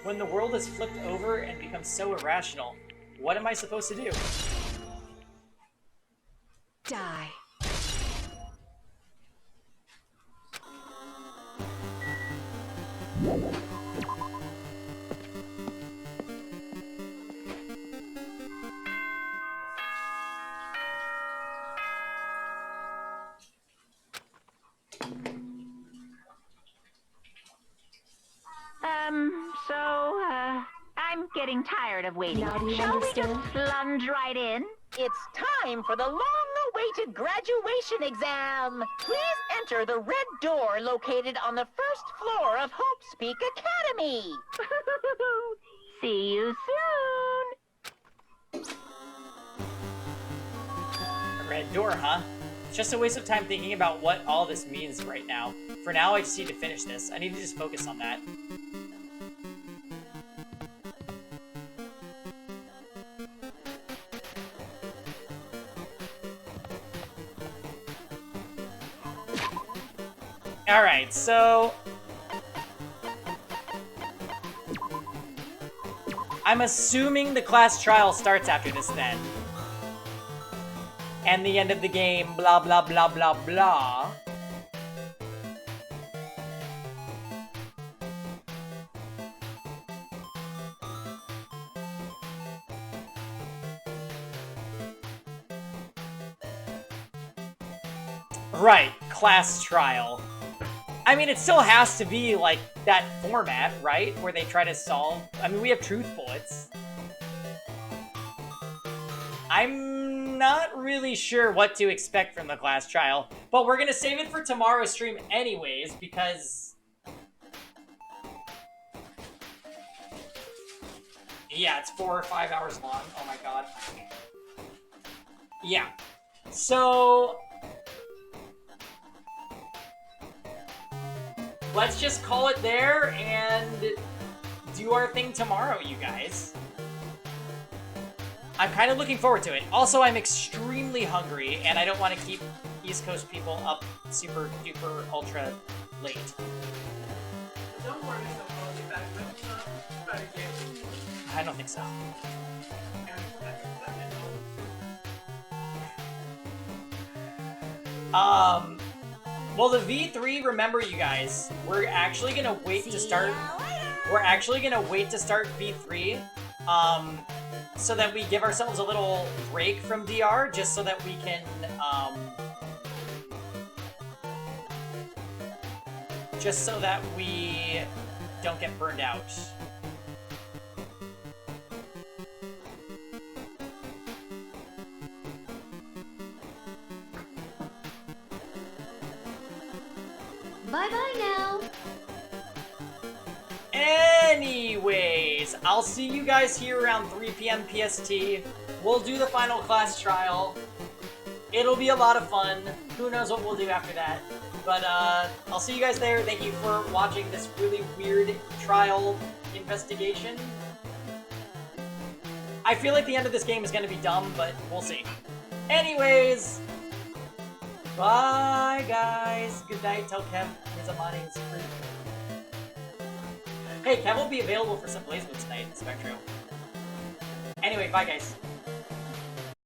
When the world is flipped over and becomes so irrational, What am I supposed to do? Die. I'm getting tired of waiting. Now do you Shall we understand? just plunge right in? It's time for the long-awaited graduation exam. Please enter the red door located on the first floor of Hope's Peak Academy. See you soon. A red door, huh? It's just a waste of time thinking about what all this means right now. For now, I just need to finish this. I need to just focus on that. Alright, so... I'm assuming the class trial starts after this then. And the end of the game, blah blah blah blah blah. Right, class trial. I mean, it still has to be, like, that format, right? Where they try to solve... I mean, we have truth bullets. I'm not really sure what to expect from the class trial, but we're gonna save it for tomorrow's stream anyways, because... Yeah, it's 4 or 5 hours long. Oh my god. Yeah. So... let's just call it there and do our thing tomorrow, you guys. I'm kind of looking forward to it. Also, I'm extremely hungry, and I don't want to keep East Coast people up super duper ultra late. Don't worry, I'll be back. But better game. I don't think so. Well, the V3, remember you guys, we're actually gonna wait to start. We're actually gonna wait to start V3, so that we give ourselves a little break from DR, just so that we can, just so that we don't get burned out. Bye-bye now. Anyways, I'll see you guys here around 3 p.m. PST. We'll do the final class trial. It'll be a lot of fun. Who knows what we'll do after that. But I'll see you guys there. Thank you for watching this really weird trial investigation. I feel like the end of this game is going to be dumb, but we'll see. Anyways, bye guys. Good night. Tell Kev his Amani is free. Hey, Kev will be available for some BlazBlue tonight in Spectro. Anyway, bye guys.